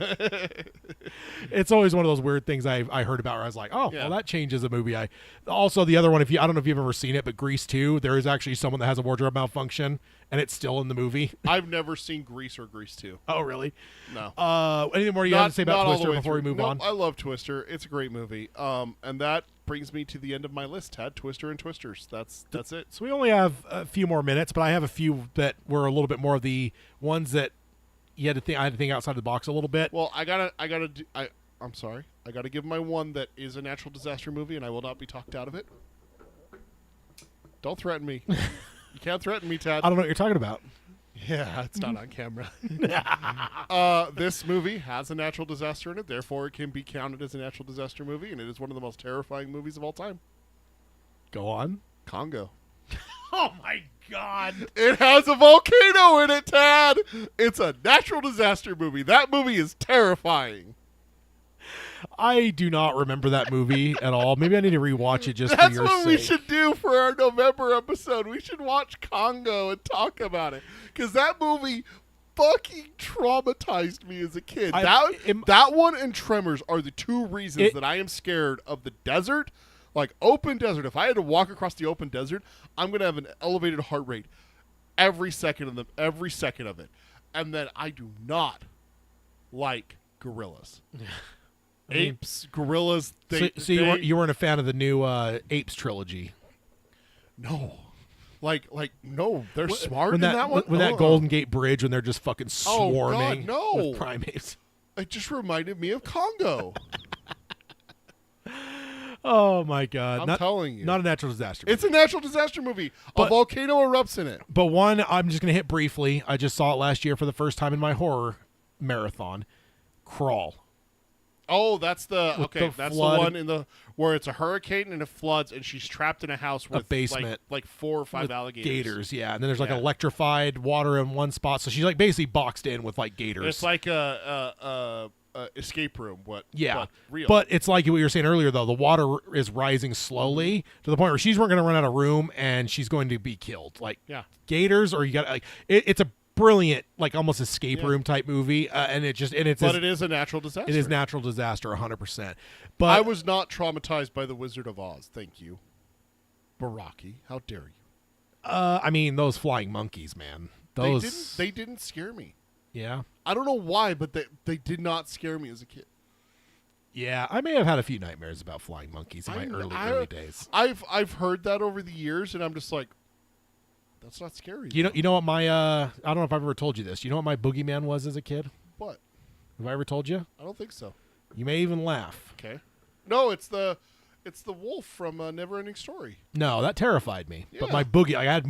It's always one of those weird things I heard about where I was like, well, that changes a movie. Also, the other one, I don't know if you've ever seen it, but Grease 2, there is actually someone that has a wardrobe malfunction, and it's still in the movie. I've never seen Grease or Grease 2. Oh, really? No. Anything more you have to say about Twister before we move on? I love Twister. It's a great movie. And that brings me to the end of my list, Tad. Twister and Twisters. That's it. So we only have a few more minutes, but I have a few that were a little bit more of the ones that I had to think outside the box a little bit. Well, I'm sorry. I gotta give my one that is a natural disaster movie, and I will not be talked out of it. Don't threaten me. You can't threaten me, Tad. I don't know what you're talking about. Yeah, it's not on camera. This movie has a natural disaster in it, therefore it can be counted as a natural disaster movie, and it is one of the most terrifying movies of all time. Go on. Congo. Oh my God. It has a volcano in it, Tad. It's a natural disaster movie. That movie is terrifying. I do not remember that movie at all. Maybe I need to rewatch it just for That's your what sake. we should do for our November episode. We should watch Congo and talk about it. Because that movie fucking traumatized me as a kid. That one and Tremors are the two reasons that I am scared of the desert. Like open desert. If I had to walk across the open desert, I'm going to have an elevated heart rate every second of it. And then I do not like gorillas. Apes, gorillas. So you weren't a fan of the new Apes trilogy? No. Like no, they're smart when in that one. When that Golden Gate Bridge, when they're just fucking swarming God, no. with primates. It just reminded me of Congo. Oh my God! I'm telling you, not a natural disaster. It's a natural disaster movie. But- a volcano erupts in it. But one, I'm just gonna hit briefly. I just saw it last year for the first time in my horror marathon. Crawl. Oh, that's the With the that's flood. the one in the where it's a hurricane and it floods and she's trapped in a house with basement like 4 or 5 With alligators. Gators, yeah, and then there's like Yeah. electrified water in one spot, so she's like basically boxed in with like gators. It's like a escape room. Yeah, but real. But it's like what you were saying earlier, though. The water is rising slowly to the point where she's going to run out of room and she's going to be killed. Like gators, or you got like it's a brilliant, like almost escape room type movie, and it is a natural disaster. It is natural disaster, 100%. But I was not traumatized by the Wizard of Oz. Thank you, Baraki. How dare you? I mean, those flying monkeys, man. Those They didn't scare me. yeah. I don't know why, but they did not scare me as a kid. Yeah, I may have had a few nightmares about flying monkeys in my early days. I've heard that over the years, and I'm just like, that's not scary. You know what my I don't know if I've ever told you this. You know what my boogeyman was as a kid? What? Have I ever told you? I don't think so. You may even laugh. Okay. No, it's the wolf from Neverending Story. No, that terrified me. But Yeah. my I had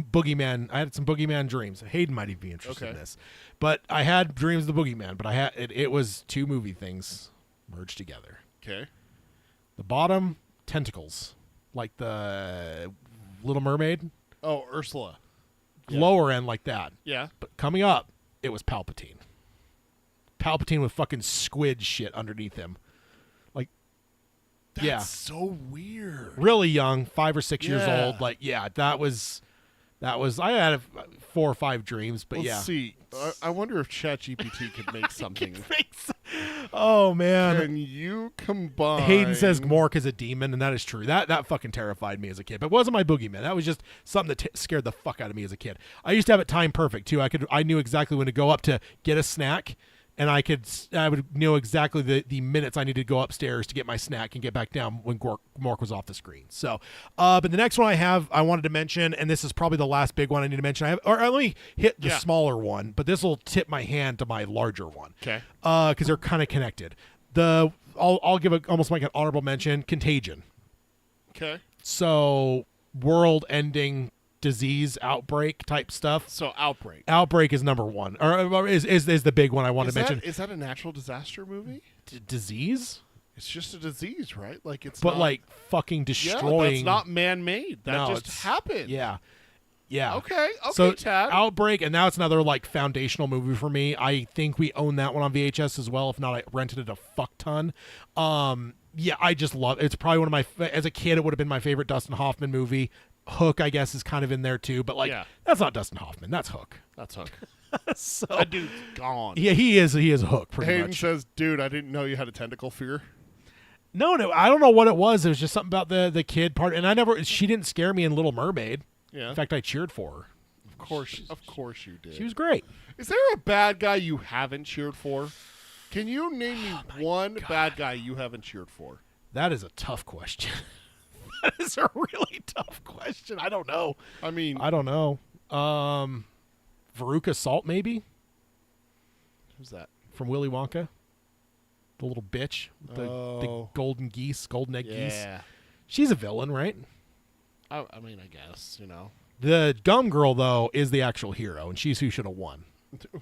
some boogeyman dreams. Hayden might even be interested in this. But I had dreams of the boogeyman, but it was two movie things merged together. Okay. The bottom, tentacles, like the Little Mermaid. Oh, Ursula. Yeah. Lower end like that. Yeah. But coming up, it was Palpatine. Palpatine with fucking squid shit underneath him. Like, That's so weird. really young, 5 or 6 years Yeah. old. Like, that was. I had 4 or 5 dreams, but Let's see. I wonder if ChatGPT could make something. Oh man. Can you combine? Hayden says Mork is a demon, and that is true. That fucking terrified me as a kid. But it wasn't my boogeyman. That was just something that scared the fuck out of me as a kid. I used to have it time perfect too. I knew exactly when to go up to get a snack, and I would know exactly the minutes I needed to go upstairs to get my snack and get back down when Mork was off the screen. So, but the next one I wanted to mention, and this is probably the last big one I need to mention. Let me hit the smaller one, but this will tip my hand to my larger one. Okay. Because they're kind of connected. I'll give almost like an honorable mention. Contagion. Okay. So world-ending disease outbreak type stuff. So Outbreak. Outbreak is number one, or is the big one I want to mention. Is that a natural disaster movie? Disease? It's just a disease, right? Like it's But not, like fucking destroying. that's not man-made. That No, just it's- happened. Yeah. Yeah. Okay. So Tad. Outbreak, and now it's another like foundational movie for me. I think we own that one on VHS as well. If not, I rented it a fuck ton. Yeah, I just love it. It's probably one of my as a kid it would have been my favorite Dustin Hoffman movie. Hook, I guess, is kind of in there too, but like that's not Dustin Hoffman. That's Hook. That's Hook. So That dude's gone. yeah, he is Hook pretty Hayden much. says, "Dude, I didn't know you had a tentacle fear." No, I don't know what it was. It was just something about the kid part, and she didn't scare me in Little Mermaid. Yeah. In fact, I cheered for her. Of course you did. She was great. Is there a bad guy you haven't cheered for? Can you name me one bad guy you haven't cheered for? That is a tough question. That is a really tough question. I don't know. I mean, I don't know. Veruca Salt, maybe, who's that? from Willy Wonka. The little bitch with the Oh. golden egg geese. Yeah. She's a villain, right? I mean, I guess, you know. The Gum Girl, though, is the actual hero, and she's who should have won.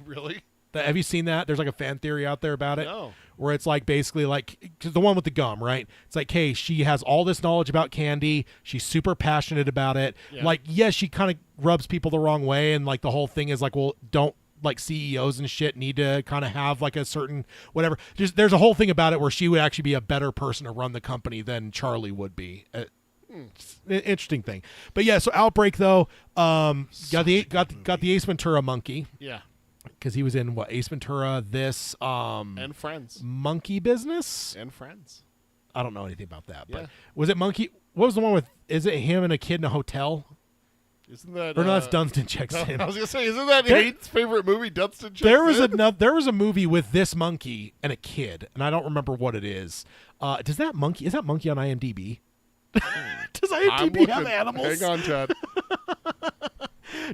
Really? Have you seen that? There's like a fan theory out there about it. No. Where it's like basically like 'cause the one with the gum, right? It's like, hey, she has all this knowledge about candy. She's super passionate about it. Yeah. Like, yes, she kind of rubs people the wrong way, and like the whole thing is like, well, don't like CEOs and shit need to kind of have like a certain whatever. There's a whole thing about it where she would actually be a better person to run the company than Charlie would be. It's an interesting thing, but yeah. So Outbreak though, got the Ace Ventura monkey. Yeah. Because he was in what, Ace Ventura, this And Friends. Monkey Business. And Friends. I don't know anything about that, Yeah. but was it Monkey? What was the one with? Is it him and a kid in a hotel? Isn't that? Or no, that's Dunstan checks No, in. I was gonna say, isn't that There- Hayden's favorite movie? Dunstan checks There was in? there was a movie with this monkey and a kid, and I don't remember what it is. Is that monkey on IMDb? Does I'm IMDb have looking. animals? Hang on, Chad.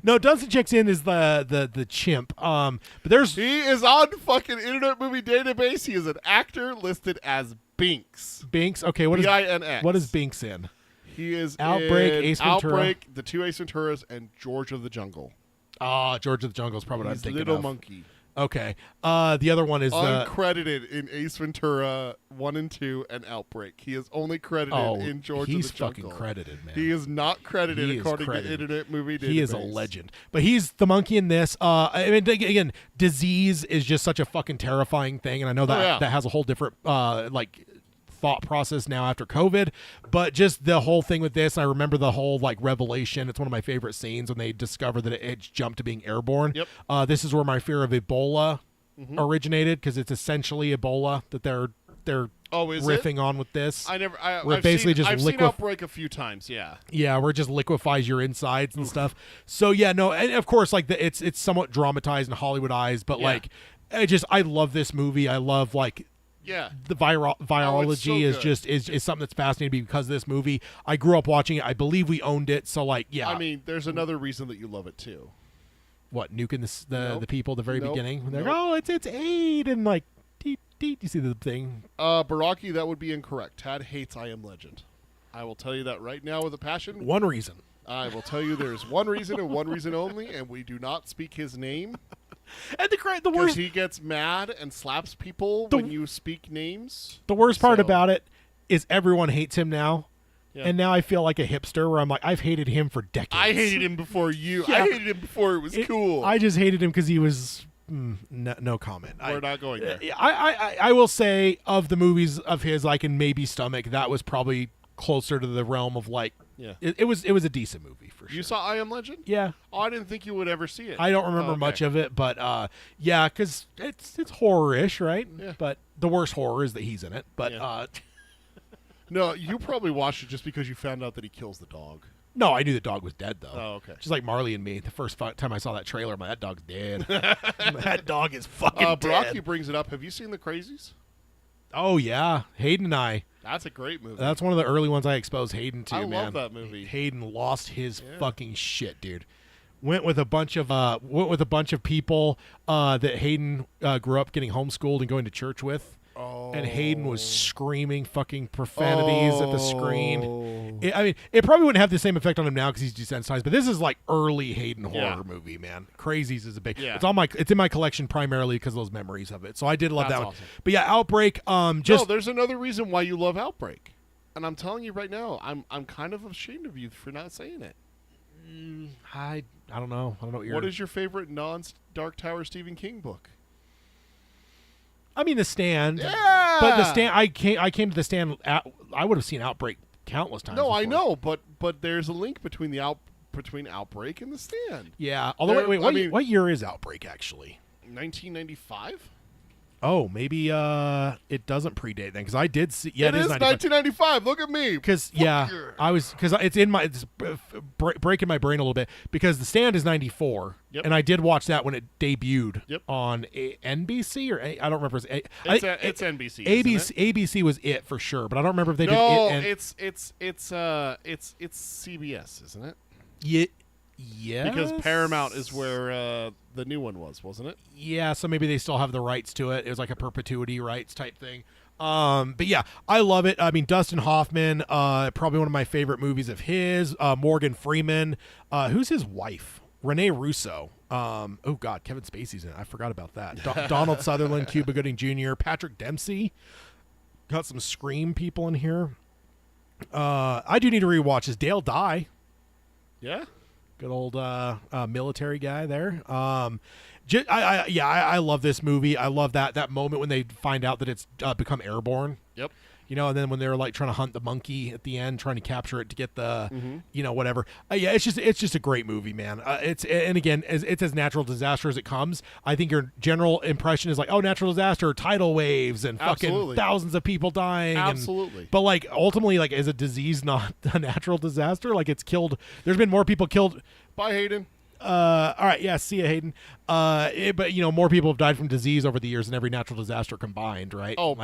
No, Dunstan checks in is the chimp. But there's He is on fucking Internet Movie Database. He is an actor listed as Binks. Binks. Okay, what is B-I-N-X. what is Binks in? He is Outbreak, in Ace Ventura. Outbreak, the two Ace Venturas, and George of the Jungle. George of the Jungle is probably what I'm He's thinking Little of. Monkey. Okay. The other one is Uncredited in Ace Ventura 1 and 2 and Outbreak. He is only credited in George of he's the Jungle. fucking credited, man. He is not credited He is according credited. to Internet Movie Database. He is a legend. But he's the monkey in this. I mean, again, disease is just such a fucking terrifying thing, and I know that that has a whole different thought process now after COVID. But just the whole thing with this, I remember the whole revelation. It's one of my favorite scenes when they discover that it jumped to being airborne. Yep. This is where my fear of Ebola originated, because it's essentially Ebola that they're riffing on with this. I've Just seen Outbreak a few times. Yeah, where it just liquefies your insides and stuff. So yeah, no, and of course, it's somewhat dramatized and Hollywoodized, but I love this movie. I love the virology is something that's fascinating to me because of this movie. I grew up watching it. I believe we owned it. So I mean, there's another reason that you love it too. What, nuking the people at the very beginning? When they're like, it's aid and deet, deet. You see the thing? Baraki, that would be incorrect. Tad hates I Am Legend. I will tell you that right now with a passion. One reason. I will tell you there's one reason and one reason only, and we do not speak his name. And the worst, he gets mad and slaps people when you speak names. The worst part about it is everyone hates him now. Yeah. And now I feel like a hipster where I'm like, I've hated him for decades. I hated him before you. Yeah. I hated him before it was cool. I just hated him because he was no comment. We're not going there. I will say, of the movies of his I can maybe stomach, that was probably closer to the realm of it was a decent movie for sure. You saw I Am Legend? Yeah. Oh, I didn't think you would ever see it. I don't remember much of it, but yeah, because it's horror-ish, right? Yeah. But the worst horror is that he's in it. But no, you probably watched it just because you found out that he kills the dog. No, I knew the dog was dead, though. Oh, okay. Just like Marley and Me. The first time I saw that trailer, I'm like, that dog's dead. That dog is fucking dead. Baraki brings it up. Have you seen The Crazies? Oh, yeah. Hayden and I. That's a great movie. That's one of the early ones I exposed Hayden to, man. I love that movie. Hayden lost his fucking shit, dude. Went with a bunch of people that Hayden grew up getting homeschooled and going to church with. Oh. And Hayden was screaming fucking profanities at the screen. It probably wouldn't have the same effect on him now because he's desensitized, but this is early Hayden horror movie, man. Crazies is a big. Yeah. It's in my collection primarily because of those memories of it. So I did love that one. Awesome. But yeah, Outbreak. No, there's another reason why you love Outbreak, and I'm telling you right now, I'm kind of ashamed of you for not saying it. I don't know. I don't know what you're. What is your favorite non-Dark Tower Stephen King book? I mean, The Stand. Yeah. But The Stand, I came to The Stand. I would have seen Outbreak countless times. No, before. I know, but there's a link between Outbreak and The Stand. Yeah. Although, wait, what year is Outbreak actually? 1995. Oh, maybe it doesn't predate then, because I did see. Yeah, it is 1995. Look at me. Because it's in my breaking my brain a little bit because The Stand is 94, and I did watch that when it debuted on NBC or I don't remember. It's NBC. ABC was it for sure, but I don't remember if they did it. No, it's CBS, isn't it? Yeah, because Paramount is where the new one wasn't it? Yeah, so maybe they still have the rights to it. It was like a perpetuity rights type thing. But yeah, I love it. I mean, Dustin Hoffman, probably one of my favorite movies of his. Morgan Freeman, who's his wife? Renee Russo. Oh God, Kevin Spacey's in it. I forgot about that. Donald Sutherland, Cuba Gooding Jr., Patrick Dempsey. Got some Scream people in here. I do need to rewatch. Is Dale Dye? Yeah. Good old military guy there. I love this movie. I love that moment when they find out that it's become airborne. Yep. And then when they're trying to hunt the monkey at the end, trying to capture it to get the, whatever. It's just a great movie, man. It's as natural disaster as it comes. I think your general impression is natural disaster, tidal waves, and fucking thousands of people dying. Absolutely. But ultimately, is a disease not a natural disaster? It's killed. There's been more people killed. Bye, Hayden. All right, yeah, see ya, Hayden. But more people have died from disease over the years than every natural disaster combined, right? Oh,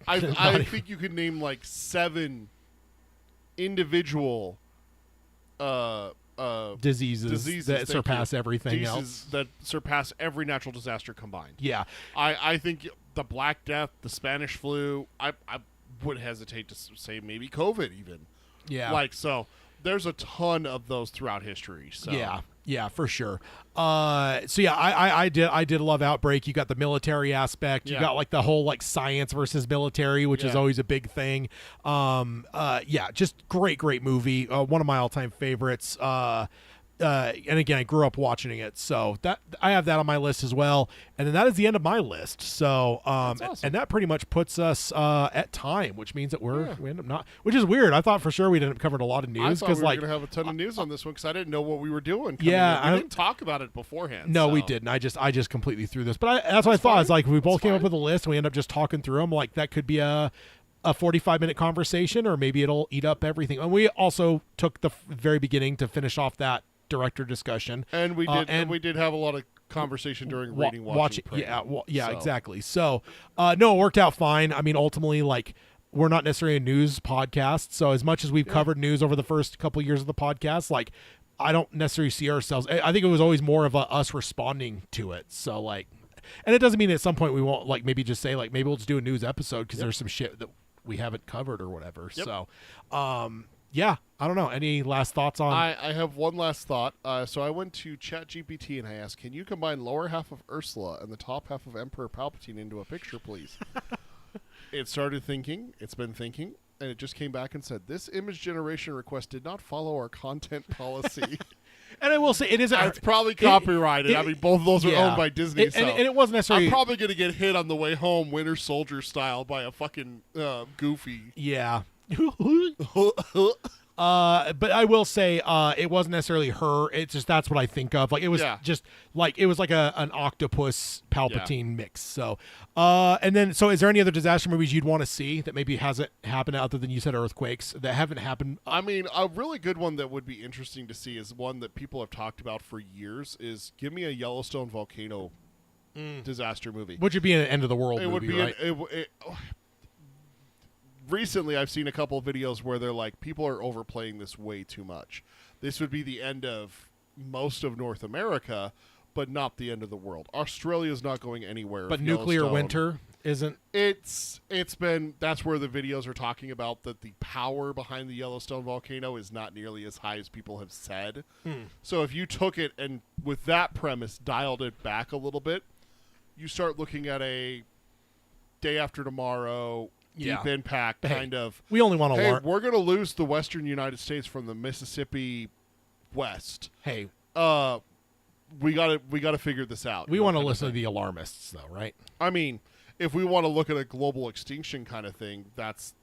I think you could name 7 individual diseases that surpass everything else. That surpass every natural disaster combined. Yeah. I think the Black Death, the Spanish flu, I would hesitate to say maybe COVID even. Yeah. Like, so there's a ton of those throughout history. So. Yeah, for sure. So yeah, I did love Outbreak. You got the military aspect. You got like the whole like science versus military, which is always a big thing. Yeah, just great movie. One of my all-time favorites. And again, I grew up watching it, so that I have that on my list as well. And then that is the end of my list. So, That's awesome. And that pretty much puts us at time, which means that we end up not, which is weird. I thought for sure we'd end up covering a lot of news because like we were gonna have a ton of news on this one because I didn't know what we were doing. Yeah, we didn't talk about it beforehand. No, so. we didn't. I just completely threw this, but that's what I thought. It's like we both came up with a list, and we end up just talking through them. Like that could be a 45-minute conversation, or maybe it'll eat up everything. And we also took the very beginning to finish off that director discussion, and we did and we did have a lot of conversation during reading watching so. Exactly. So no, it worked out fine. I mean, ultimately, like, we're not necessarily a news podcast, so as much as we've covered news over the first couple of years of the podcast, like, I don't necessarily see ourselves. I think it was always more of us responding to it. So like, and it doesn't mean at some point we won't, like, maybe just say like maybe we'll just do a news episode because there's some shit that we haven't covered or whatever. So yeah, I don't know. Any last thoughts on? I have one last thought. So I went to ChatGPT and I asked, "Can you combine lower half of Ursula and the top half of Emperor Palpatine into a picture, please?" It started thinking. It's been thinking, and it just came back and said, "This image generation request did not follow our content policy." And I will say it isn't. It's probably copyrighted. I mean, both of those are owned by Disney. And it wasn't necessarily. I'm probably going to get hit on the way home, Winter Soldier style, by a fucking Goofy. Yeah. But I will say it wasn't necessarily her. It's just that's what I think of. Like, it was just like it was like an octopus Palpatine mix. So, and then so is there any other disaster movies you'd want to see that maybe hasn't happened other than you said earthquakes that haven't happened? I mean, a really good one that would be interesting to see is one that people have talked about for years. Is give me a Yellowstone volcano disaster movie. Which would be an end of the world It movie, would be right? Recently, I've seen a couple of videos where they're like, people are overplaying this way too much. This would be the end of most of North America, but not the end of the world. Australia's not going anywhere. But nuclear winter isn't. It's been, that's where the videos are talking about that the power behind the Yellowstone volcano is not nearly as high as people have said. So if you took it and with that premise dialed it back a little bit, you start looking at a Day After Tomorrow, Deep Impact kind of. We only want to learn. We're going to lose the western United States from the Mississippi west. Hey, we got to figure this out. We want to listen to the alarmists, though, right? I mean, if we want to look at a global extinction kind of thing, that's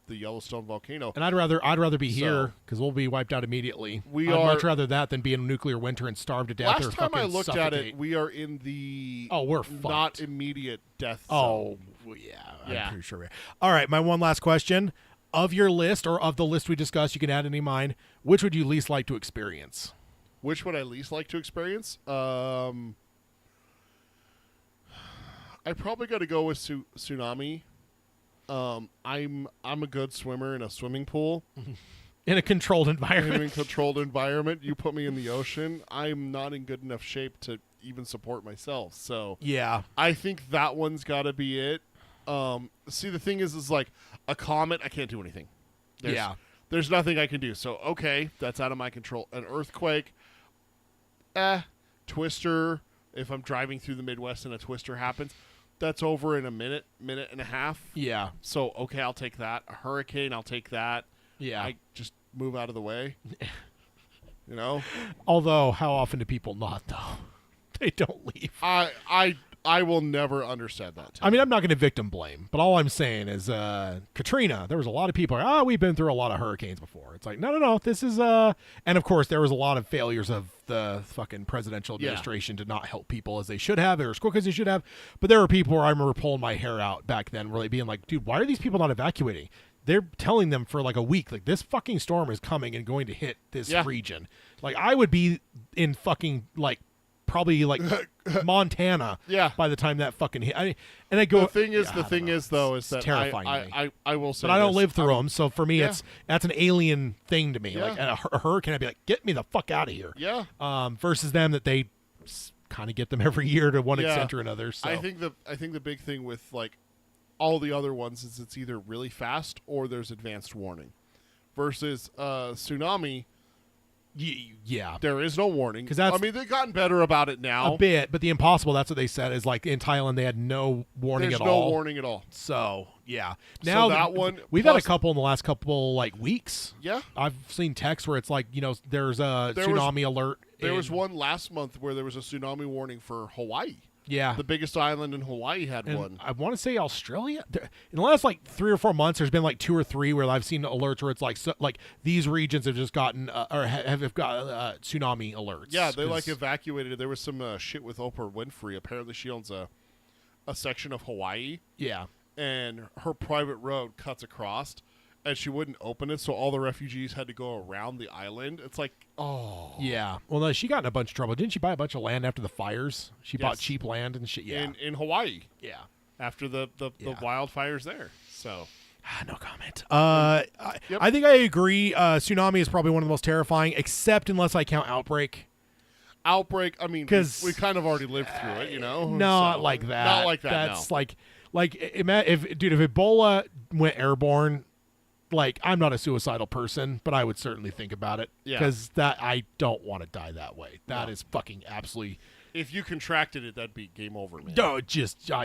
the Yellowstone volcano. And I'd rather be here because we'll be wiped out immediately. I'd much rather that than be in a nuclear winter and starve to death. Last or time I looked suffocate. at it, we are in the we're not fucked. Immediate death zone. Oh, yeah, I'm pretty sure. All right, my one last question. Of your list or of the list we discussed, you can add any mine. Which would you least like to experience? Which would I least like to experience? I probably got to go with tsunami. I'm a good swimmer in a swimming pool. In a controlled environment. In a controlled environment. You put me in the ocean, I'm not in good enough shape to even support myself. So yeah, I think that one's got to be it. See, the thing is like a comet, I can't do anything. There's nothing I can do. So, okay, that's out of my control. An earthquake, twister, if I'm driving through the Midwest and a twister happens, that's over in a minute and a half. Yeah. So, okay, I'll take that. A hurricane, I'll take that. Yeah. I just move out of the way. You know? Although, how often do people not, though? They don't leave. I will never understand that. I mean, I'm not going to victim blame, but all I'm saying is Katrina, there was a lot of people, we've been through a lot of hurricanes before. It's like, no, this is, and of course, there was a lot of failures of the fucking presidential administration to not help people as they should have, or as quick as they should have. But there were people where I remember pulling my hair out back then, really being like, dude, why are these people not evacuating? They're telling them for like a week, like, this fucking storm is coming and going to hit this region. Like, I would be in fucking, like, probably like Montana. Yeah. By the time that fucking hit, and I go. The thing is though, It's is that terrifying to me. I will say, But I don't this. live through them, so for me, Yeah. that's an alien thing to me. Yeah. Like a hurricane, I'd be like, get me the fuck out of here. Yeah. Versus them that they kind of get them every year to one extent or another. So I think the big thing with like all the other ones is it's either really fast or there's advanced warning. Versus tsunami, yeah, there is no warning. 'Cause that's- I mean, they've gotten better about it now. a bit. But the impossible, that's what they said, is like in Thailand they had no warning There's at no all. warning at all. So yeah, So now that one, we've had a plus- couple in the last couple like weeks. Yeah. I've seen texts where it's like there's a There was- tsunami alert. There was in- one last month where there was a tsunami warning for Hawaii. Yeah. The biggest island in Hawaii had And one. I want to say Australia. In the last like 3 or 4 months, there's been like 2 or 3 where I've seen alerts where it's like like these regions have just gotten or have got tsunami alerts. Yeah, they like 'cause- evacuated. There was some shit with Oprah Winfrey. Apparently, she owns a section of Hawaii, yeah. and her private road cuts across, and she wouldn't open it, so all the refugees had to go around the island. It's like, oh, Yeah. Well, no, she got in a bunch of trouble. Didn't she buy a bunch of land after the fires? She bought Yes. cheap land and shit. Yeah. in Hawaii yeah. after the Yeah. wildfires there. So No comment. Yep. I think I agree. Tsunami is probably one of the most terrifying, except unless I count Outbreak. outbreak. I mean, 'Cause- we kind of already lived through it, you know. Not So, like that. Not like that. That's no. like if Ebola went airborne, like I'm not a suicidal person, but I would certainly think about it Yeah. because that I don't want to die that way. That No. is fucking absolutely If you contracted it, that'd be game over, man. no, just yeah.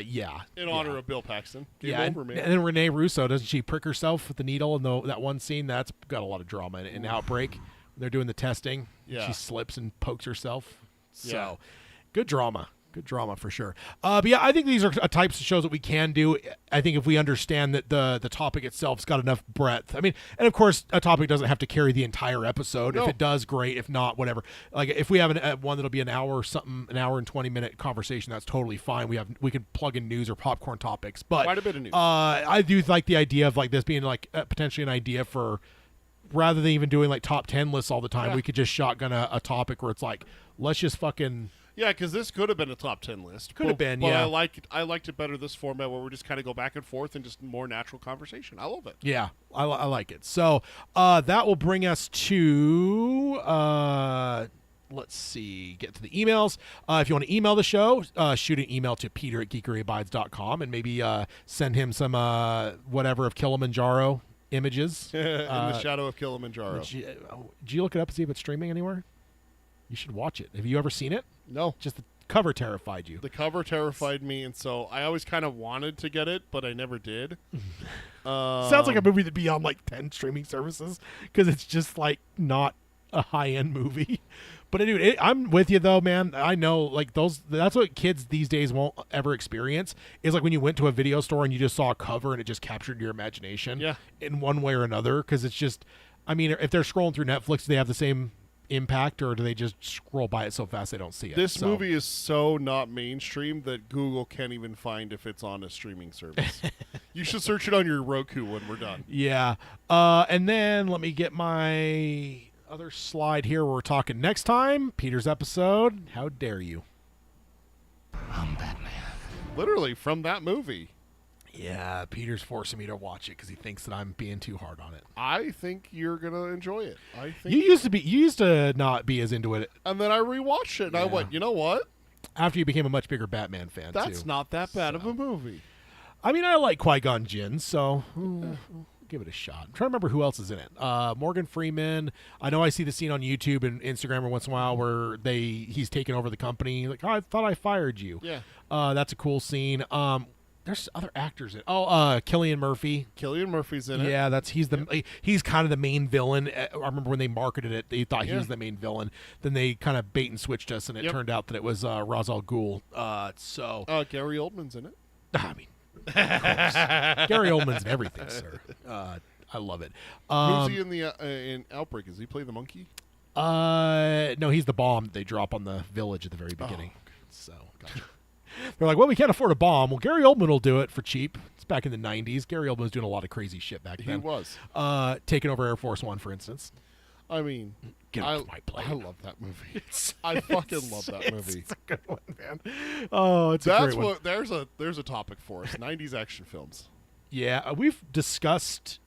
In yeah. honor of Bill Paxton, game Yeah, over, and man. then Renee Russo, doesn't she prick herself with the needle in that one scene? That's got a lot of drama in it. In Outbreak, they're doing the testing. Yeah. She slips and pokes herself. So, Yeah. good drama. Good drama for sure. But yeah, I think these are types of shows that we can do. I think if we understand that the topic itself's got enough breadth. I mean, and of course, a topic doesn't have to carry the entire episode. No. If it does, great. If not, whatever. Like if we have one that'll be an hour or something, an hour and 20-minute conversation, that's totally fine. We can plug in news or popcorn topics. But Quite a bit of news. I do like the idea of like this being like potentially an idea for, rather than even doing like top 10 lists all the time, Yeah. we could just shotgun a topic where it's like, let's just fucking. Yeah, because this could have been a top 10 list. Could have been, but yeah. I liked it better this format where we just kind of go back and forth and just more natural conversation. I love it. Yeah, I like it. So that will bring us to let's see, get to the emails. If you want to email the show, shoot an email to peter@geekeryabides.com and maybe send him some whatever of Kilimanjaro images. In the shadow of Kilimanjaro. Did you look it up and see if it's streaming anywhere? You should watch it. Have you ever seen it? No. Just the cover terrified you. The cover terrified me, and so I always kind of wanted to get it, but I never did. Sounds like a movie that'd be on like 10 streaming services because it's just like not a high-end movie. But dude, I'm with you though, man. I know like that's what kids these days won't ever experience is like when you went to a video store and you just saw a cover and it just captured your imagination Yeah. in one way or another. Because it's just, I mean, if they're scrolling through Netflix, do they have the same impact or do they just scroll by it so fast they don't see it? This So- movie is so not mainstream that Google can't even find if it's on a streaming service. You should search it on your Roku when we're done. Yeah. And then let me get my other slide here where we're talking next time. Peter's episode. How dare you? I'm Batman. Literally from that movie. Yeah, Peter's forcing me to watch it because he thinks that I'm being too hard on it. I think you're gonna enjoy it. I think. You used to not be as into it And then I rewatched it, and I Yeah. went, you know what? after you became a much bigger Batman fan. That's too. not that bad of a movie. I mean, I like Qui-Gon Jinn, so we'll give it a shot. I'm trying to remember who else is in it. Morgan Freeman. I know I see the scene on YouTube and Instagram every once in a while where he's taking over the company. Like, oh, I thought I fired you. Yeah. That's a cool scene. There's other actors in. Cillian Murphy. Cillian Murphy's in it. Yeah, he's kind of the main villain. I remember when they marketed it, they thought he Yeah. was the main villain. Then they kind of bait and switched us, and it Yep. turned out that it was Ra's al Ghul. Gary Oldman's in it. I mean, of course. Gary Oldman's in everything, sir. I love it. Who's he in the in Outbreak? Does he play the monkey? No, he's the bomb that they drop on the village at the very beginning. okay. So gotcha. They're like, well, we can't afford a bomb. Well, Gary Oldman will do it for cheap. It's back in the 90s. Gary Oldman was doing a lot of crazy shit back then. He was. Taking over Air Force One, for instance. I mean, Get off my plate. I love that movie. I fucking love that movie. It's a good one, man. Oh, it's a That's great one. what there's a topic for us. 90s action films. Yeah, we've discussed.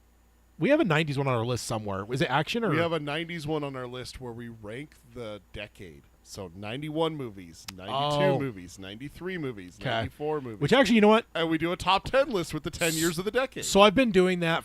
We have a 90s one on our list somewhere. Was it action or? We have a 90s one on our list where we rank the decade. So 91 movies, 92 movies, 93 movies, 94 movies. Which actually, you know what? And we do a top 10 list with the 10 years of the decade. So I've been doing that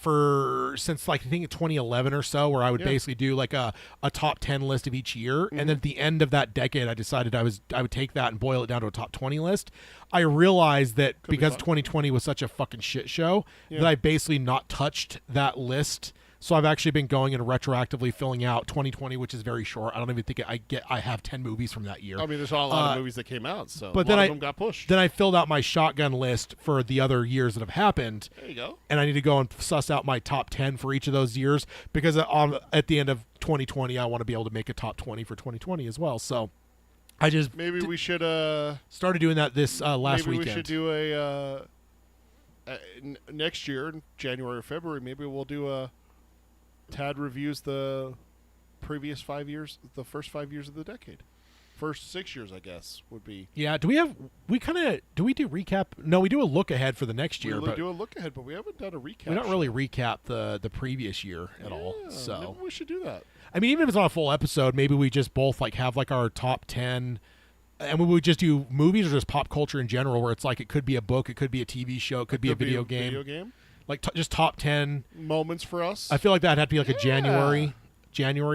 since like I think 2011 or so, where I would basically do like a top 10 list of each year, and then at the end of that decade, I decided I would take that and boil it down to a top 20 list. I realized that because 2020 was such a fucking shit show that I basically not touched that list. So I've actually been going and retroactively filling out 2020, which is very short. I don't even think I have 10 movies from that year. I mean, there's not a lot of movies that came out, so but a lot of them got pushed. Then I filled out my shotgun list for the other years that have happened. There you go. And I need to go and suss out my top 10 for each of those years because at the end of 2020, I want to be able to make a top 20 for 2020 as well. So I just we should started doing that this last weekend. Maybe we should do a next year, in January or February. Maybe we'll do a Tad reviews the previous 5 years, the first 5 years of the decade. First 6 years, I guess, would be. Yeah. Do we do recap? No, we do a look ahead for the next year. We but do a look ahead, but we haven't done a recap. We don't really recap the previous year at all. Maybe So we should do that. I mean, even if it's not a full episode, maybe we just both like have like our top 10. And we would just do movies or just pop culture in general, where it's like it could be a book, it could be a TV show, it could be a video game. Like just top 10 moments for us. I feel like that'd have to be like a January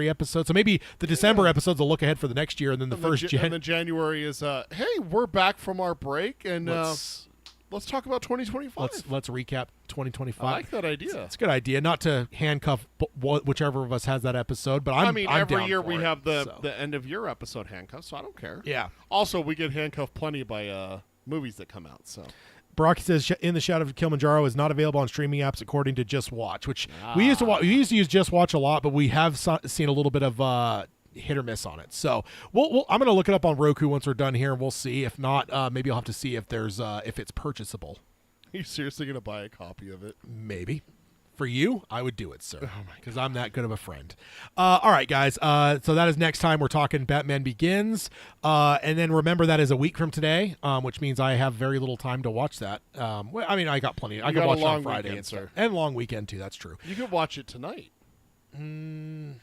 episode. So maybe the December episode's a look ahead for the next year, and then and then January is hey, we're back from our break, and let's talk about 2025. Let's recap 2025. I like that idea. It's a good idea. Not to handcuff whichever of us has that episode, but I'm every down year for we it, have the so. end of year episode handcuffs, so I don't care. Yeah. Also, we get handcuffed plenty by movies that come out. So. Brock says In the Shadow of Kilimanjaro is not available on streaming apps according to Just Watch, which we used to use Just Watch a lot, but we have seen a little bit of hit or miss on it. So I'm going to look it up on Roku once we're done here, and we'll see. If not, maybe I'll have to see if there's if it's purchasable. Are you seriously going to buy a copy of it? Maybe. For you, I would do it, sir, because I'm that good of a friend. All right, guys. So that is next time we're talking Batman Begins. And then remember that is a week from today, which means I have very little time to watch that. I mean, I got plenty. I could watch it on Friday and stuff. And long weekend, too. That's true. You could watch it tonight. You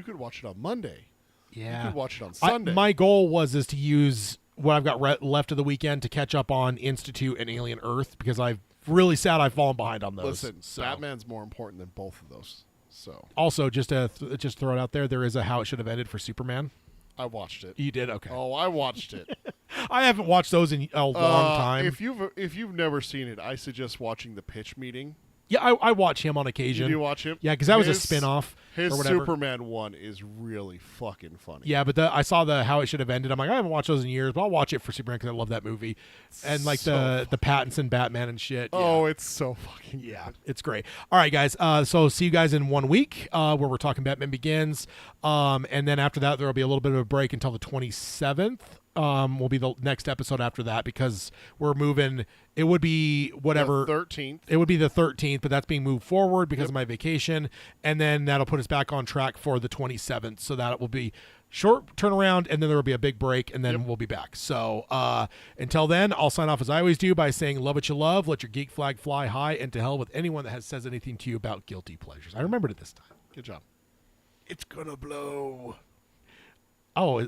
could watch it on Monday. Yeah. You could watch it on Sunday. My goal is to use what I've got left of the weekend to catch up on Institute and Alien Earth, because I've really sad I've fallen behind on those. Listen, Batman's more important than both of those. So also, just to just throw it out there is a How It Should Have Ended for Superman. I watched it. You did? Okay. Oh, I watched it. I haven't watched those in a long time. If you've never seen it, I suggest watching the pitch meeting. Yeah, I watch him on occasion. You do watch him? Yeah, because that was a spin-off. His or whatever. Superman one is really fucking funny. Yeah, but I saw the How It Should Have Ended. I'm like, I haven't watched those in years, but I'll watch it for Superman because I love that movie. And like the Pattinson Batman and shit. Oh, it's so fucking good. It's great. All right, guys. So see you guys in 1 week where we're talking Batman Begins. And then after that, there will be a little bit of a break until the 27th. Will be the next episode after that, because we're moving. It would be whatever. The 13th. It would be the 13th, but that's being moved forward because of my vacation, and then that'll put us back on track for the 27th. So that will be short turnaround, and then there will be a big break, and then we'll be back. So until then, I'll sign off as I always do by saying, love what you love, let your geek flag fly high, and to hell with anyone that says anything to you about guilty pleasures. I remembered it this time. Good job. It's gonna blow. Oh,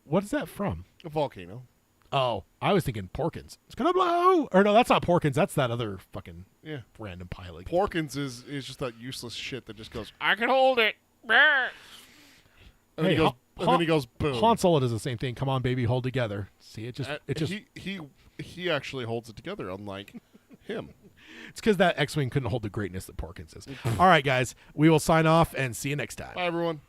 what is that from? A volcano. Oh, I was thinking Porkins. It's gonna blow. Or no, that's not Porkins. That's that other fucking random pilot. Porkins is just that useless shit that just goes, I can hold it. And, hey, then he goes boom. Han Solo does the same thing. Come on, baby, hold together. See, it just he actually holds it together, unlike him. It's because that X-wing couldn't hold the greatness that Porkins is. All right, guys, we will sign off and see you next time. Bye, everyone.